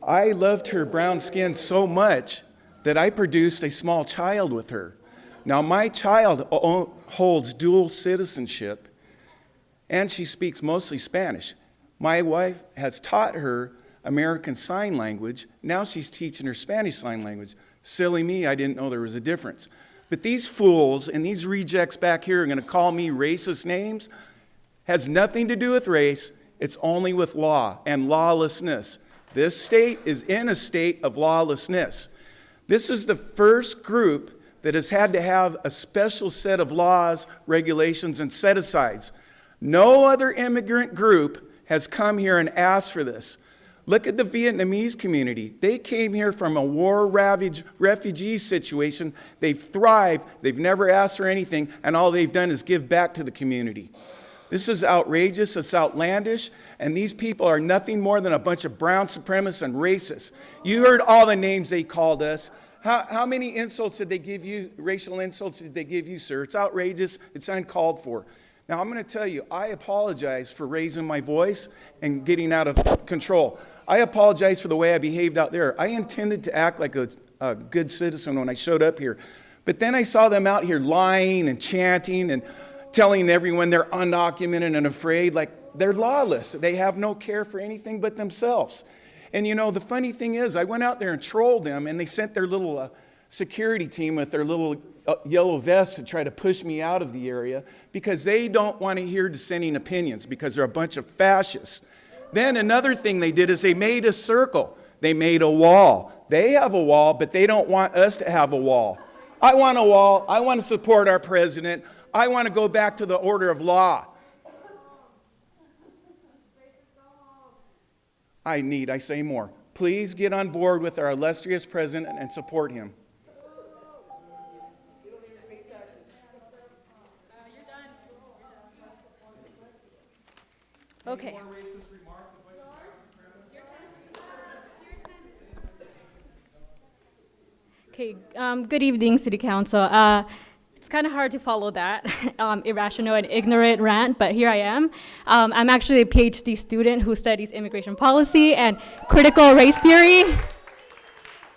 I loved her brown skin so much that I produced a small child with her. Now, my child holds dual citizenship, and she speaks mostly Spanish. My wife has taught her American Sign Language. Now she's teaching her Spanish Sign Language. Silly me, I didn't know there was a difference. But these fools and these rejects back here are going to call me racist names. Has nothing to do with race. It's only with law and lawlessness. This state is in a state of lawlessness. This is the first group that has had to have a special set of laws, regulations, and set-asides. No other immigrant group has come here and asked for this. Look at the Vietnamese community. They came here from a war-ravaged refugee situation. They've thrived. They've never asked for anything, and all they've done is give back to the community. This is outrageous. It's outlandish, and these people are nothing more than a bunch of brown supremacists and racists. You heard all the names they called us. How many insults did they give you, racial insults did they give you, sir? It's outrageous. It's uncalled for. Now, I'm going to tell you, I apologize for raising my voice and getting out of control. I apologize for the way I behaved out there. I intended to act like a good citizen when I showed up here. But then I saw them out here lying and chanting and telling everyone they're undocumented and afraid, like they're lawless. They have no care for anything but themselves. And the funny thing is, I went out there and trolled them, and they sent their little security team with their little yellow vests to try to push me out of the area because they don't want to hear dissenting opinions because they're a bunch of fascists. Then another thing they did is they made a circle. They made a wall. They have a wall, but they don't want us to have a wall. I want a wall. I want to support our president. I want to go back to the order of law. I say more. Please get on board with our illustrious president and support him. Okay. Okay, good evening, City Council. It's kind of hard to follow that irrational and ignorant rant, but here I am. I'm actually a PhD student who studies immigration policy and critical race theory.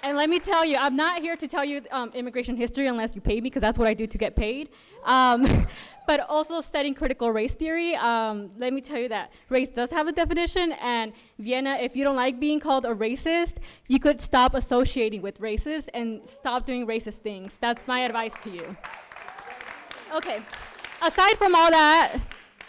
And let me tell you, I'm not here to tell you immigration history unless you pay me, because that's what I do to get paid. But also studying critical race theory, let me tell you that race does have a definition, and Vienna, if you don't like being called a racist, you could stop associating with racists and stop doing racist things. That's my advice to you. Okay, aside from all that,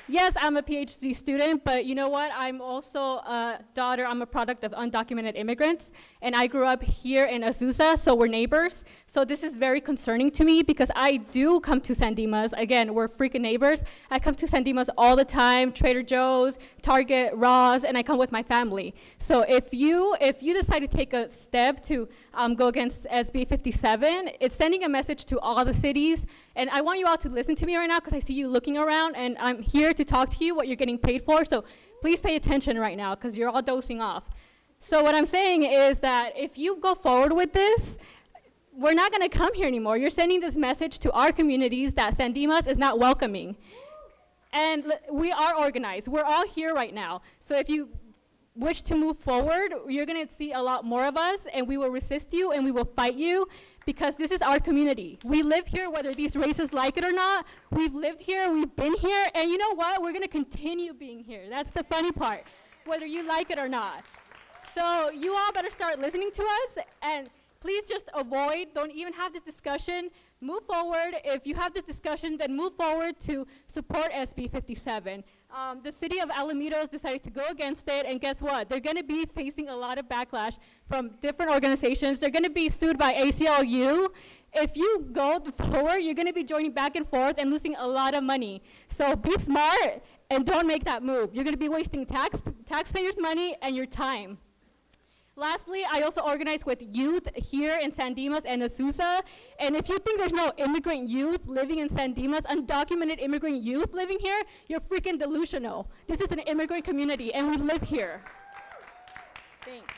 yes, I'm a PhD student, but you know what? I'm also a daughter, I'm a product of undocumented immigrants, and I grew up here in Azusa, so we're neighbors. So this is very concerning to me because I do come to San Dimas. Again, we're freaking neighbors. I come to San Dimas all the time, Trader Joe's, Target, Ross, and I come with my family. So if you decide to take a step to go against SB 57, it's sending a message to all the cities. And I want you all to listen to me right now because I see you looking around, and I'm here to talk to you what you're getting paid for. So please pay attention right now because you're all dozing off. So what I'm saying is that if you go forward with this, we're not going to come here anymore. You're sending this message to our communities that San Dimas is not welcoming. And we are organized. We're all here right now. So if you wish to move forward, you're going to see a lot more of us, and we will resist you and we will fight you because this is our community. We live here whether these racists like it or not. We've lived here, we've been here, and you know what? We're going to continue being here. That's the funny part, whether you like it or not. So you all better start listening to us, and please just avoid, don't even have this discussion. Move forward. If you have this discussion, then move forward to support SB 57. The city of Alamitos decided to go against it, and guess what? They're going to be facing a lot of backlash from different organizations. They're going to be sued by ACLU. If you go forward, you're going to be joining back and forth and losing a lot of money. So be smart and don't make that move. You're going to be wasting taxpayers' money and your time. Lastly, I also organize with youth here in San Dimas and Azusa. And if you think there's no immigrant youth living in San Dimas, undocumented immigrant youth living here, you're freaking delusional. This is an immigrant community, and we live here. Thanks.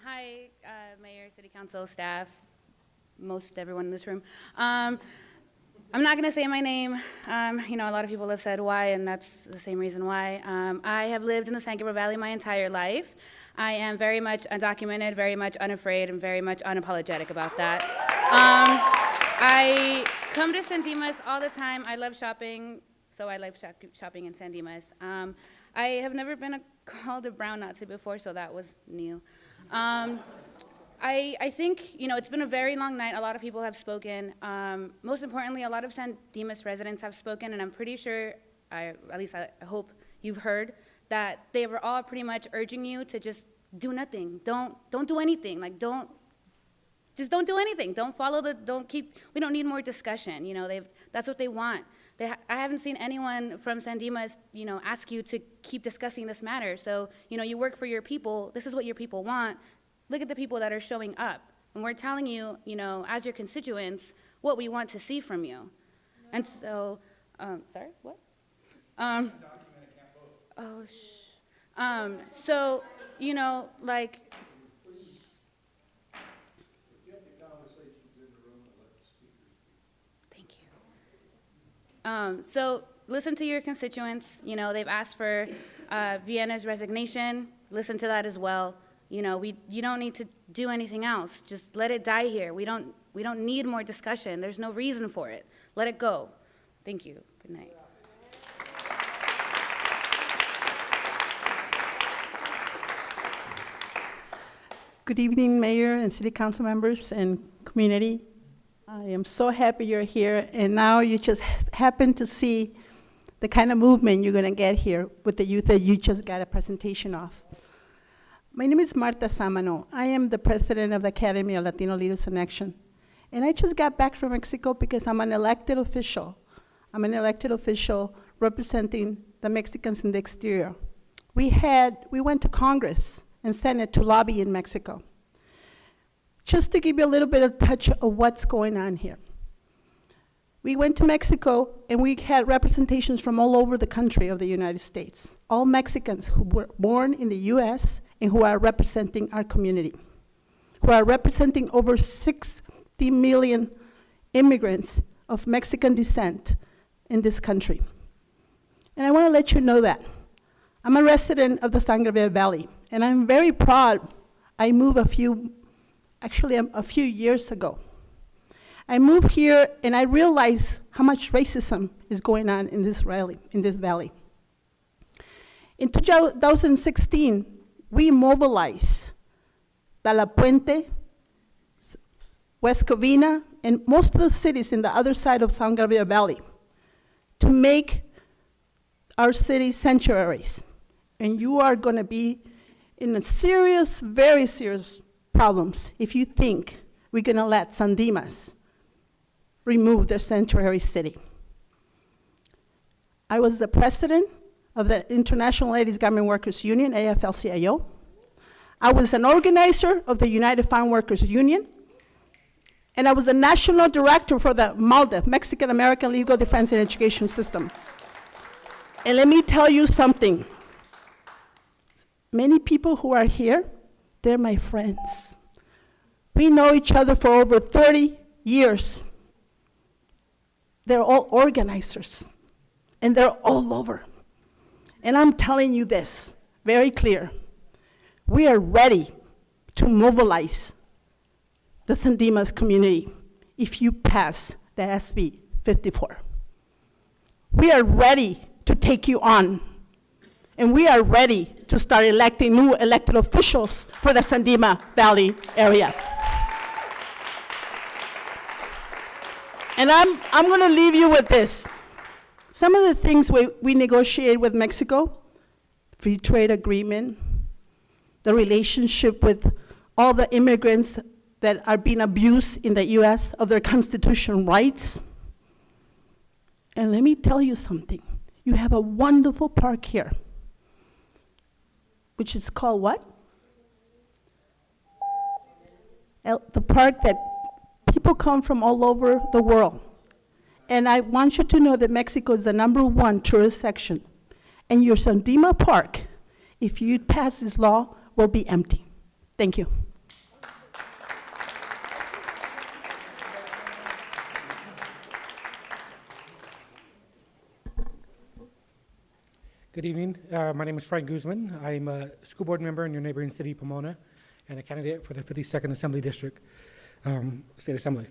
Hi, Mayor, City Council, staff, most everyone in this room. I'm not going to say my name. You know, a lot of people have said why, and that's the same reason why. I have lived in the San Gabriel Valley my entire life. I am very much undocumented, very much unafraid, and very much unapologetic about that. I come to San Dimas all the time. I love shopping, so I love shopping in San Dimas. I have never been called a brown Nazi before, so that was new. I think, you know, it's been a very long night. A lot of people have spoken. Most importantly, a lot of San Dimas residents have spoken, and I'm pretty sure, at least I hope you've heard, that they were all pretty much urging you to just do nothing. Don't do anything. Like, just don't do anything. Don't follow we don't need more discussion. You know, that's what they want. I haven't seen anyone from San Dimas, you know, ask you to keep discussing this matter. So, you know, you work for your people. This is what your people want. Look at the people that are showing up. And we're telling you, you know, as your constituents, what we want to see from you. And so, sorry, what? So, you know, like, thank you. So listen to your constituents. You know, they've asked for Vienna's resignation. Listen to that as well. You know, you don't need to do anything else. Just let it die here. We don't need more discussion. There's no reason for it. Let it go. Thank you. Good night. Good evening, Mayor and City Council members and community. I am so happy you're here, and now you just happen to see the kind of movement you're gonna get here with the youth that you just got a presentation of. My name is Marta Samano. I am the president of the Academy of Latino Leaders in Action. And I just got back from Mexico because I'm an elected official. I'm an elected official representing the Mexicans in the exterior. We went to Congress and Senate to lobby in Mexico. Just to give you a little bit of touch of what's going on here. We went to Mexico and we had representations from all over the country of the United States. All Mexicans who were born in the US and who are representing our community, who are representing over 60 million immigrants of Mexican descent in this country. And I want to let you know that. I'm a resident of the San Gabriel Valley, and I'm very proud. I moved a few years ago. I moved here and I realized how much racism is going on in this valley. In 2016, we mobilized La Puente, West Covina, and most of the cities in the other side of San Gabriel Valley to make our cities sanctuaries. And you are gonna be in a serious, very serious problems if you think we're gonna let San Dimas remove their sanctuary city. I was the president of the International Ladies Garment Workers Union, AFL-CIO. I was an organizer of the United Farm Workers Union, and I was the national director for the MALDE, Mexican American Legal Defense and Education System. And let me tell you something. Many people who are here, they're my friends. We know each other for over 30 years. They're all organizers, and they're all over. And I'm telling you this very clear. We are ready to mobilize the San Dimas community if you pass the SB 54. We are ready to take you on, and we are ready to start electing new elected officials for the San Dimas Valley area. And I'm gonna leave you with this. Some of the things we negotiated with Mexico, free trade agreement, the relationship with all the immigrants that are being abused in the US of their constitutional rights. And let me tell you something. You have a wonderful park here, which is called what? The park that people come from all over the world. And I want you to know that Mexico is the #1 tourist section. And your San Dimas Park, if you pass this law, will be empty. Thank you. Good evening. My name is Frank Guzman. I'm a school board member in your neighboring city, Pomona, and a candidate for the 52nd Assembly District, State Assembly.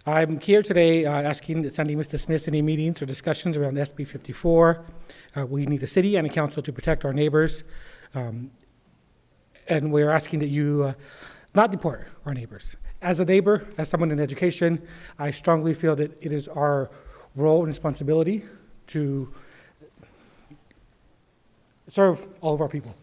I'm here today asking that San Dimas dismiss any meetings or discussions around SB 54. We need a city and a council to protect our neighbors, and we're asking that you not deport our neighbors. As a neighbor, as someone in education, I strongly feel that it is our role and responsibility to serve all of our people.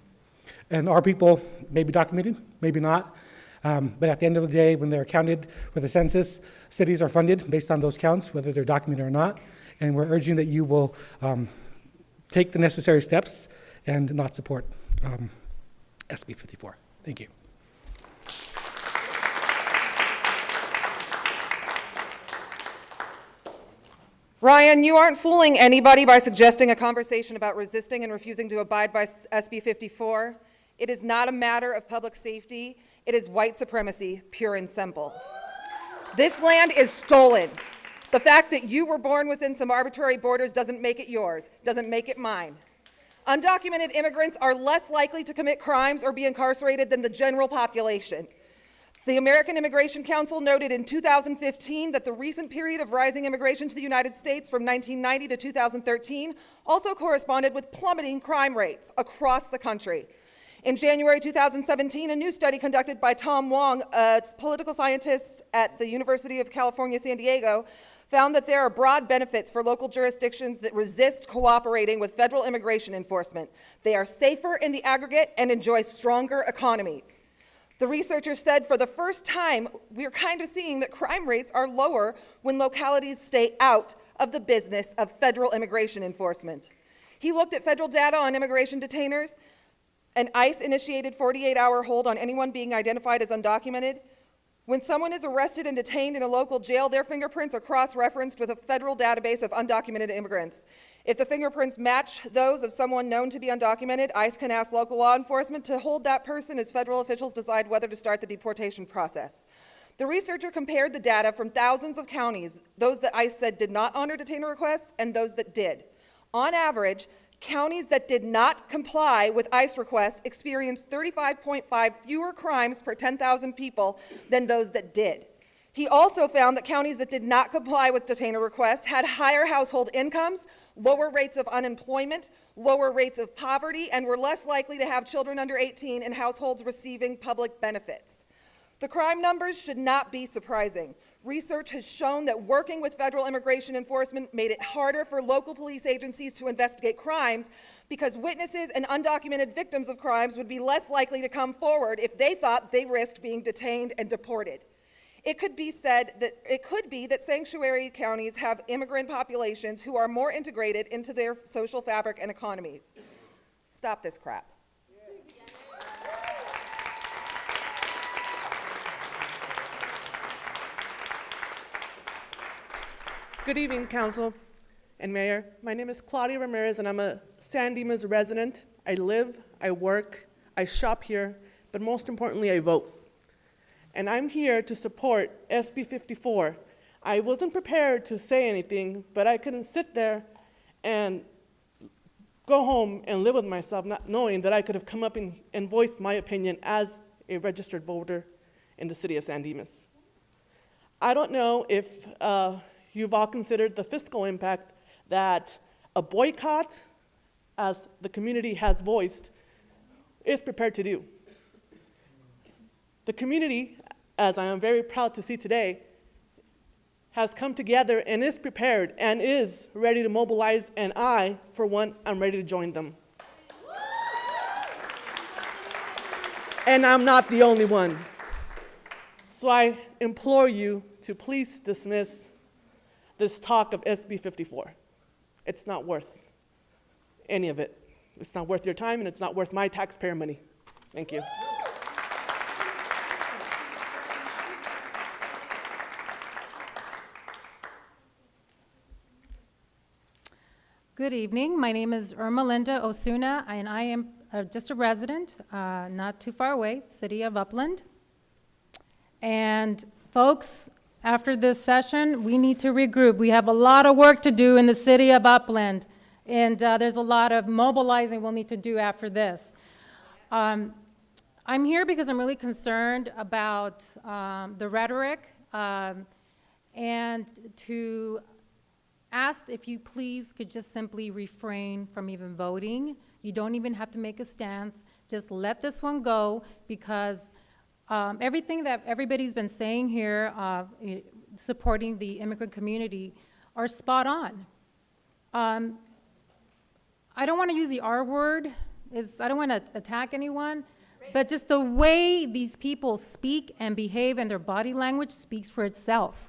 And our people may be documented, maybe not, but at the end of the day, when they're counted for the census, cities are funded based on those counts, whether they're documented or not, and we're urging that you will take the necessary steps and not support SB 54. Thank you. Ryan, you aren't fooling anybody by suggesting a conversation about resisting and refusing to abide by SB 54. It is not a matter of public safety. It is white supremacy, pure and simple. This land is stolen. The fact that you were born within some arbitrary borders doesn't make it yours, doesn't make it mine. Undocumented immigrants are less likely to commit crimes or be incarcerated than the general population. The American Immigration Council noted in 2015 that the recent period of rising immigration to the United States from 1990 to 2013 also corresponded with plummeting crime rates across the country. In January 2017, a new study conducted by Tom Wong, a political scientist at the University of California, San Diego, found that there are broad benefits for local jurisdictions that resist cooperating with federal immigration enforcement. They are safer in the aggregate and enjoy stronger economies. The researchers said for the first time, we're kind of seeing that crime rates are lower when localities stay out of the business of federal immigration enforcement. He looked at federal data on immigration detainers. An ICE-initiated 48-hour hold on anyone being identified as undocumented. When someone is arrested and detained in a local jail, their fingerprints are cross-referenced with a federal database of undocumented immigrants. If the fingerprints match those of someone known to be undocumented, ICE can ask local law enforcement to hold that person as federal officials decide whether to start the deportation process. The researcher compared the data from thousands of counties, those that ICE said did not honor detainer requests and those that did. On average, counties that did not comply with ICE requests experienced 35.5 fewer crimes per 10,000 people than those that did. He also found that counties that did not comply with detainer requests had higher household incomes, lower rates of unemployment, lower rates of poverty, and were less likely to have children under 18 in households receiving public benefits. The crime numbers should not be surprising. Research has shown that working with federal immigration enforcement made it harder for local police agencies to investigate crimes because witnesses and undocumented victims of crimes would be less likely to come forward if they thought they risked being detained and deported. It could be that sanctuary counties have immigrant populations who are more integrated into their social fabric and economies. Stop this crap. Good evening, Council and Mayor. My name is Claudia Ramirez, and I'm a San Dimas resident. I live, I work, I shop here, but most importantly, I vote. And I'm here to support SB 54. I wasn't prepared to say anything, but I couldn't sit there and go home and live with myself, not knowing that I could have come up and voiced my opinion as a registered voter in the city of San Dimas. I don't know if you've all considered the fiscal impact that a boycott, as the community has voiced, is prepared to do. The community, as I am very proud to see today, has come together and is prepared and is ready to mobilize, and I, for one, am ready to join them. And I'm not the only one. So I implore you to please dismiss this talk of SB 54. It's not worth any of it. It's not worth your time, and it's not worth my taxpayer money. Thank you. Good evening. My name is Irma Linda Osuna, and I am just a resident, not too far away, city of Upland. And folks, after this session, we need to regroup. We have a lot of work to do in the city of Upland, and there's a lot of mobilizing we'll need to do after this. I'm here because I'm really concerned about the rhetoric, and to ask if you please could just simply refrain from even voting. You don't even have to make a stance. Just let this one go, because everything that everybody's been saying here, supporting the immigrant community, are spot on. I don't want to use the R word. I don't want to attack anyone, but just the way these people speak and behave and their body language speaks for itself.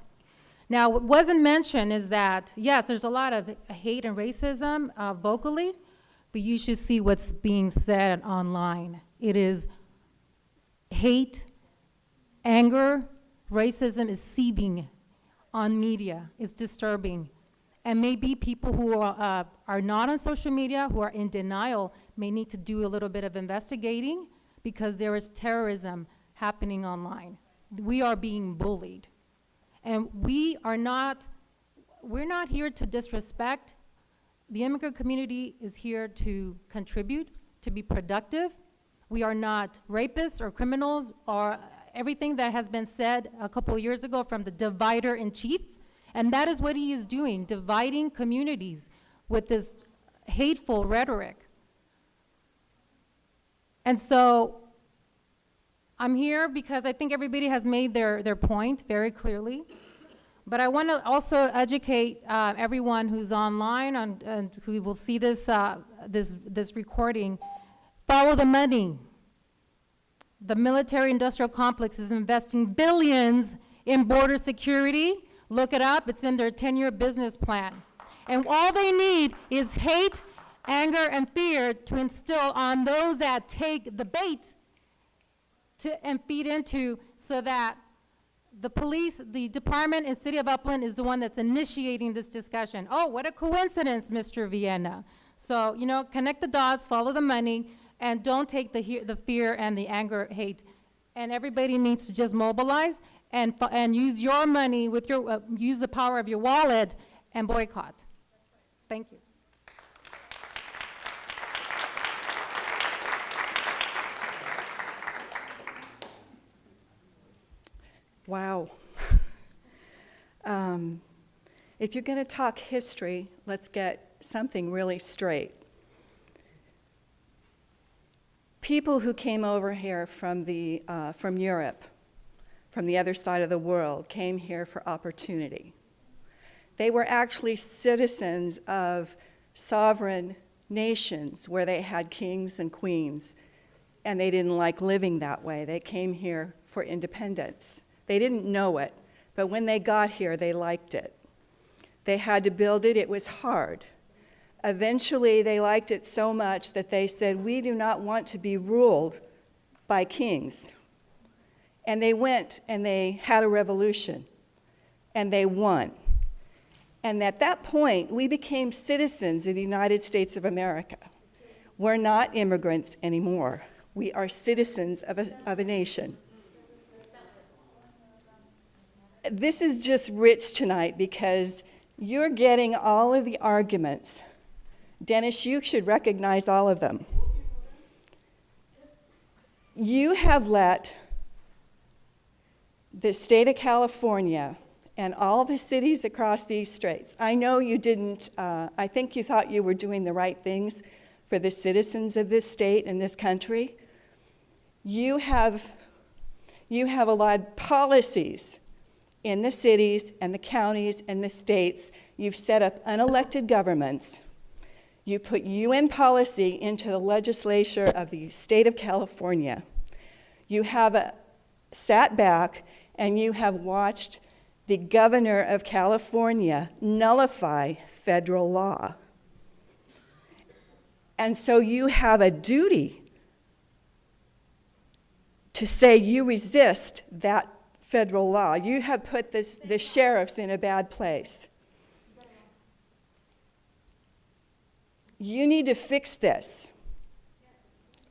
Now, what wasn't mentioned is that, yes, there's a lot of hate and racism vocally, but you should see what's being said online. It is hate, anger, racism is seething on media. It's disturbing. And maybe people who are not on social media, who are in denial, may need to do a little bit of investigating, because there is terrorism happening online. We are being bullied. And we're not here to disrespect. The immigrant community is here to contribute, to be productive. We are not rapists or criminals or everything that has been said a couple of years ago from the divider in chief. And that is what he is doing, dividing communities with this hateful rhetoric. And so I'm here because I think everybody has made their point very clearly. But I want to also educate everyone who's online and who will see this, this recording. Follow the money. The military-industrial complex is investing billions in border security. Look it up. It's in their 10-year business plan. And all they need is hate, anger, and fear to instill on those that take the bait and feed into, so that the police, the department in City of Upland is the one that's initiating this discussion. Oh, what a coincidence, Mr. Vienna. So, you know, connect the dots, follow the money, and don't take the fear and the anger, hate. And everybody needs to just mobilize and use your money with your, use the power of your wallet and boycott. Thank you. Wow. If you're going to talk history, let's get something really straight. People who came over here from Europe, from the other side of the world, came here for opportunity. They were actually citizens of sovereign nations where they had kings and queens, and they didn't like living that way. They came here for independence. They didn't know it, but when they got here, they liked it. They had to build it. It was hard. Eventually, they liked it so much that they said, we do not want to be ruled by kings. And they went and they had a revolution, and they won. And at that point, we became citizens of the United States of America. We're not immigrants anymore. We are citizens of a nation. This is just rich tonight because you're getting all of the arguments. Dennis, you should recognize all of them. You have let the state of California and all the cities across these states, I know you didn't, I think you thought you were doing the right things for the citizens of this state and this country. You have allowed policies in the cities and the counties and the states. You've set up unelected governments. You put UN policy into the legislature of the state of California. You have sat back and you have watched the governor of California nullify federal law. And so you have a duty to say you resist that federal law. You have put the sheriffs in a bad place. You need to fix this.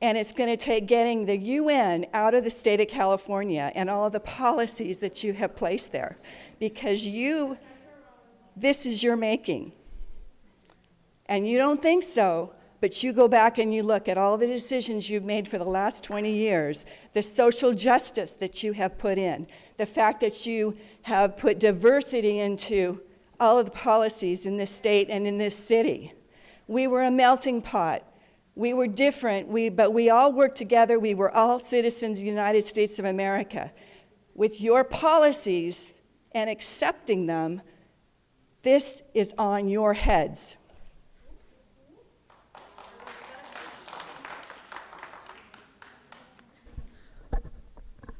And it's going to take getting the UN out of the state of California and all of the policies that you have placed there. Because this is your making. And you don't think so, but you go back and you look at all the decisions you've made for the last 20 years, the social justice that you have put in, the fact that you have put diversity into all of the policies in this state and in this city. We were a melting pot. We were different, but we all worked together. We were all citizens of the United States of America. With your policies and accepting them, this is on your heads.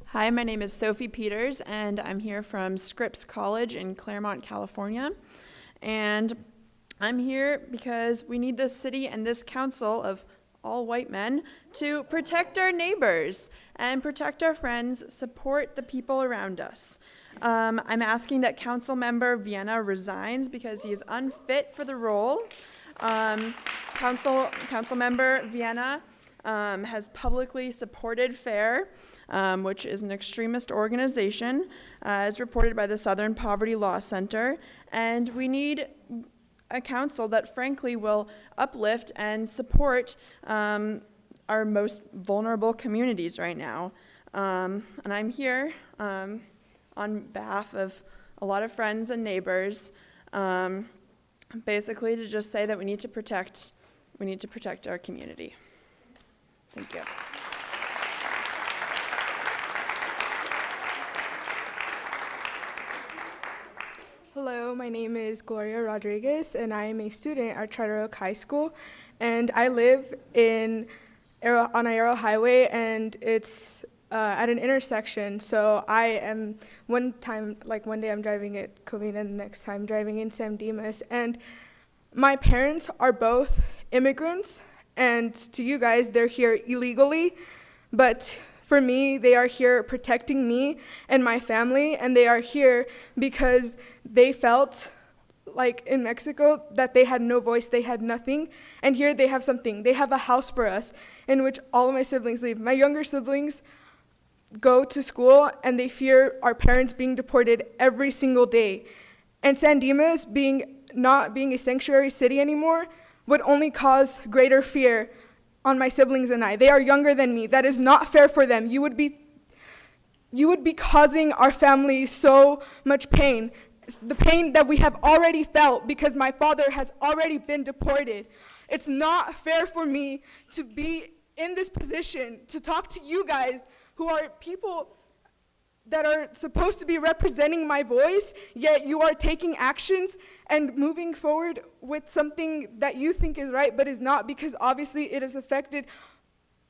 Hi, my name is Sophie Peters, and I'm here from Scripps College in Claremont, California. And I'm here because we need this city and this council of all white men to protect our neighbors and protect our friends, support the people around us. I'm asking that Council Member Vienna resigns because he is unfit for the role. Council Member Vienna has publicly supported FAIR, which is an extremist organization, as reported by the Southern Poverty Law Center, and we need a council that frankly will uplift and support our most vulnerable communities right now. And I'm here on behalf of a lot of friends and neighbors, basically to just say that we need to protect our community. Thank you. Hello, my name is Gloria Rodriguez, and I am a student at Charter Oak High School, and I live on Arrow Highway, and it's at an intersection. So I am one day I'm driving at Covina, and the next time driving in San Dimas, and my parents are both immigrants, and to you guys, they're here illegally, but for me, they are here protecting me and my family, and they are here because they felt like in Mexico that they had no voice, they had nothing, and here they have something. They have a house for us in which all of my siblings live. My younger siblings go to school and they fear our parents being deported every single day. And San Dimas not being a sanctuary city anymore would only cause greater fear on my siblings and I. They are younger than me. That is not fair for them. You would be causing our family so much pain. The pain that we have already felt because my father has already been deported. It's not fair for me to be in this position to talk to you guys who are people that are supposed to be representing my voice, yet you are taking actions and moving forward with something that you think is right but is not, because obviously it has affected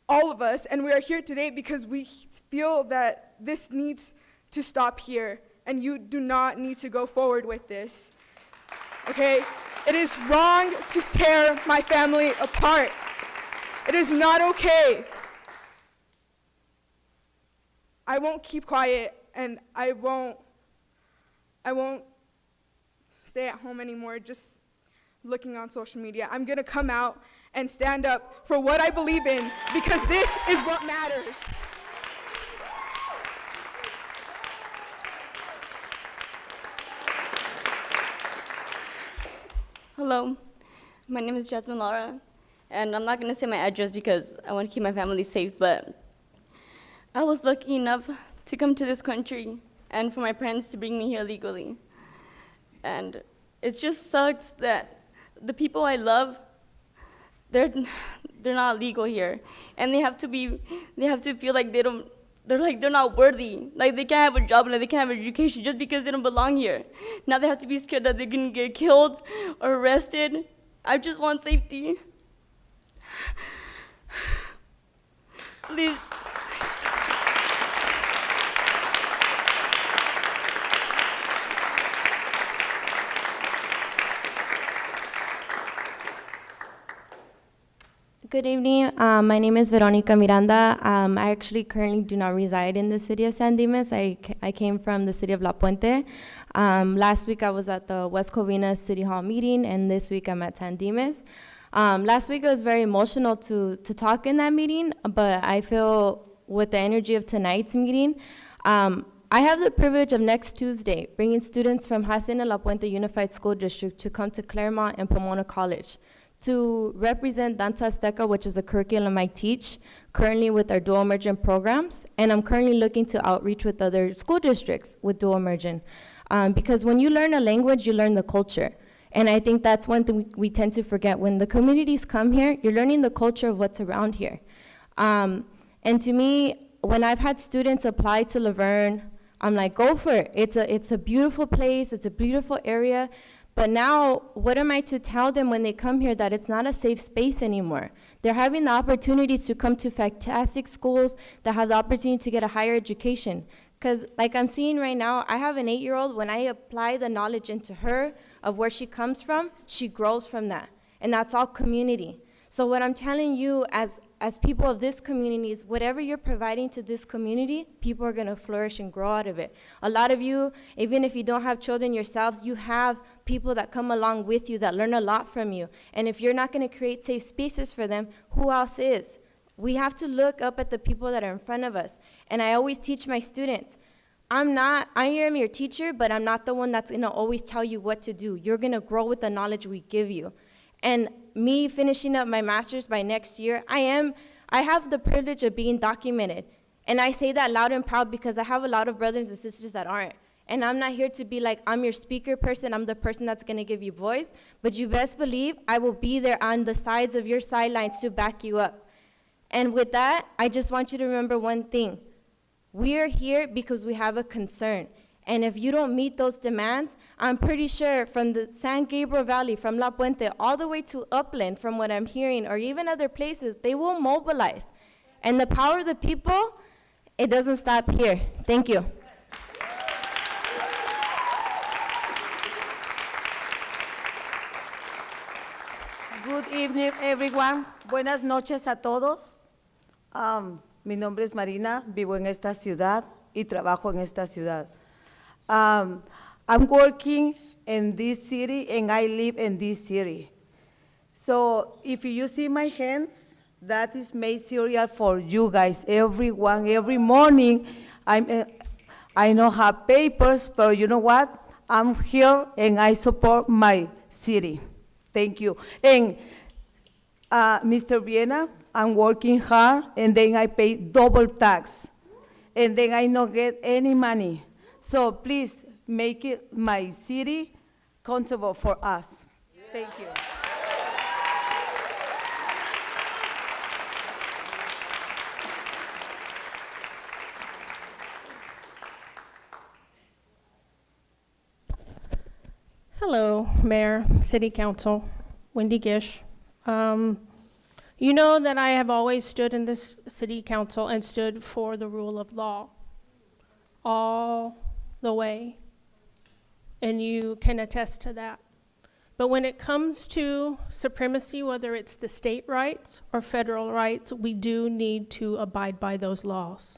all of us, and we are here today because we feel that this needs to stop here, and you do not need to go forward with this, okay? It is wrong to tear my family apart. It is not okay. I won't keep quiet, and I won't stay at home anymore just looking on social media. I'm gonna come out and stand up for what I believe in, because this is what matters. Hello, my name is Jasmine Lara, and I'm not gonna say my address because I want to keep my family safe, but I was lucky enough to come to this country and for my parents to bring me here legally. And it just sucks that the people I love, they're not legal here. And they have to feel like they're not worthy. Like they can't have a job, like they can't have an education just because they don't belong here. Now they have to be scared that they're gonna get killed or arrested. I just want safety. Please. Good evening. My name is Veronica Miranda. I actually currently do not reside in the city of San Dimas. I came from the city of La Puente. Last week I was at the West Covina City Hall meeting, and this week I'm at San Dimas. Last week it was very emotional to talk in that meeting, but I feel with the energy of tonight's meeting, I have the privilege of next Tuesday bringing students from Hacienda La Puente Unified School District to come to Claremont and Pomona College to represent Danza Azteca, which is a curriculum I teach currently with our dual immersion programs, and I'm currently looking to outreach with other school districts with dual immersion. Because when you learn a language, you learn the culture. And I think that's one thing we tend to forget. When the communities come here, you're learning the culture of what's around here. And to me, when I've had students apply to Laverne, I'm like, go for it. It's a beautiful place, it's a beautiful area. But now, what am I to tell them when they come here that it's not a safe space anymore? They're having the opportunities to come to fantastic schools that have the opportunity to get a higher education. Because like I'm seeing right now, I have an 8-year-old, when I apply the knowledge into her of where she comes from, she grows from that. And that's all community. So what I'm telling you as people of this community is whatever you're providing to this community, people are gonna flourish and grow out of it. A lot of you, even if you don't have children yourselves, you have people that come along with you that learn a lot from you. And if you're not gonna create safe spaces for them, who else is? We have to look up at the people that are in front of us. And I always teach my students, I am your teacher, but I'm not the one that's gonna always tell you what to do. You're gonna grow with the knowledge we give you. And me finishing up my master's by next year, I have the privilege of being documented. And I say that loud and proud because I have a lot of brothers and sisters that aren't. And I'm not here to be like, I'm your speaker person, I'm the person that's gonna give you voice, but you best believe I will be there on the sides of your sidelines to back you up. And with that, I just want you to remember one thing. We are here because we have a concern. And if you don't meet those demands, I'm pretty sure from the San Gabriel Valley, from La Puente, all the way to Upland, from what I'm hearing, or even other places, they will mobilize. And the power of the people, it doesn't stop here. Thank you. Good evening, everyone. Buenas noches a todos. Mi nombre es Marina, vivo en esta ciudad y trabajo en esta ciudad. I'm working in this city and I live in this city. So if you see my hands, that is made cereal for you guys, everyone, every morning. I don't have papers, but you know what? I'm here and I support my city. Thank you. And Mr. Viena, I'm working hard and then I pay double tax. And then I don't get any money. So please make it my city comfortable for us. Thank you. Hello, Mayor, City Council, Wendy Gish. You know that I have always stood in this City Council and stood for the rule of law all the way, and you can attest to that. But when it comes to supremacy, whether it's the state rights or federal rights, we do need to abide by those laws.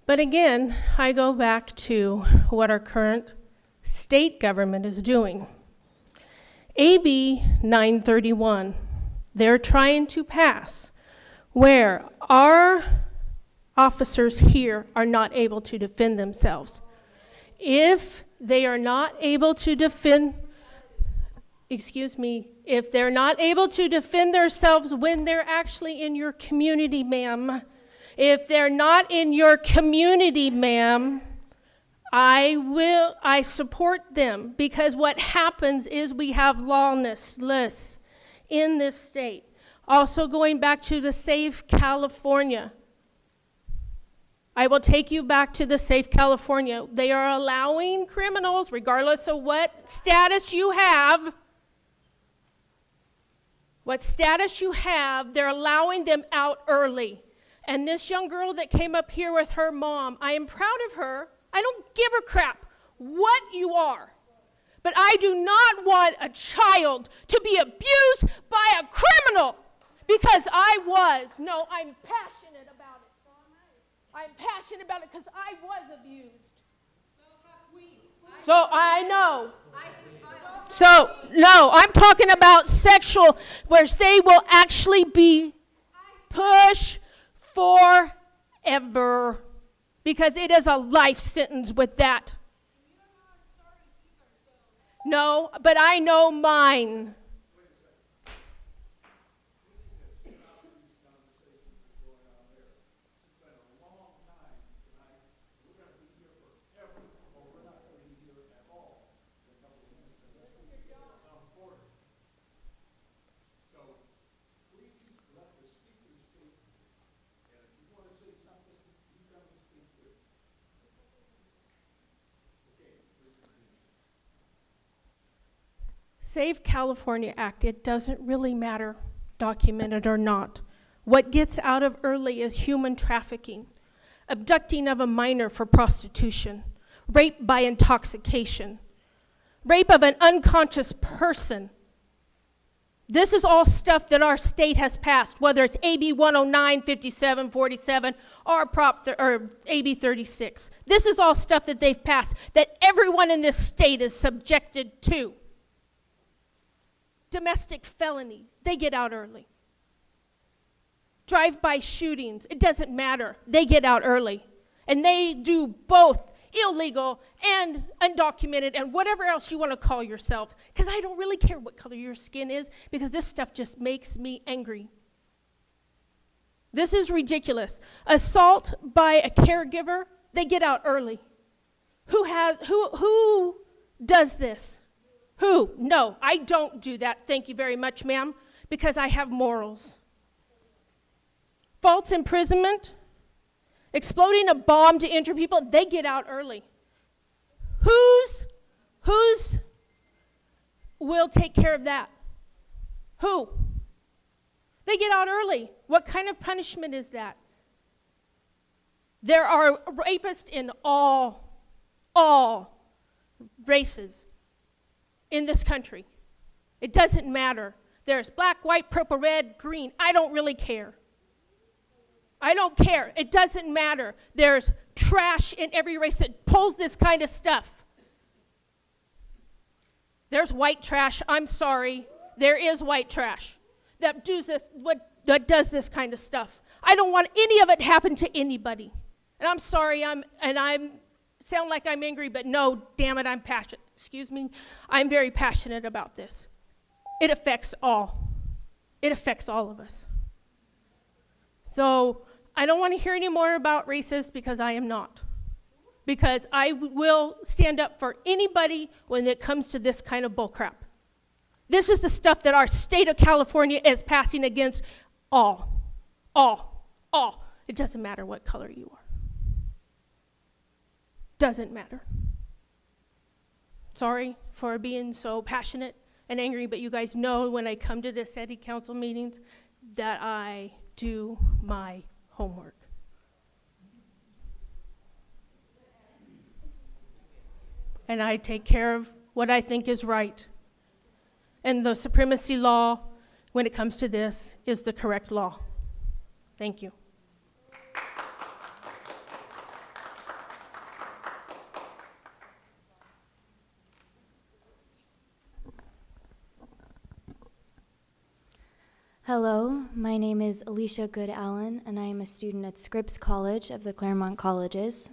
But again, I go back to what our current state government is doing. AB 931, they're trying to pass where our officers here are not able to defend themselves. If they are not able to defend, if they're not able to defend themselves when they're actually in your community, ma'am, if they're not in your community, ma'am, I support them, because what happens is we have lawlessness in this state. Also going back to the Safe California. I will take you back to the Safe California. They are allowing criminals, regardless of what status you have, they're allowing them out early. And this young girl that came up here with her mom, I am proud of her. I don't give a crap what you are. But I do not want a child to be abused by a criminal, because I was. No, I'm passionate about it. I'm passionate about it because I was abused. So I know. So, no, I'm talking about sexual, where they will actually be pushed forever, because it is a life sentence with that. No, but I know mine. Safe California Act, it doesn't really matter, documented or not. What gets out of early is human trafficking, abducting of a minor for prostitution, rape by intoxication, rape of an unconscious person. This is all stuff that our state has passed, whether it's AB 109, 57, 47, or AB 36. This is all stuff that they've passed that everyone in this state is subjected to. Domestic felonies, they get out early. Drive-by shootings, it doesn't matter. They get out early. And they do both illegal and undocumented and whatever else you want to call yourself. Because I don't really care what color your skin is, because this stuff just makes me angry. This is ridiculous. Assault by a caregiver, they get out early. Who does this? Who? No, I don't do that. Thank you very much, ma'am, because I have morals. False imprisonment, exploding a bomb to injure people, they get out early. Who's will take care of that? Who? They get out early. What kind of punishment is that? There are rapists in all races in this country. It doesn't matter. There's black, white, purple, red, green. I don't really care. I don't care. It doesn't matter. There's trash in every race that pulls this kind of stuff. There's white trash. I'm sorry. There is white trash that does this kind of stuff. I don't want any of it happen to anybody. And I'm sorry, sound like I'm angry, but no, damn it, I'm passionate. Excuse me. I'm very passionate about this. It affects all. It affects all of us. So I don't want to hear any more about racist because I am not. Because I will stand up for anybody when it comes to this kind of bullcrap. This is the stuff that our state of California is passing against all. It doesn't matter what color you are. Doesn't matter. Sorry for being so passionate and angry, but you guys know when I come to the city council meetings that I do my homework. And I take care of what I think is right. And the supremacy law, when it comes to this, is the correct law. Thank you. Hello, my name is Alicia Good Allen, and I am a student at Scripps College of the Claremont Colleges.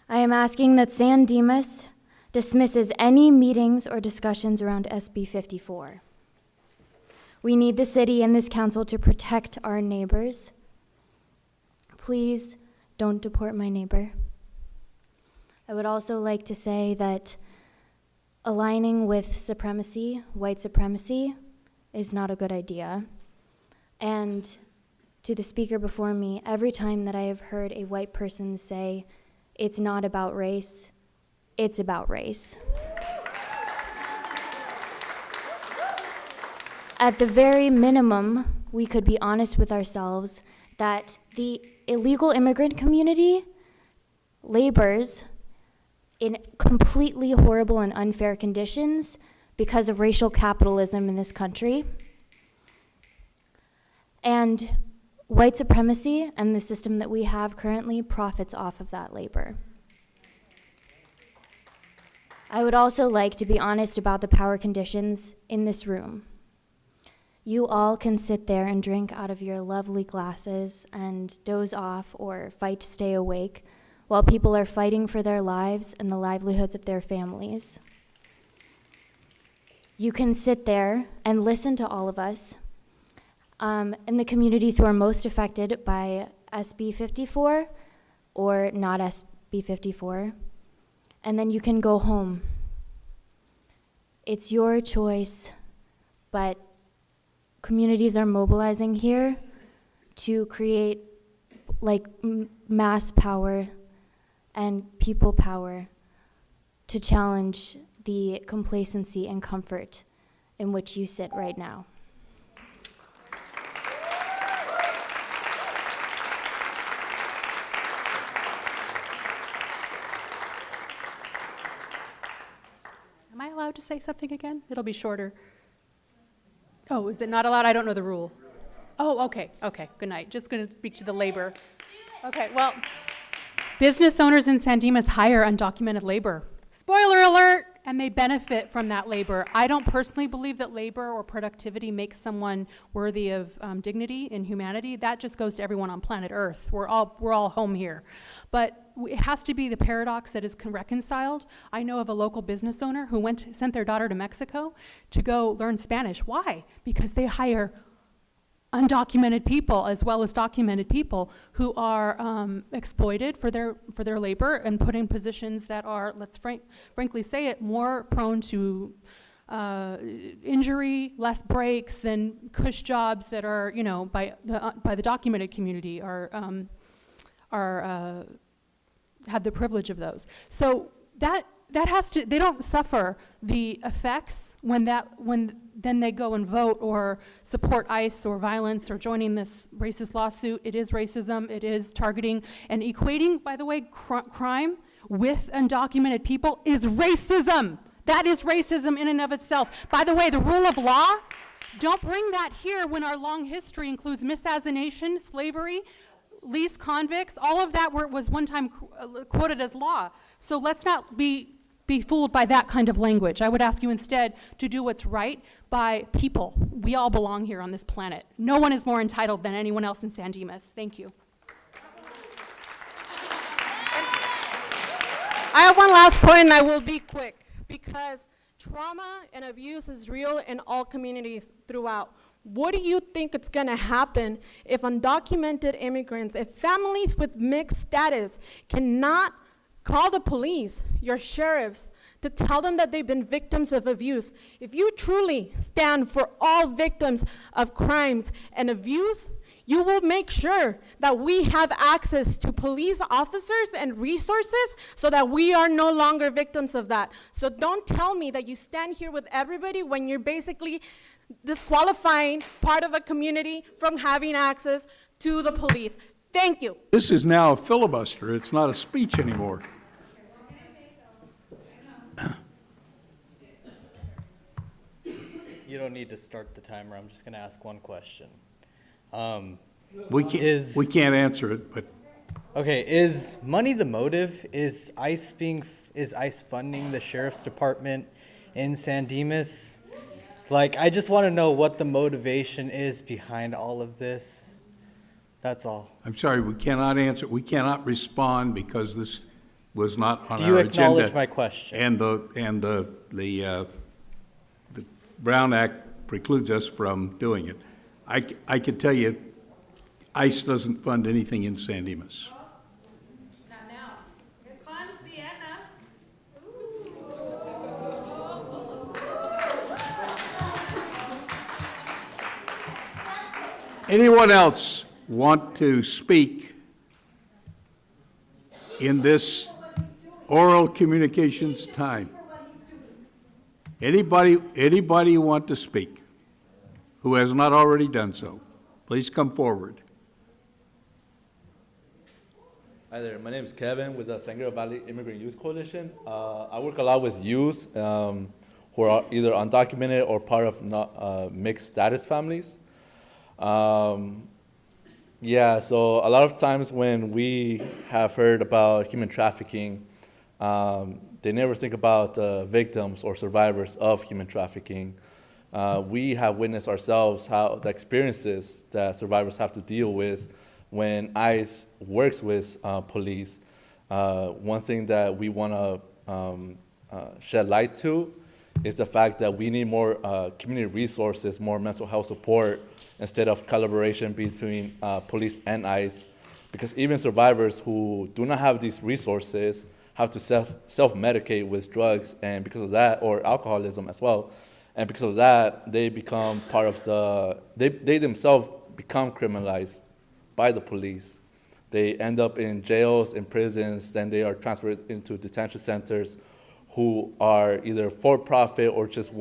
I am asking that San Dimas dismisses any meetings or discussions around SB 54. We need the city and this council to protect our neighbors. Please don't deport my neighbor. I would also like to say that aligning with supremacy, white supremacy, is not a good idea. And to the speaker before me, every time that I have heard a white person say, it's not about race, it's about race. At the very minimum, we could be honest with ourselves that the illegal immigrant community labors in completely horrible and unfair conditions because of racial capitalism in this country. And white supremacy and the system that we have currently profits off of that labor. I would also like to be honest about the power conditions in this room. You all can sit there and drink out of your lovely glasses and doze off or fight to stay awake while people are fighting for their lives and the livelihoods of their families. You can sit there and listen to all of us in the communities who are most affected by SB 54 or not SB 54, and then you can go home. It's your choice, but communities are mobilizing here to create mass power and people power to challenge the complacency and comfort in which you sit right now. Am I allowed to say something again? It'll be shorter. Oh, is it not allowed? I don't know the rule. Oh, okay, good night. Just gonna speak to the labor. Okay, well, business owners in San Dimas hire undocumented labor. Spoiler alert! And they benefit from that labor. I don't personally believe that labor or productivity makes someone worthy of dignity and humanity. That just goes to everyone on planet Earth. We're all home here. But it has to be the paradox that is reconciled. I know of a local business owner who sent their daughter to Mexico to go learn Spanish. Why? Because they hire undocumented people as well as documented people who are exploited for their labor and put in positions that are, let's frankly say it, more prone to injury, less breaks than cush jobs that are, by the documented community have the privilege of those. So that they don't suffer the effects when then they go and vote or support ICE or violence or joining this racist lawsuit. It is racism, it is targeting, and equating, by the way, crime with undocumented people is racism. That is racism in and of itself. By the way, the rule of law, don't bring that here when our long history includes misassassination, slavery, least convicts, all of that was one time quoted as law. So let's not be fooled by that kind of language. I would ask you instead to do what's right by people. We all belong here on this planet. No one is more entitled than anyone else in San Dimas. Thank you. I have one last point, and I will be quick, because trauma and abuse is real in all communities throughout. What do you think is going to happen if undocumented immigrants, if families with mixed status cannot call the police, your sheriffs, to tell them that they've been victims of abuse? If you truly stand for all victims of crimes and abuse, you will make sure that we have access to police officers and resources so that we are no longer victims of that. So don't tell me that you stand here with everybody when you're basically disqualifying part of a community from having access to the police. Thank you. This is now a filibuster. It's not a speech anymore. You don't need to start the timer. I'm just going to ask one question. We can't answer it, but okay. Is money the motive? Is ICE funding the sheriff's department in San Dimas? Like, I just want to know what the motivation is behind all of this. That's all. I'm sorry, we cannot answer. We cannot respond because this was not on our agenda. Do you acknowledge my question? And the Brown Act precludes us from doing it. I can tell you, ICE doesn't fund anything in San Dimas. Anyone else want to speak in this oral communications time? Anybody want to speak who has not already done so? Please come forward. Hi there, my name is Kevin with the San Gabriel Valley Immigrant Youth Coalition. I work a lot with youth who are either undocumented or part of mixed status families. Yeah, so a lot of times when we have heard about human trafficking, they never think about the victims or survivors of human trafficking. We have witnessed ourselves how the experiences that survivors have to deal with when ICE works with police. One thing that we want to shed light to is the fact that we need more community resources, more mental health support, instead of collaboration between police and ICE, because even survivors who do not have these resources have to self-medicate with drugs, and because of that, or alcoholism as well, and because of that, they become part of they themselves become criminalized by the police. They end up in jails, in prisons, then they are transferred into detention centers who are either for-profit or just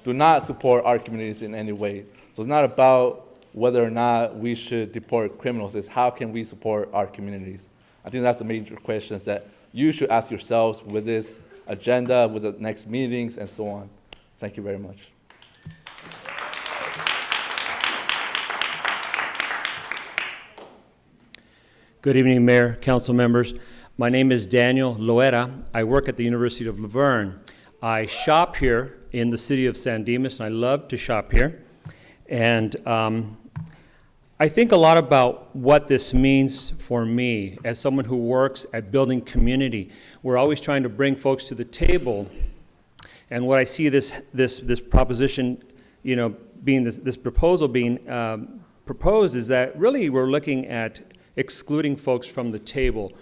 do not support our communities in any way. So it's not about whether or not we should deport criminals, it's how can we support our communities? I think that's the major questions that you should ask yourselves with this agenda, with the next meetings, and so on. Thank you very much. Good evening, Mayor, council members. My name is Daniel Loera. I work at the University of Laverne. I shop here in the city of San Dimas, and I love to shop here. And I think a lot about what this means for me as someone who works at building community. We're always trying to bring folks to the table, and what I see this proposition, being this proposal being proposed is that really we're looking at excluding folks from the table.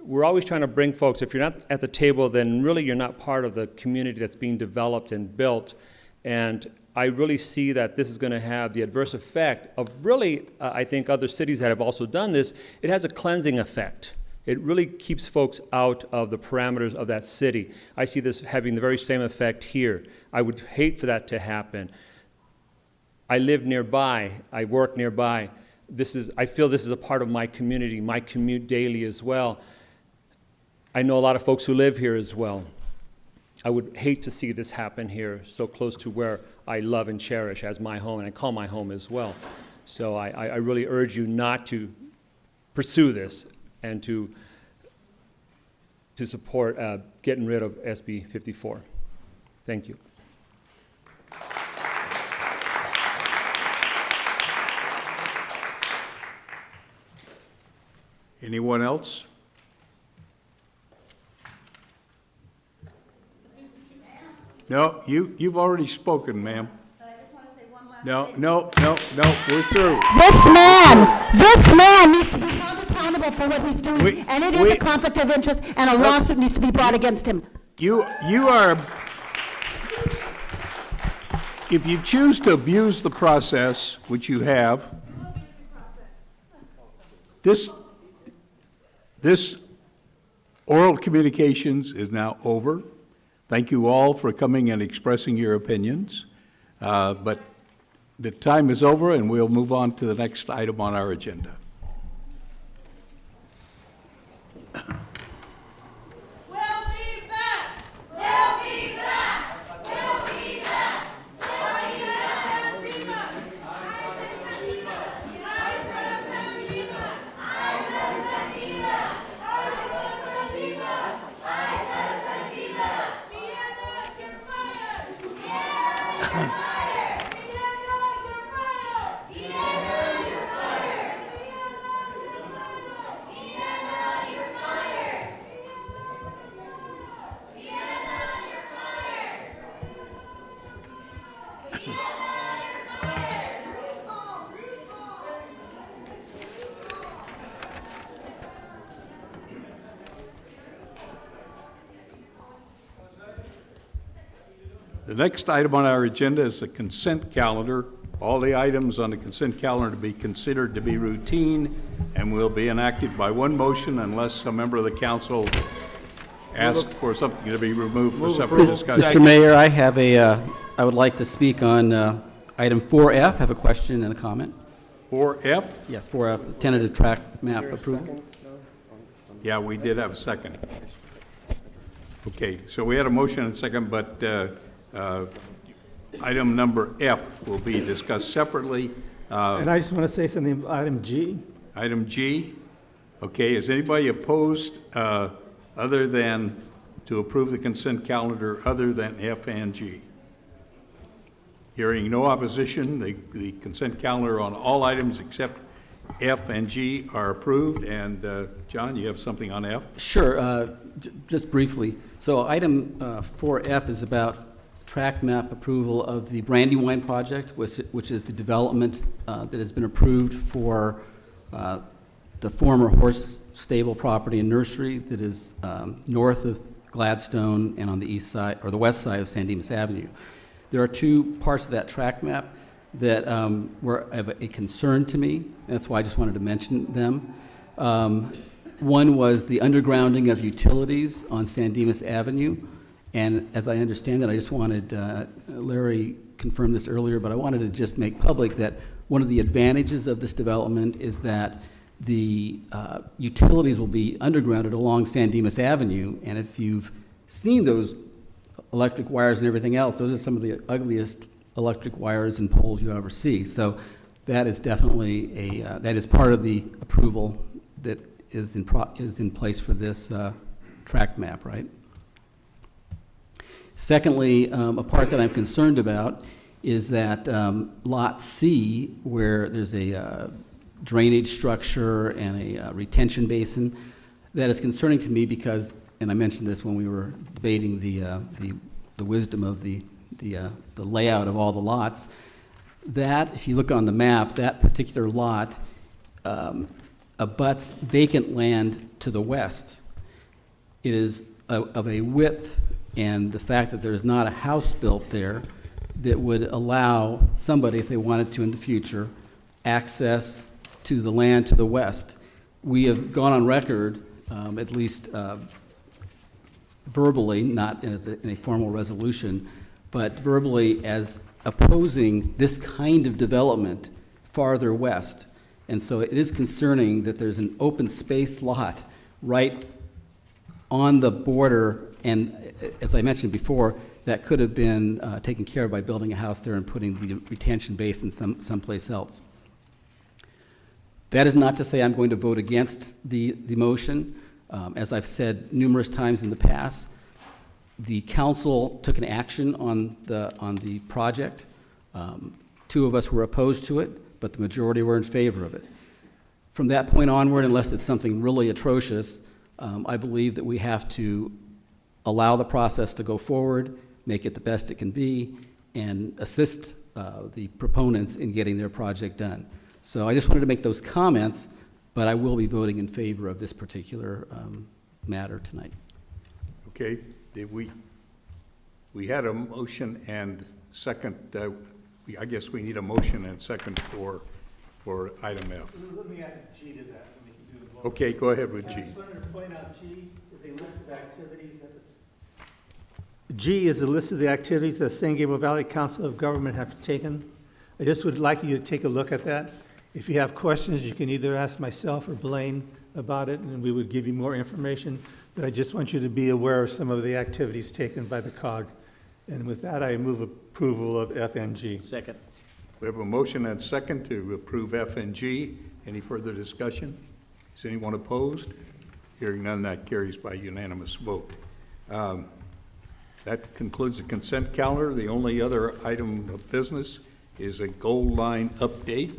We're always trying to bring folks. If you're not at the table, then really you're not part of the community that's being developed and built. And I really see that this is going to have the adverse effect of really, I think other cities that have also done this, it has a cleansing effect. It really keeps folks out of the parameters of that city. I see this having the very same effect here. I would hate for that to happen. I live nearby, I work nearby. I feel this is a part of my community, my commute daily as well. I know a lot of folks who live here as well. I would hate to see this happen here, so close to where I love and cherish as my home, and I call my home as well. So I really urge you not to pursue this and to support getting rid of SB 54. Thank you. Anyone else? No, you've already spoken, ma'am. No, we're through. This man needs to be held accountable for what he's doing, and it is a conflict of interest, and a lawsuit needs to be brought against him. You are, if you choose to abuse the process, which you have, this oral communications is now over. Thank you all for coming and expressing your opinions. But the time is over, and we'll move on to the next item on our agenda. The next item on our agenda is the consent calendar. All the items on the consent calendar to be considered to be routine and will be enacted by one motion unless a member of the council asks for something to be removed for separate discussion. Mr. Mayor, I would like to speak on item 4F. I have a question and a comment. 4F? Yes, 4F, tentative track map approval. Yeah, we did have a second. Okay, so we had a motion and a second, but item number F will be discussed separately. And I just want to say something, item G. Item G. Okay, is anybody opposed other than to approve the consent calendar other than F and G? Hearing no opposition, the consent calendar on all items except F and G are approved. And John, you have something on F? Sure, just briefly. So item 4F is about track map approval of the Brandywine project, which is the development that has been approved for the former horse stable property and nursery that is north of Gladstone and on the east side, or the west side of San Dimas Avenue. There are two parts of that track map that were of a concern to me. That's why I just wanted to mention them. One was the undergrounding of utilities on San Dimas Avenue. And as I understand it, I just wanted, Larry confirmed this earlier, but I wanted to just make public that one of the advantages of this development is that the utilities will be undergrounded along San Dimas Avenue. And if you've seen those electric wires and everything else, those are some of the ugliest electric wires and poles you ever see. So that is definitely that is part of the approval that is in place for this track map, right? Secondly, a part that I'm concerned about is that Lot C, where there's a drainage structure and a retention basin, that is concerning to me because, and I mentioned this when we were debating the wisdom of the layout of all the lots, that, if you look on the map, that particular lot abuts vacant land to the west. It is of a width, and the fact that there's not a house built there that would allow somebody, if they wanted to in the future, access to the land to the west. We have gone on record at least verbally, not in a formal resolution, but verbally as opposing this kind of development farther west. And so it is concerning that there's an open space lot right on the border, and as I mentioned before, that could have been taken care of by building a house there and putting the retention basin someplace else. That is not to say I'm going to vote against the motion. As I've said numerous times in the past, the council took an action on the project. Two of us were opposed to it, but the majority were in favor of it. From that point onward, unless it's something really atrocious, I believe that we have to allow the process to go forward, make it the best it can be, and assist the proponents in getting their project done. So I just wanted to make those comments, but I will be voting in favor of this particular matter tonight. Okay, we had a motion and second, I guess we need a motion and second for item F. Let me add G to that. Okay, go ahead with G. I just wanted to point out G is a list of activities G is a list of the activities that San Gabriel Valley Council of Government have taken. I just would like you to take a look at that. If you have questions, you can either ask myself or Blaine about it, and we would give you more information. But I just want you to be aware of some of the activities taken by the COG. And with that, I move approval of F and G. Second. We have a motion and second to approve F and G. Any further discussion? Is anyone opposed? Hearing none, that carries by unanimous vote. That concludes the consent calendar. The only other item of business is a goal line update.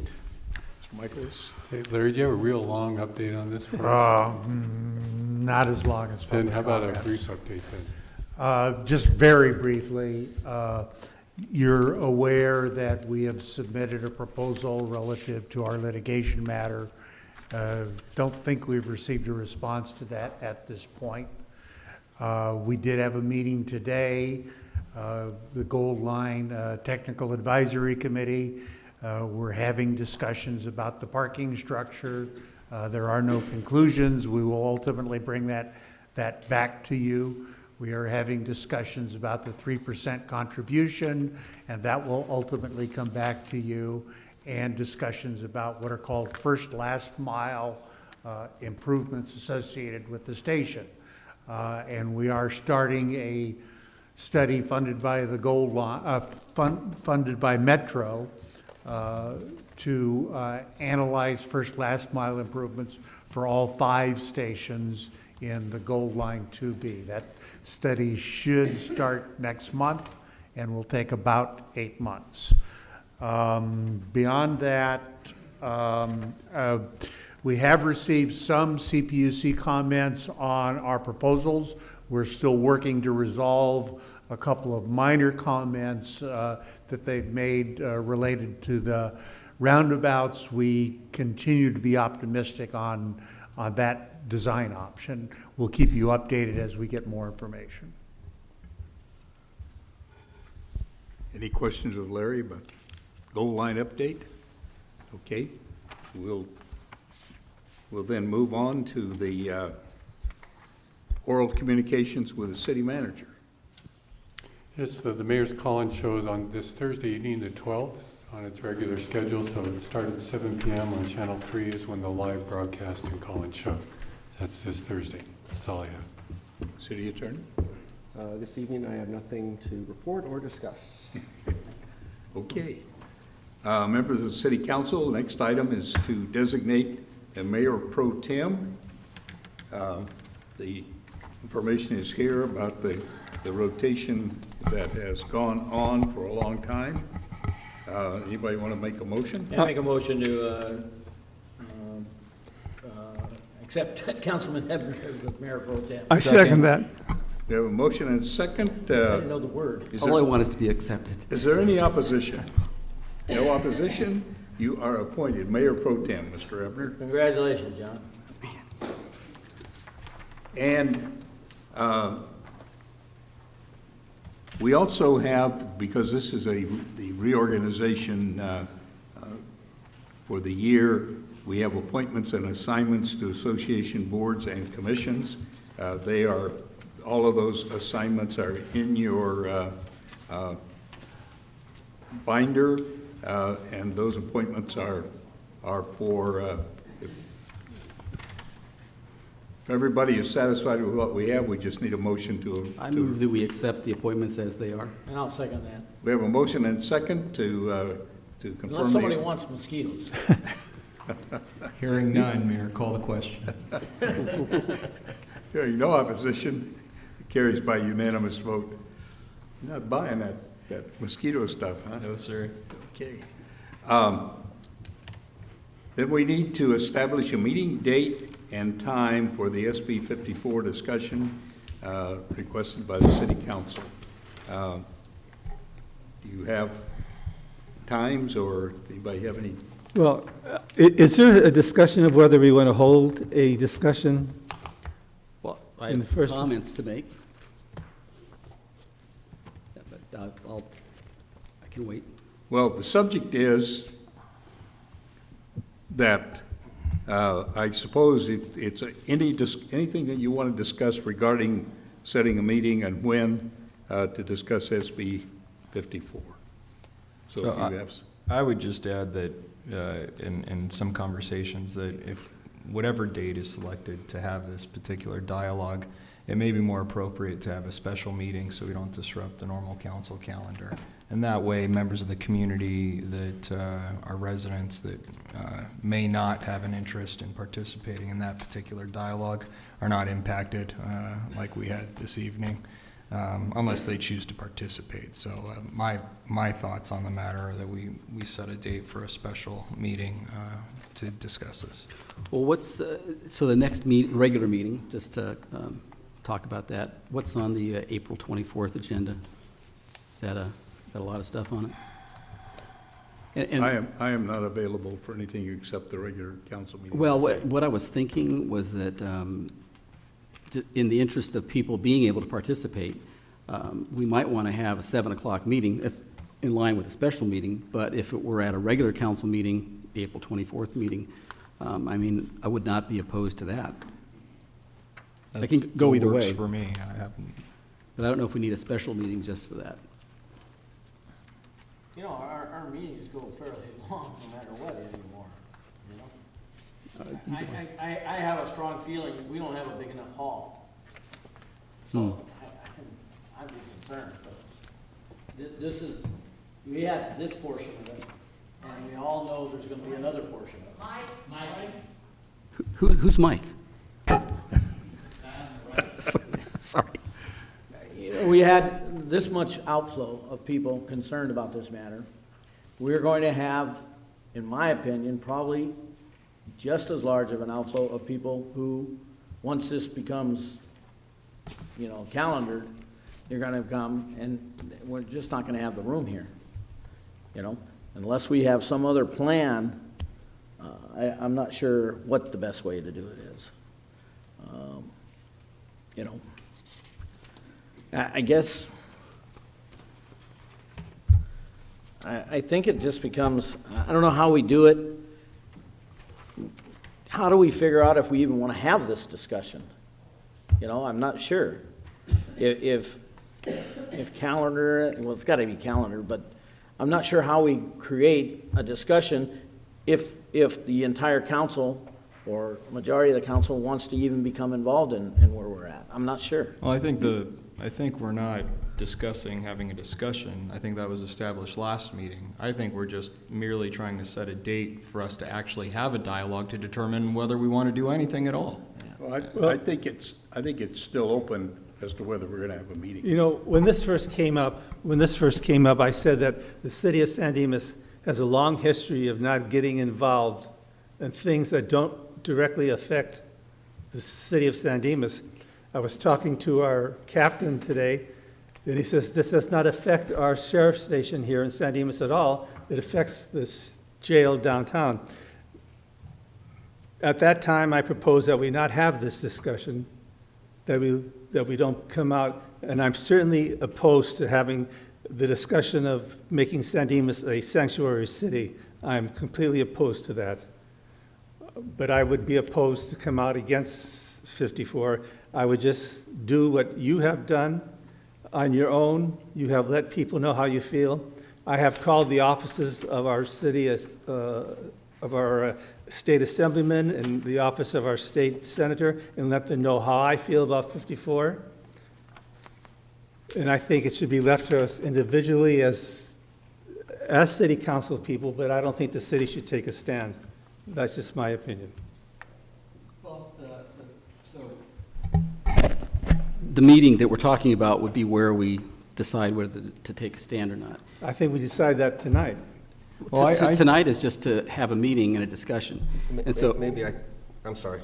Mr. Michaels? Say, Larry, do you have a real long update on this for us? Not as long as Then public how about comments. a brief update then? Just very briefly, you're aware that we have submitted a proposal relative to our litigation matter. Don't think we've received a response to that at this point. We did have a meeting today, the Gold Line Technical Advisory Committee. We're having discussions about the parking structure. There are no conclusions. We will ultimately bring that back to you. We are having discussions about the 3% contribution, and that will ultimately come back to you, and discussions about what are called first last mile improvements associated with the station. And we are starting a study funded by the Gold Line, funded by Metro, to analyze first last mile improvements for all 5 stations in the Gold Line 2B. That study should start next month and will take about 8 months. Beyond that, we have received some CPUC comments on our proposals. We're still working to resolve a couple of minor comments that they've made related to the roundabouts. We continue to be optimistic on that design option. We'll keep you updated as we get more information. Any questions of Larry about Gold Line update? Okay, we'll then move on to the oral communications with the city manager. Yes, so the mayor's call-in show is on this Thursday evening, the 12th, on its regular schedule. So it started at 7 p.m. on Channel 3 is when the live broadcast and call-in show. So that's this Thursday. That's all I have. City Attorney? This evening, I have nothing to report or discuss. Okay. Members of the City Council, the next item is to designate a mayor pro tem. The information is here about the rotation that has gone on for a long time. Anybody want to make a motion? Yeah, make a motion to accept Councilman Hebner as the mayor pro tem. I second that. We have a motion and a second. I didn't know the word. All I want is to be accepted. Is there any opposition? No opposition? You are appointed Mayor Pro Tem, Mr. Ebner. Congratulations, John. And we also have, because this is the reorganization for the year. We have appointments and assignments to association boards and commissions. All of those assignments are in your binder, and those appointments are for, if everybody is satisfied with what we have, we just need a motion to. I move that we accept the appointments as they are. And I'll second that. We have a motion and second to confirm. Unless somebody wants mosquitoes. Hearing none, Mayor, call the question. Hearing no opposition, it carries by unanimous vote. You're not buying that mosquito stuff, huh? No, sir. Okay. Then we need to establish a meeting date and time for the SB 54 discussion requested by the City Council. Do you have times, or anybody have any? Well, is there a discussion of whether we want to hold a discussion? Well, I In the have first- comments to make. Yeah, but I can wait. Well, the subject is that I suppose it's anything that you want to discuss regarding setting a meeting and when to discuss SB 54. So if you have. I would just add that in some conversations that if whatever date is selected to have this particular dialogue, it may be more appropriate to have a special meeting so we don't disrupt the normal council calendar. And that way, members of the community that are residents that may not have an interest in participating in that particular dialogue are not impacted like we had this evening, unless they choose to participate. So my thoughts on the matter are that we set a date for a special meeting to discuss this. Well, what's, so the next regular meeting, just to talk about that, what's on the April 24th agenda? Is that got a lot of stuff on it? And I am not available for anything except the regular council meeting. well, what I was thinking was that in the interest of people being able to participate, we might want to have a 7 o'clock meeting. That's in line with a special meeting, but if it were at a regular council meeting, the April 24th meeting, I mean, I would not be opposed to that. I can go either way. For me, I haven't. But I don't know if we need a special meeting just for that. You know, our meetings go fairly long, no matter what anymore, you know? I have a strong feeling we don't have a big enough hall. So I'd be concerned, but this is, we had this portion of it, and we all know there's gonna be another portion of it. Mike? Who's Mike? Sorry. You know, we had this much outflow of people concerned about this matter. We're going to have, in my opinion, probably just as large of an outflow of people who, once this becomes, you know, calendared, they're gonna come, and we're just not gonna have the room here, you know? Unless we have some other plan, I'm not sure what the best way to do it is. You know, I guess, I think it just becomes, I don't know how we do it. How do we figure out if we even want to have this discussion? You know, I'm not sure. If calendar, well, it's got to be calendar, but I'm not sure how we create a discussion if the entire council or majority of the council wants to even become involved in where we're at. I'm not sure. Well, I think we're not discussing having a discussion. I think that was established last meeting. I think we're just merely trying to set a date for us to actually have a dialogue to determine whether we want to do anything at all. Well, I think it's still open as to whether we're going to have a meeting. You know, when this first came up, I said that the city of San Dimas has a long history of not getting involved in things that don't directly affect the city of San Dimas. I was talking to our captain today, and he says, this does not affect our sheriff's station here in San Dimas at all. It affects this jail downtown. At that time, I proposed that we not have this discussion, that we don't come out, and I'm certainly opposed to having the discussion of making San Dimas a sanctuary city. I'm completely opposed to that. But I would be opposed to come out against 54. I would just do what you have done on your own. You have let people know how you feel. I have called the offices of our city, of our state assemblyman and the office of our state senator and let them know how I feel about 54. And I think it should be left to us individually as city council people, but I don't think the city should take a stand. That's just my opinion. Well, the meeting that we're talking about would be where we decide whether to take a stand or not. I think we decide that tonight. Well, tonight is just to have a meeting and a discussion. And so I'm sorry.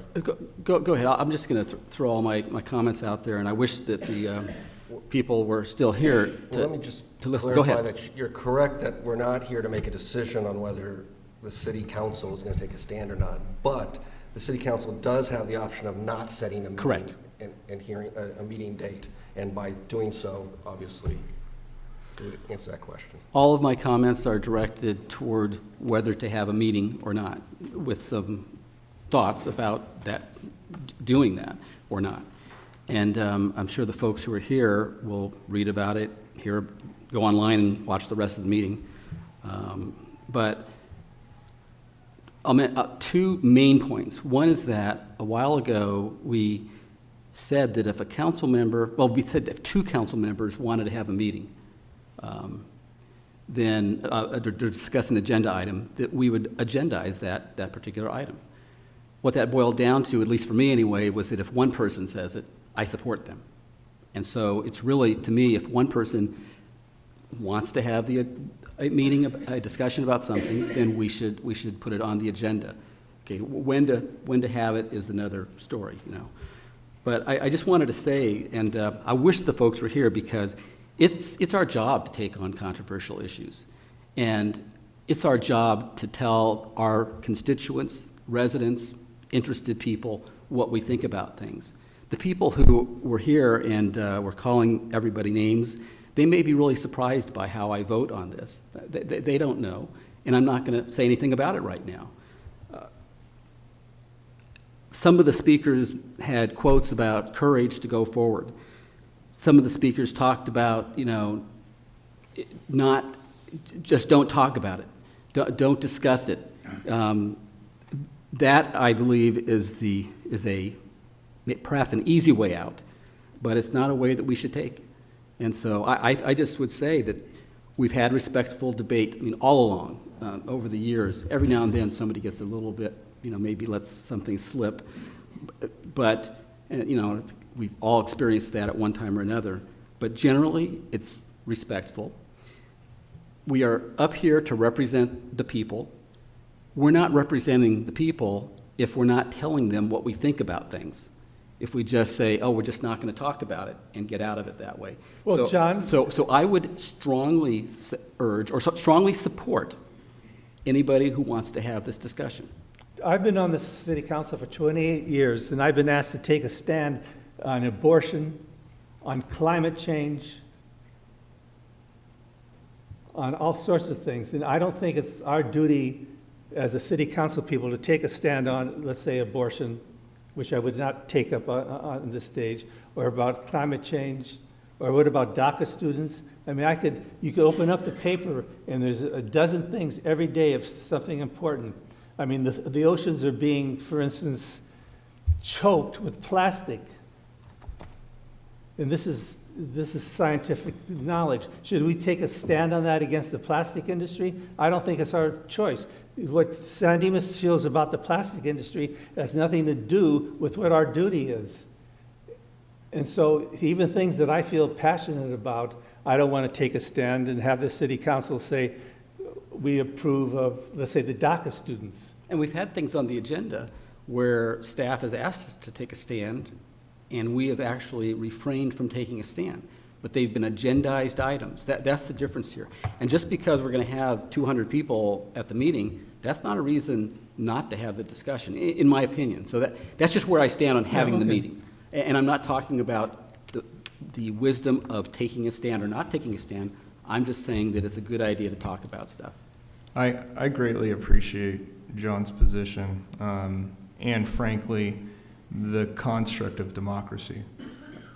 Go ahead. I'm just going to throw all my comments out there, and I wish that the people were still here to, let me just to listen. clarify Go ahead. that you're correct that we're not here to make a decision on whether the city council is going to take a stand or not, but the city council does have the option of not setting a meeting. Correct. And hearing a meeting date, and by doing so, obviously, to answer that question. All of my comments are directed toward whether to have a meeting or not, with some thoughts about that, doing that or not. And I'm sure the folks who are here will read about it, go online and watch the rest of the meeting. But I'll make two main points. One is that a while ago we said that if a council member, well, we said if two council members wanted to have a meeting, then to discuss an agenda item, that we would agendize that particular item. What that boiled down to, at least for me anyway, was that if one person says it, I support them. And so it's really, to me, if one person wants to have a meeting, a discussion about something, then we should put it on the agenda. Okay, when to have it is another story, you know. But I just wanted to say, and I wish the folks were here because it's our job to take on controversial issues. And it's our job to tell our constituents, residents, interested people what we think about things. The people who were here and were calling everybody names, they may be really surprised by how I vote on this. They don't know, and I'm not going to say anything about it right now. Some of the speakers had quotes about courage to go forward. Some of the speakers talked about, you know, just don't talk about it. Don't discuss it. That, I believe, is perhaps an easy way out, but it's not a way that we should take. And so I just would say that we've had respectful debate, I mean, all along, over the years. Every now and then somebody gets a little bit, you know, maybe lets something slip. But, you know, we've all experienced that at one time or another. But generally, it's respectful. We are up here to represent the people. We're not representing the people if we're not telling them what we think about things. If we just say, oh, we're just not going to talk about it and get out of it that way. Well, John. So I would strongly urge or strongly support anybody who wants to have this discussion. I've been on the city council for 28 years, and I've been asked to take a stand on abortion, on climate change, on all sorts of things. And I don't think it's our duty as a city council people to take a stand on, let's say, abortion, which I would not take up on this stage, or about climate change, or what about DACA students? I mean, you could open up the paper and there's a dozen things every day of something important. I mean, the oceans are being, for instance, choked with plastic. And this is scientific knowledge. Should we take a stand on that against the plastic industry? I don't think it's our choice. What San Dimas feels about the plastic industry has nothing to do with what our duty is. And so even things that I feel passionate about, I don't want to take a stand and have the city council say, we approve of, let's say, the DACA students. And we've had things on the agenda where staff has asked us to take a stand, and we have actually refrained from taking a stand. But they've been agendized items. That's the difference here. And just because we're going to have 200 people at the meeting, that's not a reason not to have the discussion, in my opinion. So that's just where I stand on having the meeting. And I'm not talking about the wisdom of taking a stand or not taking a stand. I'm just saying that it's a good idea to talk about stuff. I greatly appreciate John's position, and frankly, the construct of democracy.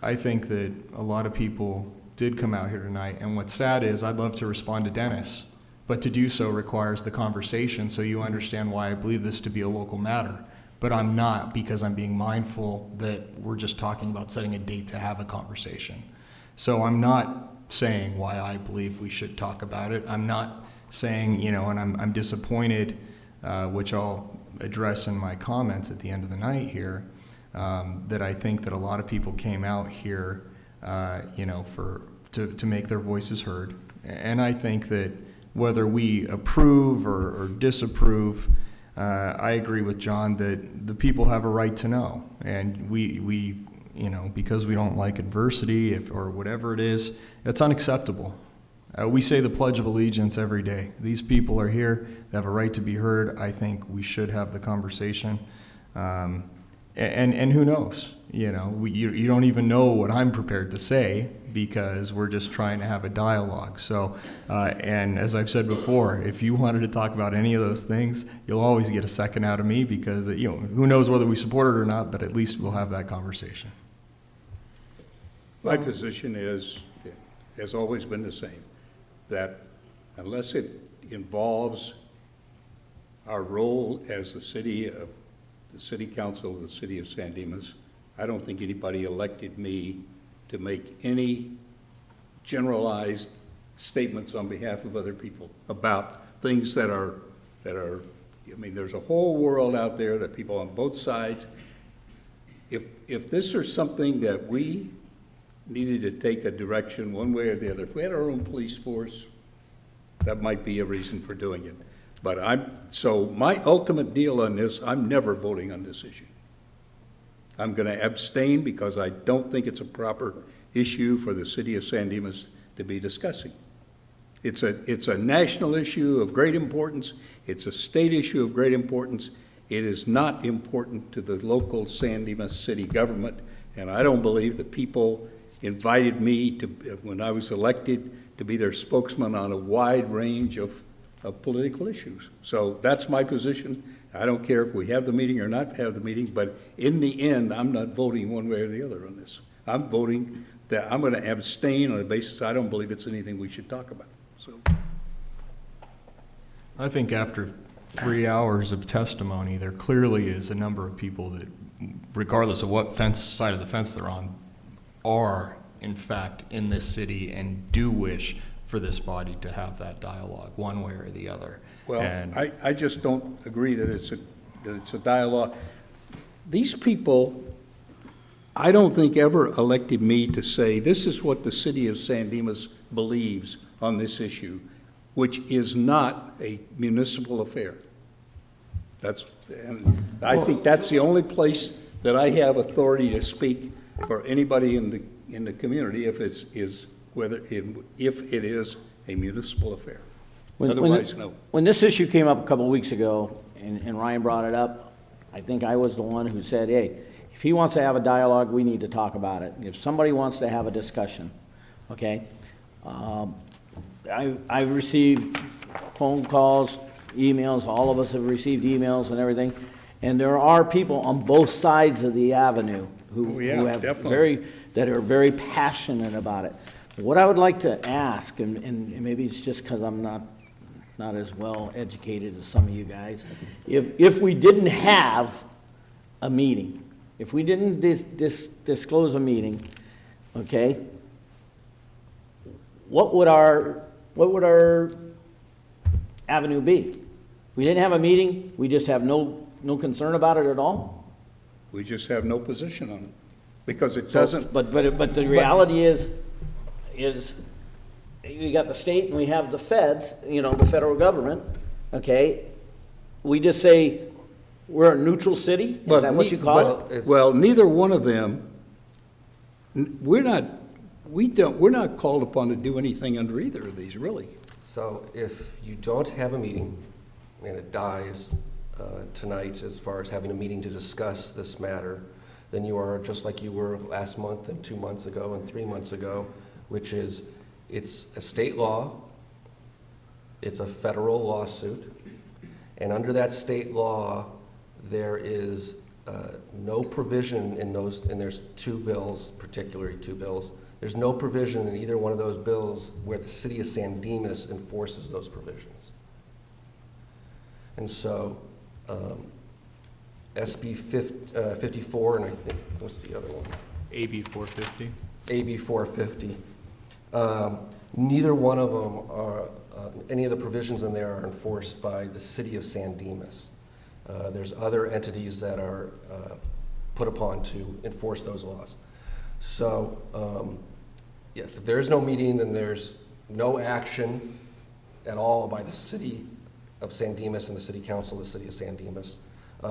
I think that a lot of people did come out here tonight, and what's sad is I'd love to respond to Dennis, but to do so requires the conversation so you understand why I believe this to be a local matter. But I'm not, because I'm being mindful that we're just talking about setting a date to have a conversation. So I'm not saying why I believe we should talk about it. I'm not saying, you know, and I'm disappointed, which I'll address in my comments at the end of the night here, that I think that a lot of people came out here, you know, to make their voices heard. And I think that whether we approve or disapprove, I agree with John that the people have a right to know. And we you know, because we don't like adversity or whatever it is, it's unacceptable. We say the Pledge of Allegiance every day. These people are here, they have a right to be heard. I think we should have the conversation. And who knows, you know, you don't even know what I'm prepared to say because we're just trying to have a dialogue. So, and as I've said before, if you wanted to talk about any of those things, you'll always get a second out of me because, you know, who knows whether we support it or not, but at least we'll have that conversation. My position has always been the same, that unless it involves our role as the city council of the city of San Dimas, I don't think anybody elected me to make any generalized statements on behalf of other people about things that are, I mean, there's a whole world out there that people on both sides, if this is something that we needed to take a direction one way or the other, if we had our own police force, that might be a reason for doing it. But so my ultimate deal on this, I'm never voting on this issue. I'm going to abstain because I don't think it's a proper issue for the city of San Dimas to be discussing. It's a national issue of great importance. It's a state issue of great importance. It is not important to the local San Dimas city government, and I don't believe the people invited me to, when I was elected, to be their spokesman on a wide range of political issues. So that's my position. I don't care if we have the meeting or not have the meeting, but in the end, I'm not voting one way or the other on this. I'm voting that I'm going to abstain on the basis I don't believe it's anything we should talk about. So I think after 3 hours of testimony, there clearly is a number of people that, regardless of what side of the fence they're on, are in fact in this city and do wish for this body to have that dialogue one way or the other. Well, and I just don't agree that it's a dialogue. These people, I don't think ever elected me to say this is what the city of San Dimas believes on this issue, which is not a municipal affair. And I think that's the only place that I have authority to speak for anybody in the community if it is a municipal affair. Otherwise, no. When this issue came up a couple of weeks ago, and Ryan brought it up, I think I was the one who said, hey, if he wants to have a dialogue, we need to talk about it. If somebody wants to have a discussion, okay? I received phone calls, emails, all of us have received emails and everything, and there are people on both sides of the avenue who that are very passionate about it. What I would like to ask, and maybe it's just because I'm not as well educated as some of you guys, if we didn't have a meeting, if we didn't disclose a meeting, okay, what would our avenue be? We didn't have a meeting, we just have no concern about it at all? We just have no position on it because it doesn't. But the reality is you got the state and we have the feds, you know, the federal government, okay? We just say we're a neutral city? Is that what you call it? Well, neither one of them, we're not called upon to do anything under either of these, really. So if you don't have a meeting and it dies tonight as far as having a meeting to discuss this matter, then you are just like you were last month and 2 months ago and 3 months ago, which is it's a state law. It's a federal lawsuit, and under that state law, there is no provision in those, and there's two bills, particularly two bills, there's no provision in either one of those bills where the city of San Dimas enforces those provisions. And so, SB 54, and I think, what's the other one? AB 450. AB 450. Neither one of them are, any of the provisions in there are enforced by the city of San Dimas. There's other entities that are put upon to enforce those laws. So, yes, if there is no meeting, then there's no action at all by the city of San Dimas and the city council of the city of San Dimas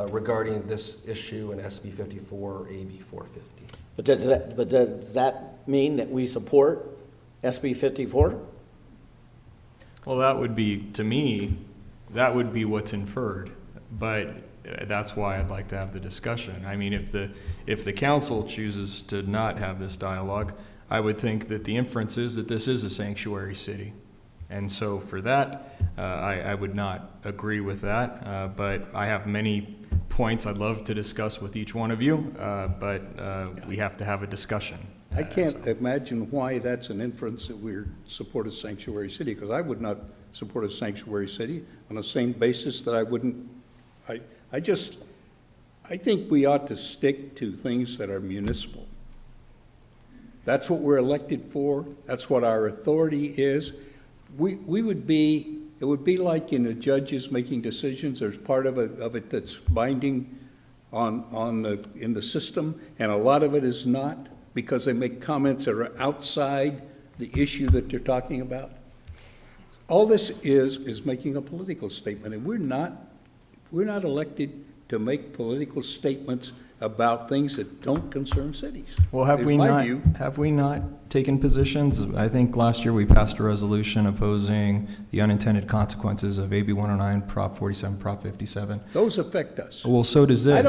regarding this issue in SB 54 or AB 450. But does that mean that we support SB 54? Well, that would be, to me, that would be what's inferred, but that's why I'd like to have the discussion. I mean, if the council chooses to not have this dialogue, I would think that the inference is that this is a sanctuary city. And so for that, I would not agree with that, but I have many points I'd love to discuss with each one of you, but we have to have a discussion. I can't imagine why that's an inference that we're support a sanctuary city, because I would not support a sanctuary city on the same basis that I wouldn't. I think we ought to stick to things that are municipal. That's what we're elected for. That's what our authority is. It would be like, judges making decisions. There's part of it that's binding in the system, and a lot of it is not, because they make comments that are outside the issue that they're talking about. All this is making a political statement, and we're not elected to make political statements about things that don't concern cities. Well, have we not taken positions? I think last year we passed a resolution opposing the unintended consequences of AB 109, Prop 47, Prop 57. Those affect us. Well, so does this.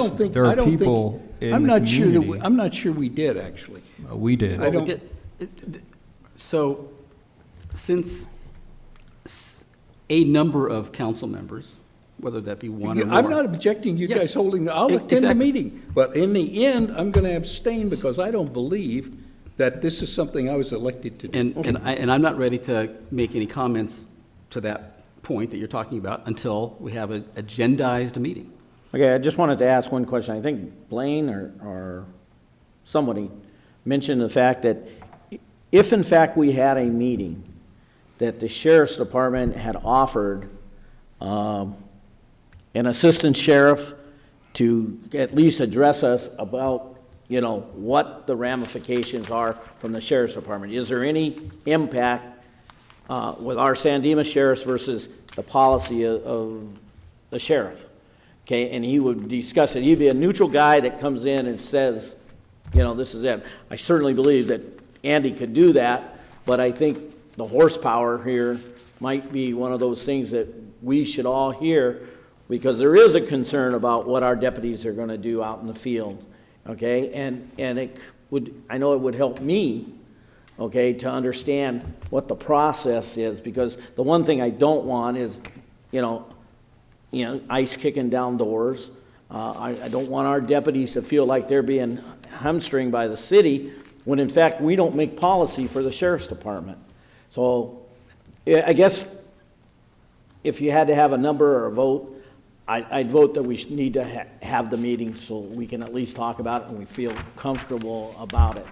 I'm not sure we did, actually. We did. So, since a number of council members, whether that be one or more. I'm not objecting you guys holding, I'll attend the meeting, but in the end, I'm going to abstain because I don't believe that this is something I was elected to do. And I'm not ready to make any comments to that point that you're talking about until we have an agendized meeting. Okay, I just wanted to ask one question. I think Blaine or somebody mentioned the fact that if in fact we had a meeting that the sheriff's department had offered an assistant sheriff to at least address us about, what the ramifications are from the sheriff's department. Is there any impact with our San Dimas sheriffs versus the policy of the sheriff? Okay, and he would discuss it. He'd be a neutral guy that comes in and says, this is it. I certainly believe that Andy could do that, but I think the horsepower here might be one of those things that we should all hear, because there is a concern about what our deputies are going to do out in the field, okay? And I know it would help me, okay, to understand what the process is, because the one thing I don't want is, ICE kicking down doors. I don't want our deputies to feel like they're being hamstringed by the city, when in fact we don't make policy for the sheriff's department. So I guess if you had to have a number or a vote, I'd vote that we need to have the meeting so we can at least talk about it and we feel comfortable about it.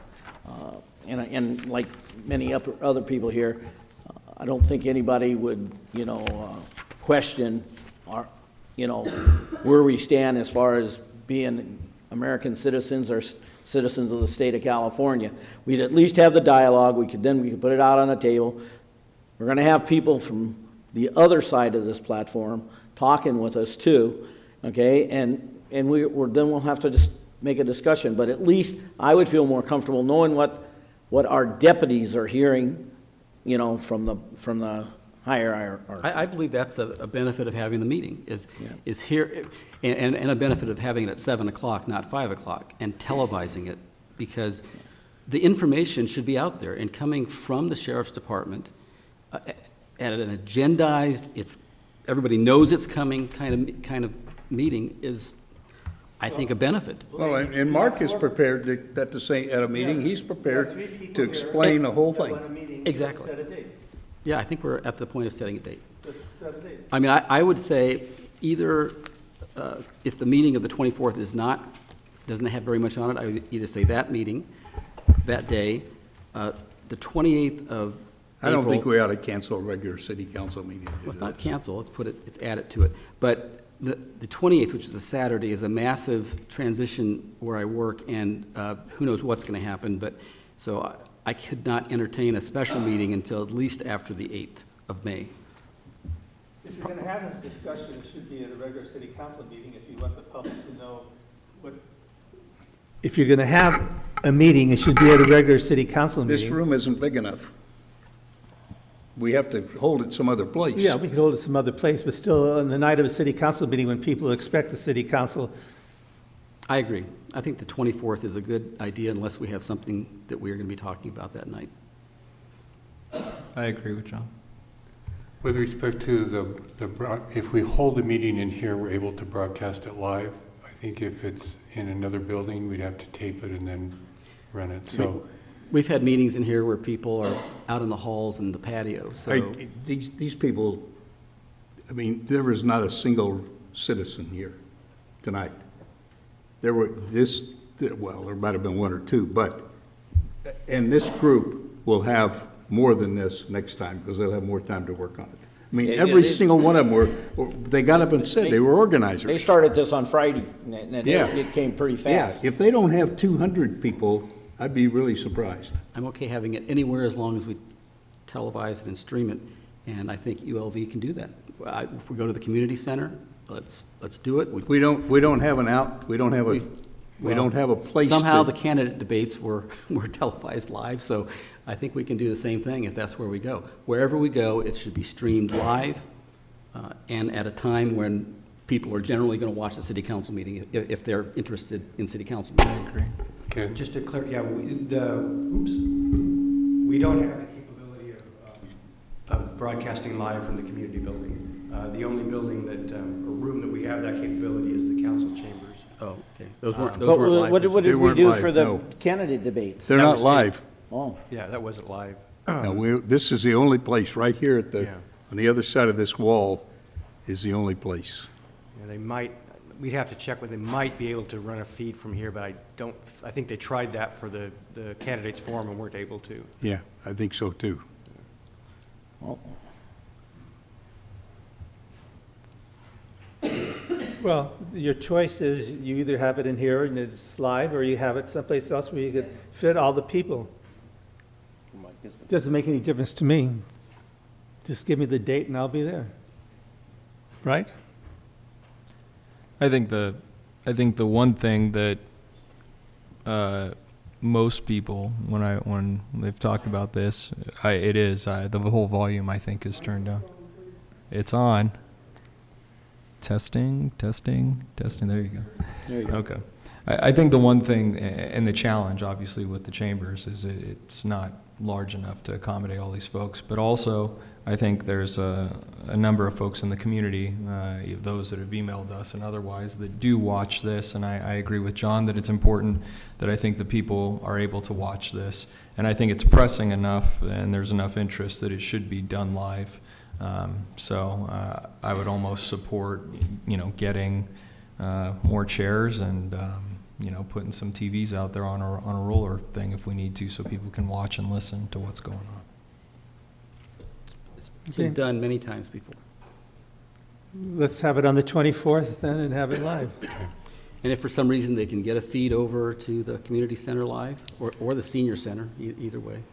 And like many other people here, I don't think anybody would, question our, where we stand as far as being American citizens or citizens of the state of California. We'd at least have the dialogue. We could put it out on the table. We're going to have people from the other side of this platform talking with us too, okay? And then we'll have to just make a discussion. But at least I would feel more comfortable knowing what our deputies are hearing, from the higher hierarchy. I believe that's a benefit of having the meeting is here, and a benefit of having it at 7 o'clock, not 5 o'clock, and televising it, because the information should be out there and coming from the sheriff's department at an agendized, everybody knows it's coming kind of meeting is, I think, a benefit. Well, and Mark is prepared to, at a meeting, he's prepared to explain the whole thing. Exactly. Set a date. Yeah, I think we're at the point of setting a date. Just set a date. I mean, I would say either, if the meeting of the 24th doesn't have very much on it, I would either say that meeting, that day, the 28th of I don't think April- we ought to cancel a regular city council meeting. Well, it's not cancel, let's add it to it. But the 28th, which is a Saturday, is a massive transition where I work, and who knows what's going to happen, but, so I could not entertain a special meeting until at least after the 8th of May. If you're going to have this discussion, it should be at a regular city council meeting if you want the public to know what. If you're going to have a meeting, it should be at a regular city council meeting. This room isn't big enough. We have to hold it some other place. Yeah, we could hold it some other place, but still, on the night of a city council meeting, when people expect the city council. I agree. I think the 24th is a good idea unless we have something that we're going to be talking about that night. I agree with John. With respect to if we hold a meeting in here, we're able to broadcast it live. I think if it's in another building, we'd have to tape it and then run it, so. We've had meetings in here where people are out in the halls and the patio, so. These people, I mean, there was not a single citizen here tonight. There were there might have been one or two, but, and this group will have more than this next time because they'll have more time to work on it. I mean, every single one of them they got up and said they were organizers. They started this on Friday, and it came pretty fast. Yeah, if they don't have 200 people, I'd be really surprised. I'm okay having it anywhere as long as we televise it and stream it, and I think ULV can do that. If we go to the community center, let's do it. We don't have a place. Somehow the candidate debates were televised live, so I think we can do the same thing if that's where we go. Wherever we go, it should be streamed live and at a time when people are generally going to watch the city council meeting if they're interested in city council meetings. I agree. Okay. Just to clear, yeah, we don't have the capability of broadcasting live from the community building. The only building or room that we have that capability is the council chambers. Oh, okay. Those weren't live. What did we do for the candidate debates? They're not live. Oh. Yeah, that wasn't live. No, this is the only place right here on the other side of this wall is the only place. Yeah, we'd have to check when they might be able to run a feed from here, but I think they tried that for the candidates forum and weren't able to. Yeah, I think so too. Well, your choice is you either have it in here and it's live, or you have it someplace else where you could fit all the people. Doesn't make any difference to me. Just give me the date and I'll be there. Right? I think the one thing that most people, when they've talked about this, the whole volume I think is turned down. It's on. Testing. There you go. Okay. I think the one thing and the challenge, obviously, with the chambers is it's not large enough to accommodate all these folks. But also, I think there's a number of folks in the community, those that have emailed us and otherwise, that do watch this. And I agree with John that it's important that I think the people are able to watch this. And I think it's pressing enough and there's enough interest that it should be done live. So I would almost support, getting more chairs and, putting some TVs out there on a roller thing if we need to, so people can watch and listen to what's going on. It's been done many times before. Let's have it on the 24th then and have it live. And if for some reason they can get a feed over to the community center live or the senior center, either way.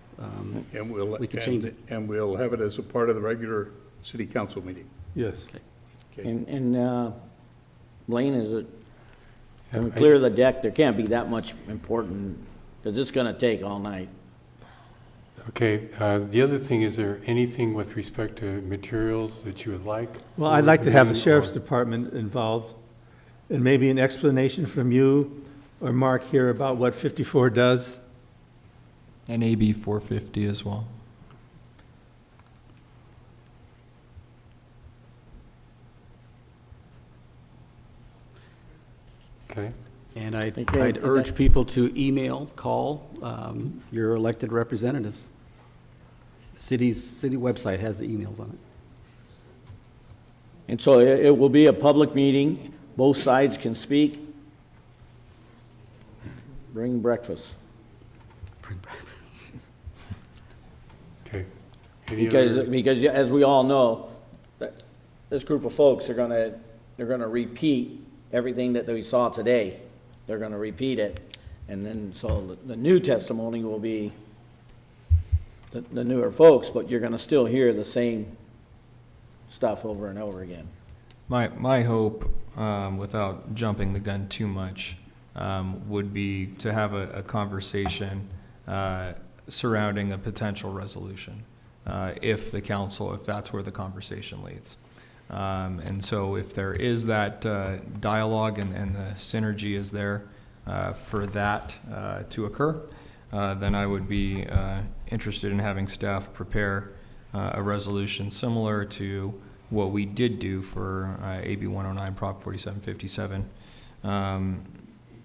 And we'll we can change it. And we'll have it as a part of the regular city council meeting. Yes. Okay. And Blaine, is it, when we clear the deck, there can't be that much important, because it's going to take all night. Okay, the other thing, is there anything with respect to materials that you would like? Well, I'd like to have the sheriff's department involved, and maybe an explanation from you or Mark here about what 54 does. And AB 450 as well. Okay. And I'd Okay, urge people to email, call your elected representatives. City website has the emails on it. And so it will be a public meeting. Both sides can speak. Bring breakfast. Okay. Because as we all know, this group of folks are they're gonna repeat everything that we saw today. They're gonna repeat it. And then, so the new testimony will be the newer folks, but you're gonna still hear the same stuff over and over again. My hope, without jumping the gun too much, would be to have a conversation surrounding a potential resolution, if that's where the conversation leads. And so if there is that dialogue and the synergy is there for that to occur, then I would be interested in having staff prepare a resolution similar to what we did do for AB 109, Prop 4757,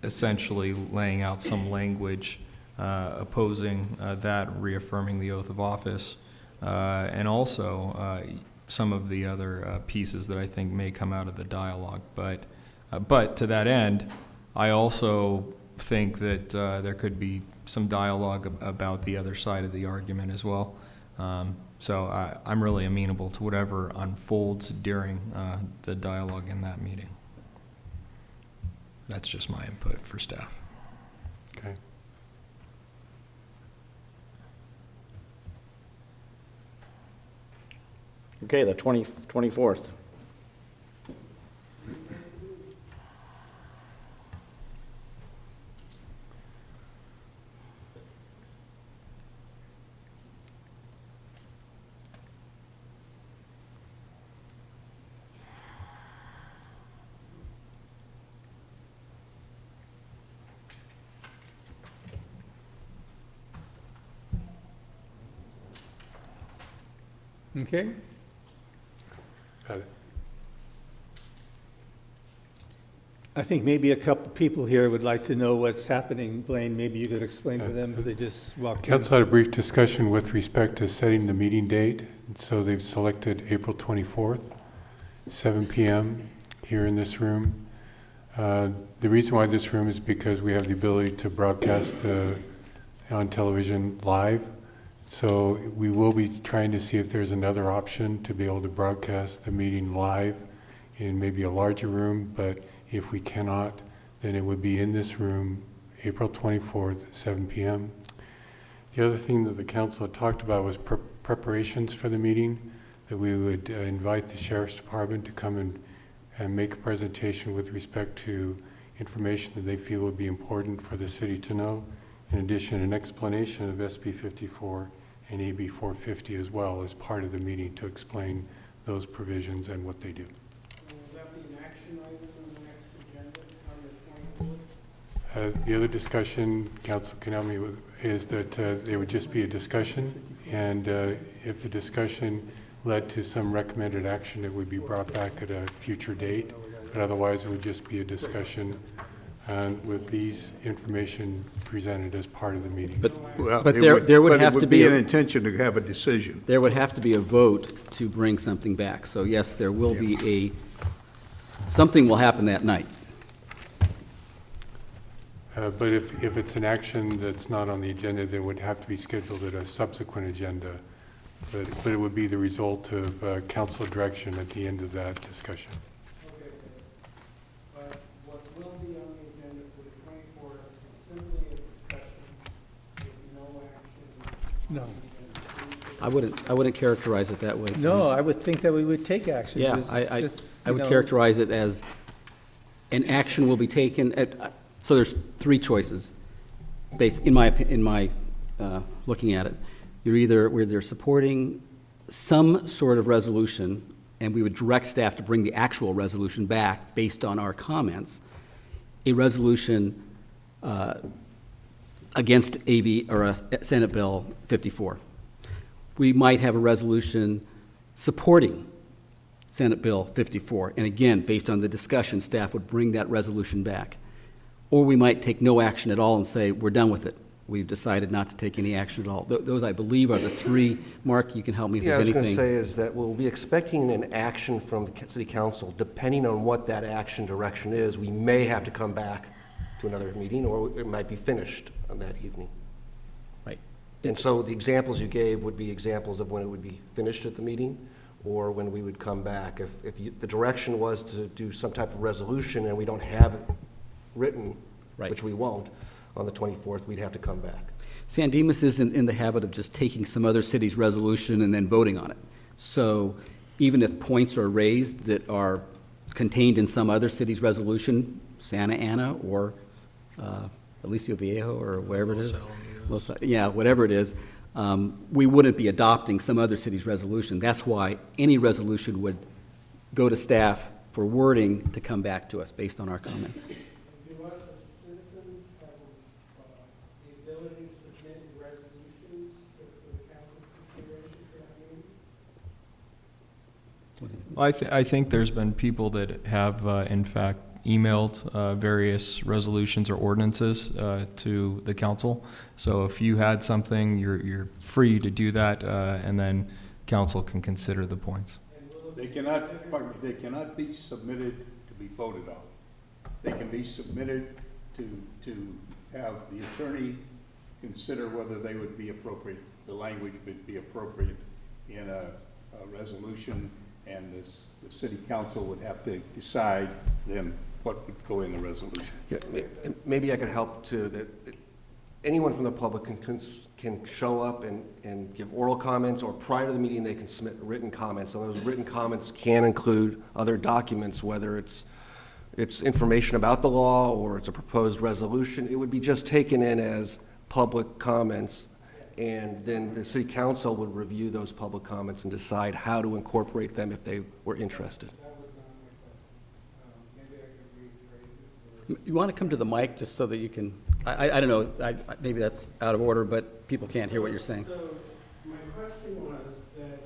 essentially laying out some language opposing that, reaffirming the oath of office, and also some of the other pieces that I think may come out of the dialogue. But to that end, I also think that there could be some dialogue about the other side of the argument as well. So I'm really amenable to whatever unfolds during the dialogue in that meeting. That's just my input for staff. Okay. Okay, the 24th. Okay? Got it. I think maybe a couple people here would like to know what's happening. Blaine, maybe you could explain to them, but they just walked in. Council had a brief discussion with respect to setting the meeting date. So they've selected April 24th, 7 p.m. here in this room. The reason why this room is because we have the ability to broadcast on television live. So we will be trying to see if there's another option to be able to broadcast the meeting live in maybe a larger room, but if we cannot, then it would be in this room, April 24th, 7 p.m. The other thing that the council had talked about was preparations for the meeting, that we would invite the Sheriff's Department to come and make a presentation with respect to information that they feel would be important for the city to know. In addition, an explanation of SB 54 and AB 450 as well as part of the meeting to explain those provisions and what they do. Will that be an action item on the next agenda on the 24th? The other discussion, Council can help me with, is that there would just be a discussion, and if the discussion led to some recommended action, it would be brought back at a future date, but otherwise it would just be a discussion with these information presented as part of the meeting. But there would have to be an intention to have a decision. There would have to be a vote to bring something back. So yes, there will be something will happen that night. But if it's an action that's not on the agenda, then it would have to be scheduled at a subsequent agenda. But it would be the result of council direction at the end of that discussion. Okay. But what will be on the agenda for the 24th is simply a discussion with no action. No. I wouldn't characterize it that way. No, I would think that we would take action. Yeah, I would characterize it as an action will be taken at, so there's three choices based in my looking at it. You're either supporting some sort of resolution, and we would direct staff to bring the actual resolution back based on our comments, a resolution against AB or Senate Bill 54. We might have a resolution supporting Senate Bill 54, and again, based on the discussion, staff would bring that resolution back. or we might take no action at all and say, we're done with it. We've decided not to take any action at all. Those, I believe, are the three. Mark, you can help me if Yeah, I there's was anything. going to say is that we'll be expecting an action from the city council. Depending on what that action direction is, we may have to come back to another meeting, or it might be finished on that evening. Right. And so the examples you gave would be examples of when it would be finished at the meeting, or when we would come back. If the direction was to do some type of resolution and we don't have it written, Right. which we won't, on the 24th, we'd have to come back. San Dimas isn't in the habit of just taking some other city's resolution and then voting on it. So even if points are raised that are contained in some other city's resolution, Santa Ana or Alicio Viejo or wherever it is, yeah, whatever it is, we wouldn't be adopting some other city's resolution. That's why any resolution would go to staff for wording to come back to us based on our comments. Well, I think there's been people that have, in fact, emailed various resolutions or ordinances to the council. So if you had something, you're free to do that, and then council can consider the points. They cannot be submitted to be voted on. They can be submitted to have the attorney consider whether they would be appropriate, the language would be appropriate in a resolution, and the city council would have to decide then what would go in the resolution. Yeah, maybe I could help too, that anyone from the public can show up and give oral comments, or prior to the meeting, they can submit written comments. And those written comments can include other documents, whether it's information about the law or it's a proposed resolution. It would be just taken in as public comments, and then the city council would review those public comments and decide how to incorporate them if they were interested. You want to come to the mic just so that you can, I don't know, maybe that's out of order, but people can't hear what you're saying. So my question was that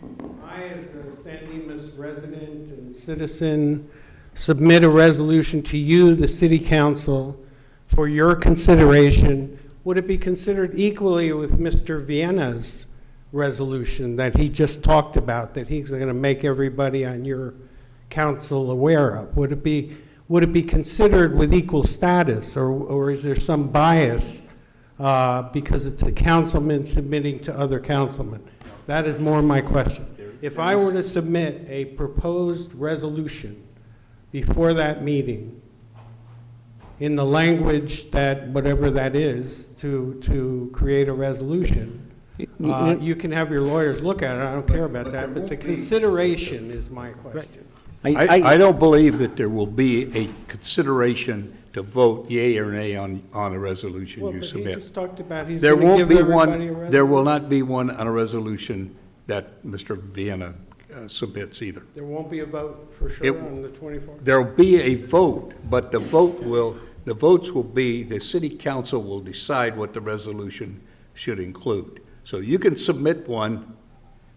if I, as a San Dimas resident and citizen, submit a resolution to you, the city council, for your consideration, would it be considered equally with Mr. Vienna's resolution that he just talked about, that he's going to make everybody on your council aware of? Would it be considered with equal status, or is there some bias because it's a councilman submitting to other councilmen? That is more my question. If I were to submit a proposed resolution before that meeting in the language that, whatever that is, to create a resolution, you can have your lawyers look at it. I don't care about that, but the consideration is my question. I don't believe that there will be a consideration to vote yea or nay on a resolution you submit. He just talked about he's There going to won't give be everybody a one. resolution. There will not be one on a resolution that Mr. Vienna submits either. There won't be a vote for sure on the 24th? There will be a vote, but the votes will be, the city council will decide what the resolution should include. So you can submit one,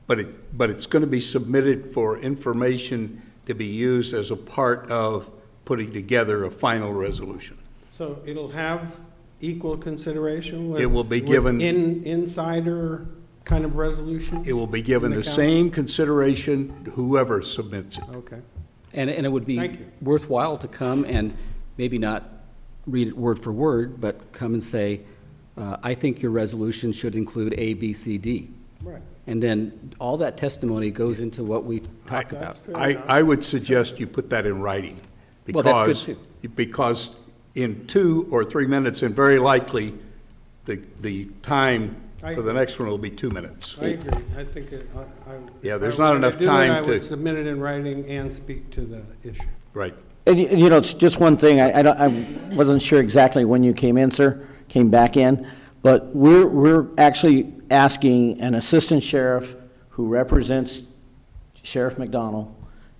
but it's going to be submitted for information to be used as a part of putting together a final resolution. So it'll have equal consideration with? It will be given- Insider kind of resolution? It will be given in the council? same consideration whoever submits it. Okay. And it would Thank be you. worthwhile to come and maybe not read it word for word, but come and say, I think your resolution should include A, B, C, D. Right. And then all that testimony goes into what we talk about. I would suggest you put that in writing. Well, that's good Because in 2 or 3 minutes, and very likely, the time for the next one will be 2 minutes. I agree. I think Yeah, there's not enough time I would to, submit it in writing and speak to the issue. right. And you know, it's just one thing, I wasn't sure exactly when you came in, sir, came back in, but we're actually asking an assistant sheriff who represents Sheriff McDonald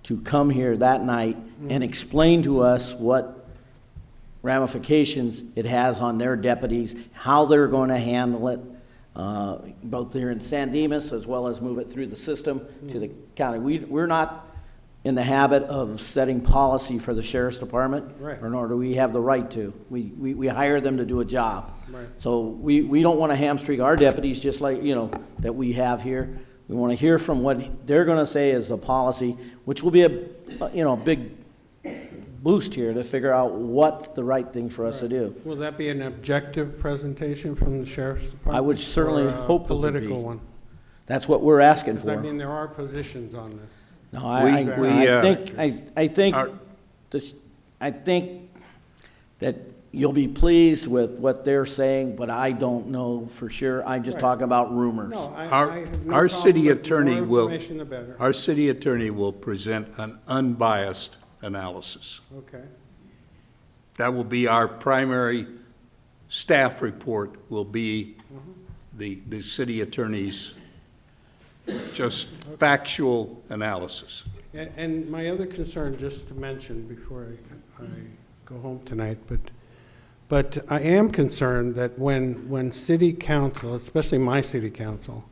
to come here that night and explain to us what ramifications it has on their deputies, how they're going to handle it, both here in San Dimas as well as move it through the system to the county. We're not in the habit of setting policy for the sheriff's department. Right. Or nor do we have the right to. We hire them to do a job. Right. So we don't want to hamstring our deputies just like, that we have here. We want to hear from what they're going to say is the policy, which will be a big boost here to figure out what's the right thing for us to do. Will that be an objective presentation from the sheriff's department? I would certainly or a hope it would be. political one? That's what we're asking Because, I for. mean, there are positions on this. No, I think that you'll be pleased with what they're saying, but I don't know for sure. I'm just Right. talking about rumors. No, I Our, have no our problem city with attorney more will, information, the better. our city attorney will present an unbiased analysis. Okay. That will be our primary staff report, will be the city attorney's just factual analysis. And my other concern, just to mention before I go home tonight, but I am concerned that when city council, especially my city council,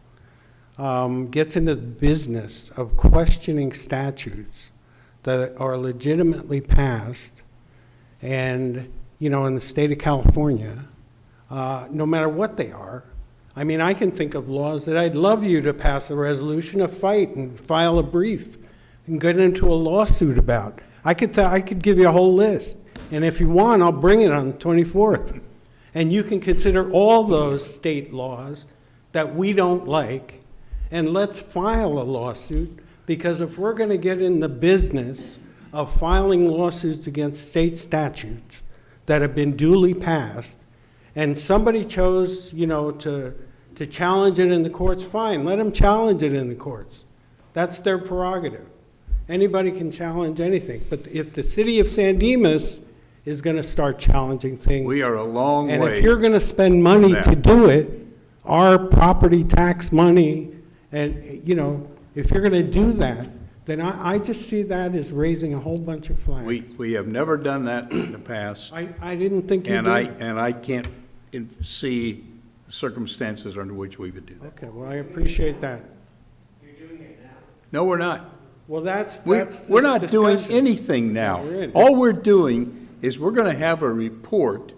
gets into the business of questioning statutes that are legitimately passed, and, in the state of California, no matter what they are, I mean, I can think of laws that I'd love you to pass a resolution, a fight, and file a brief, and get into a lawsuit about. I could give you a whole list, and if you want, I'll bring it on the 24th. And you can consider all those state laws that we don't like, and let's file a lawsuit, because if we're going to get in the business of filing lawsuits against state statutes that have been duly passed, and somebody chose, to challenge it in the courts, fine, let them challenge it in the courts. That's their prerogative. Anybody can challenge anything. But if the city of San Dimas is going to start challenging things. We are a long way. And if you're going to spend money to do it, our property tax money, and, if you're going to do that, then I just see that as raising a whole bunch of flags. We have never done that in the past. I didn't think you And did. I can't see the circumstances under which we would do that. Okay, well, I appreciate that. No, we're not. Well, that's We're this not doing discussion. anything now. Yeah, we're in. All we're doing is we're going to have a report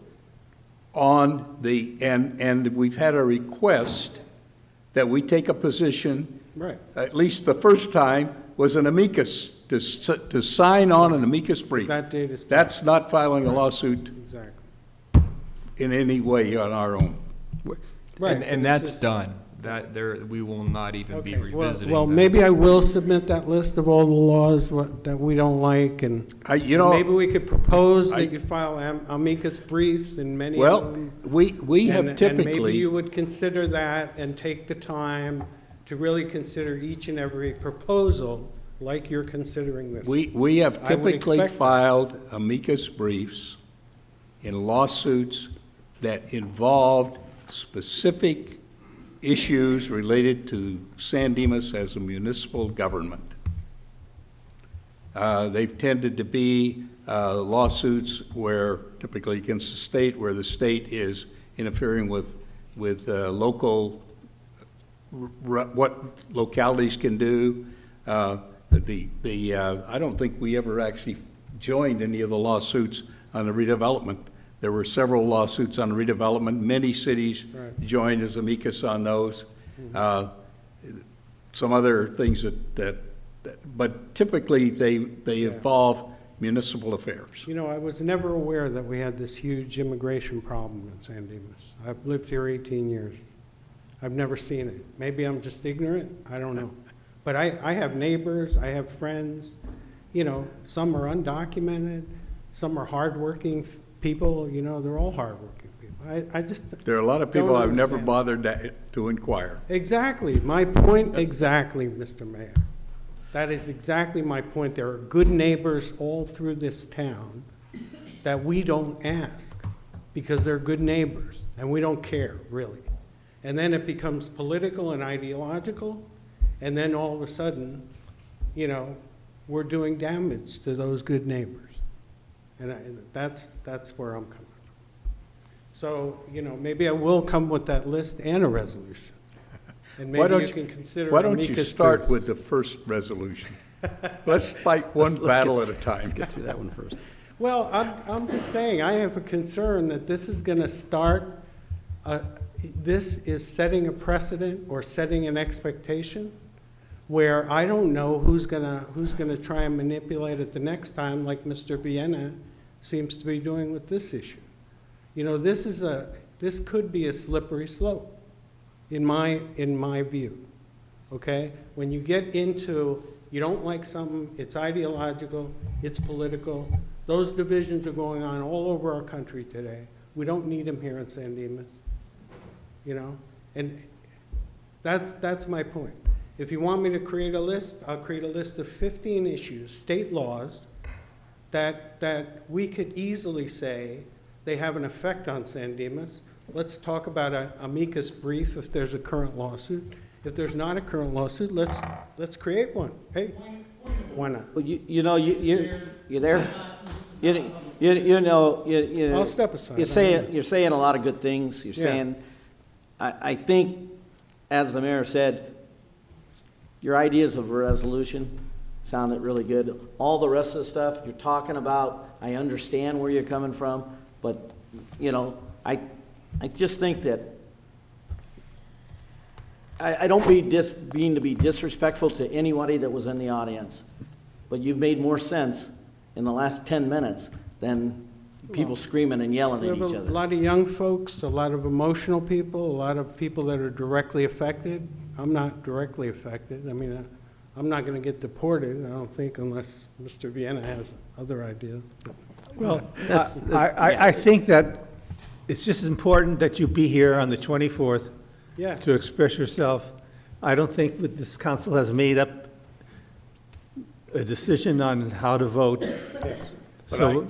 on and we've had a request that we take a position. Right. At least the first time was an amicus, to sign on an amicus brief. That date is. That's not filing a lawsuit Exactly. in any way on our own. Right. And that's done. We will not even be revisiting Well, that. maybe I will submit that list of all the laws that we don't like, and maybe we could propose that you file amicus briefs in many of them. We have And typically. maybe you would consider that and take the time to really consider each and every proposal like you're considering this. We have I would typically expect that. filed amicus briefs in lawsuits that involved specific issues related to San Dimas as a municipal government. They've tended to be lawsuits where, typically against the state, where the state is interfering with local, what localities can do. I don't think we ever actually joined any of the lawsuits on the redevelopment. There were several lawsuits on redevelopment. Many cities joined as amicus on those. Some other things but typically they involve municipal affairs. I was never aware that we had this huge immigration problem in San Dimas. I've lived here 18 years. I've never seen it. Maybe I'm just ignorant. I don't know. But I have neighbors. I have friends. Some are undocumented. Some are hardworking people. They're all hardworking people. I just There are a lot of people don't I've never understand. bothered to inquire. Exactly. My point exactly, Mr. Mayor. That is exactly my point. There are good neighbors all through this town that we don't ask because they're good neighbors and we don't care, really. And then it becomes political and ideological, and then all of a sudden, we're doing damage to those good neighbors. And that's where I'm coming from. So, maybe I will come with that list and a resolution. And maybe you can consider Why don't you amicus start briefs. with the first resolution? Let's fight one battle at a time. Let's get through that one first. Well, I'm just saying, I have a concern that this is going to start, this is setting a precedent or setting an expectation where I don't know who's gonna try and manipulate it the next time, like Mr. Vienna seems to be doing with this issue. You know, this could be a slippery slope, in my view, okay? When you get into, you don't like something, it's ideological, it's political, those divisions are going on all over our country today. We don't need them here in San Dimas, you know? And that's my point. If you want me to create a list, I'll create a list of 15 issues, state laws, that we could easily say they have an effect on San Dimas. Let's talk about an amicus brief if there's a current lawsuit. If there's not a current lawsuit, let's create one. Hey, why not? Well, you know, you there? You know, I'll step aside. You're saying a lot of good things. You're Yeah. saying, I think, as the mayor said, your ideas of a resolution sounded really good. All the rest of the stuff you're talking about, I understand where you're coming from, but, you know, I just think that I don't mean to be disrespectful to anybody that was in the audience, but you've made more sense in the last 10 minutes than people screaming and yelling We at have each a other. lot of young folks, a lot of emotional people, a lot of people that are directly affected. I'm not directly affected. I mean, I'm not going to get deported, I don't think, unless Mr. Vienna has other ideas. Well, I think that it's just as important that you be here on the 24th Yeah. to express yourself. I don't think that this council has made up a decision on how to vote. So,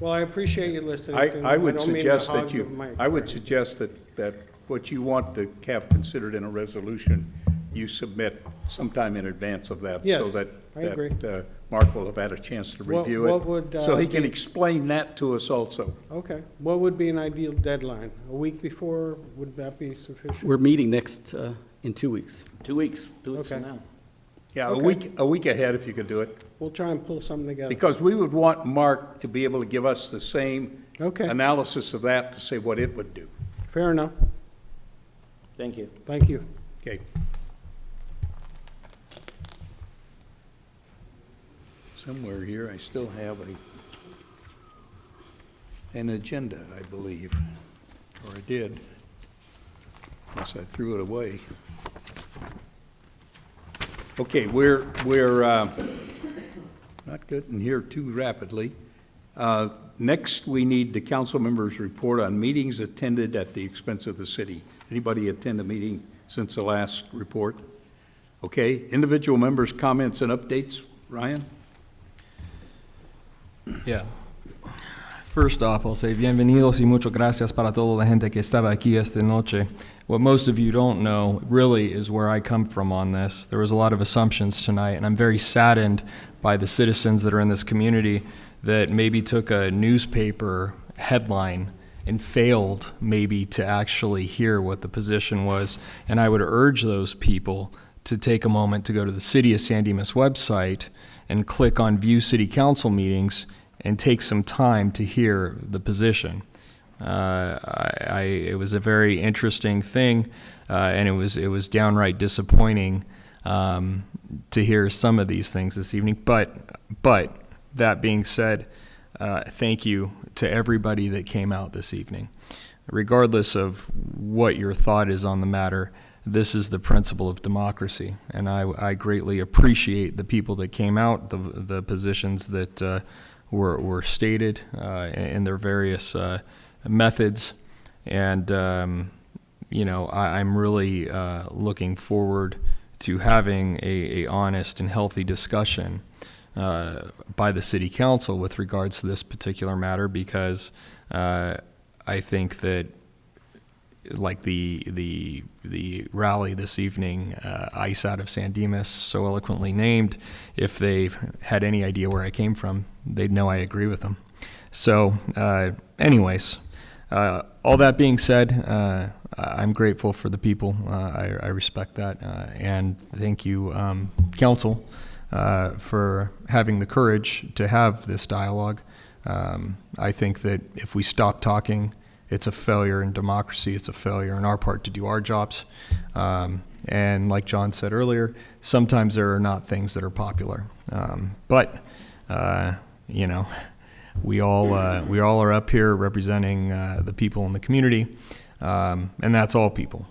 Well, I appreciate you listening to me. I would don't mean to suggest hog that the mic. I would suggest that what you want to have considered in a resolution, you submit sometime in advance of that. Yes, So that I agree. Mark will have had a chance to What- review what it. would, So he can be- explain that to us also. Okay. What would be an ideal deadline? A week before, would that be sufficient? We're meeting next, in 2 weeks. 2 weeks, 2 weeks from Okay. now. Yeah, Okay. a week ahead if you could do it. We'll try and pull something together. Because we would want Mark to be able to give us the same Okay. analysis of that to say what it would do. Fair enough. Thank you. Thank you. Okay. Somewhere here, I still have an agenda, I believe, or I did, unless I threw it away. Okay, we're not getting here too rapidly. Next, we need the council members' report on meetings attended at the expense of the city. Anybody attend a meeting since the last report? Okay, individual members' comments and updates. Ryan? Yeah. First off, I'll say bienvenidos y muchas gracias para toda la gente que estaba aquí esta noche. What most of you don't know really is where I come from on this. There was a lot of assumptions tonight, and I'm very saddened by the citizens that are in this community that maybe took a newspaper headline and failed maybe to actually hear what the position was. And I would urge those people to take a moment to go to the City of San Dimas website and click on View City Council Meetings and take some time to hear the position. It was a very interesting thing, and it was downright disappointing to hear some of these things this evening. But that being said, thank you to everybody that came out this evening. Regardless of what your thought is on the matter, this is the principle of democracy, and I greatly appreciate the people that came out, the positions that were stated in their various methods, and I'm really looking forward to having a honest and healthy discussion by the City Council with regards to this particular matter, because I think that, like the rally this evening, ICE out of San Dimas, so eloquently named, if they had any idea where I came from, they'd know I agree with them. So anyways, all that being said, I'm grateful for the people. I respect that. And thank you, Council, for having the courage to have this dialogue. I think that if we stop talking, it's a failure in democracy. It's a failure on our part to do our jobs. And like John said earlier, sometimes there are not things that are popular. But you know, we all are up here representing the people in the community, and that's all people.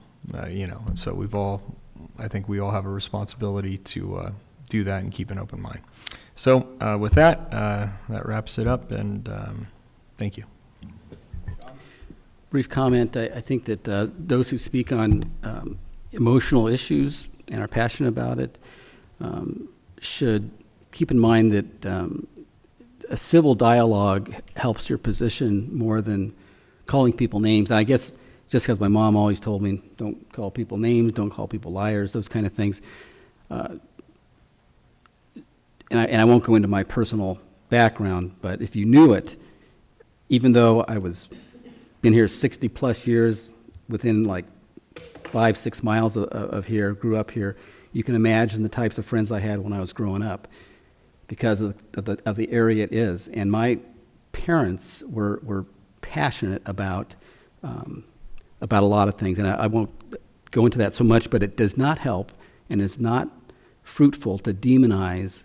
You know, and so I think we all have a responsibility to do that and keep an open mind. So with that, that wraps it up, and thank you. Brief comment. I think that those who speak on emotional issues and are passionate about it should keep in mind that a civil dialogue helps your position more than calling people names. And I guess just because my mom always told me, don't call people names, don't call people liars, those kind of things. And I won't go into my personal background, but if you knew it, even though I been here 60 plus years, within like 5-6 miles of here, grew up here, you can imagine the types of friends I had when I was growing up because of the area it is. And my parents were passionate about a lot of things, and I won't go into that so much, but it does not help and it's not fruitful to demonize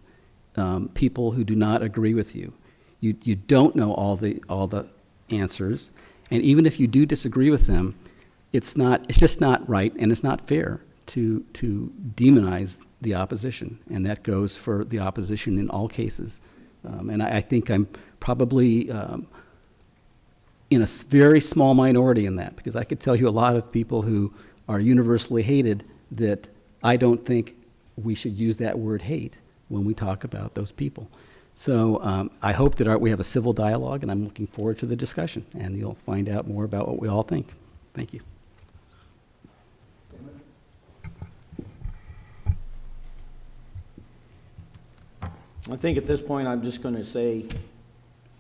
people who do not agree with you. You don't know all the answers, and even if you do disagree with them, it's just not right, and it's not fair to demonize the opposition, and that goes for the opposition in all cases. And I think I'm probably in a very small minority in that, because I could tell you a lot of people who are universally hated that I don't think we should use that word hate when we talk about those people. So I hope that we have a civil dialogue, and I'm looking forward to the discussion, and you'll find out more about what we all think. Thank you. I think at this point, I'm just going to say,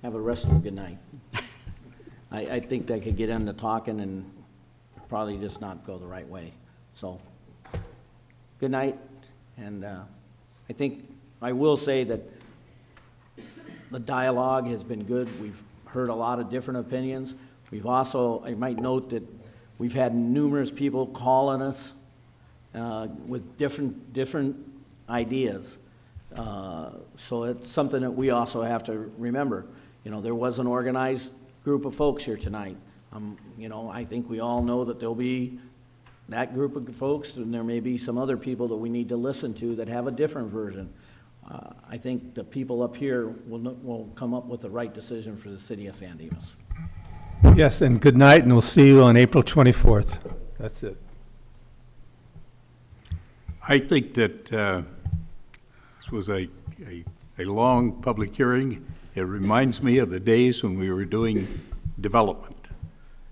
have a rest of a good night. I think that could get into talking and probably just not go the right way. So, good night, and I think I will say that the dialogue has been good. We've heard a lot of different opinions. We've also, I might note that we've had numerous people calling us with different ideas. So it's something that we also have to remember. You know, there was an organized group of folks here tonight. You know, I think we all know that there'll be that group of folks, and there may be some other people that we need to listen to that have a different version. I think the people up here will come up with the right decision for the city of San Dimas. Yes, and good night, and we'll see you on April 24th. That's it. I think that this was a long public hearing. It reminds me of the days when we were doing development.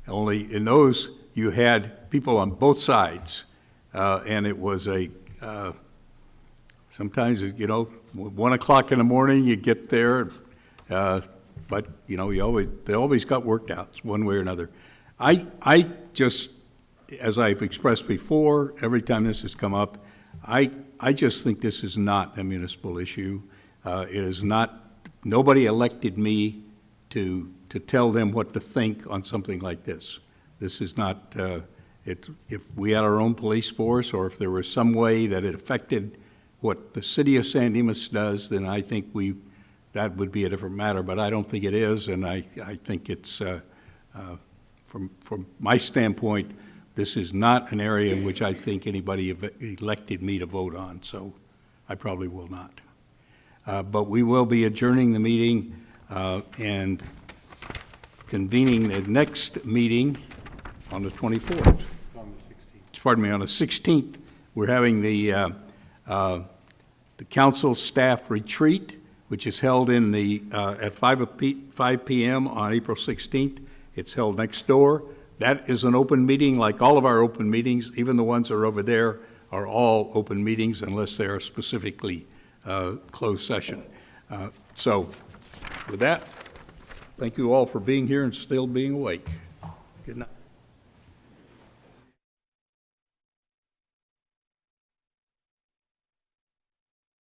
Only in those, you had people on both sides, and it was sometimes, you know, 1 o'clock in the morning, you get there, but, you know, they always got worked out one way or another. I just, as I've expressed before, every time this has come up, I just think this is not a municipal issue. It is not, nobody elected me to tell them what to think on something like this. This is not, if we had our own police force, or if there was some way that it affected what the city of San Dimas does, then I think that would be a different matter, but I don't think it is, and I think it's, from my standpoint, this is not an area in which I think anybody elected me to vote on, so I probably will not. But we will be adjourning the meeting and convening the next meeting on the 24th. On the 16th. Pardon me, on the 16th, we're having the council staff retreat, which is held at 5 p.m. on April 16th. It's held next door. That is an open meeting, like all of our open meetings, even the ones that are over there are all open meetings unless they are specifically closed session. So with that, thank you all for being here and still being awake. Good night.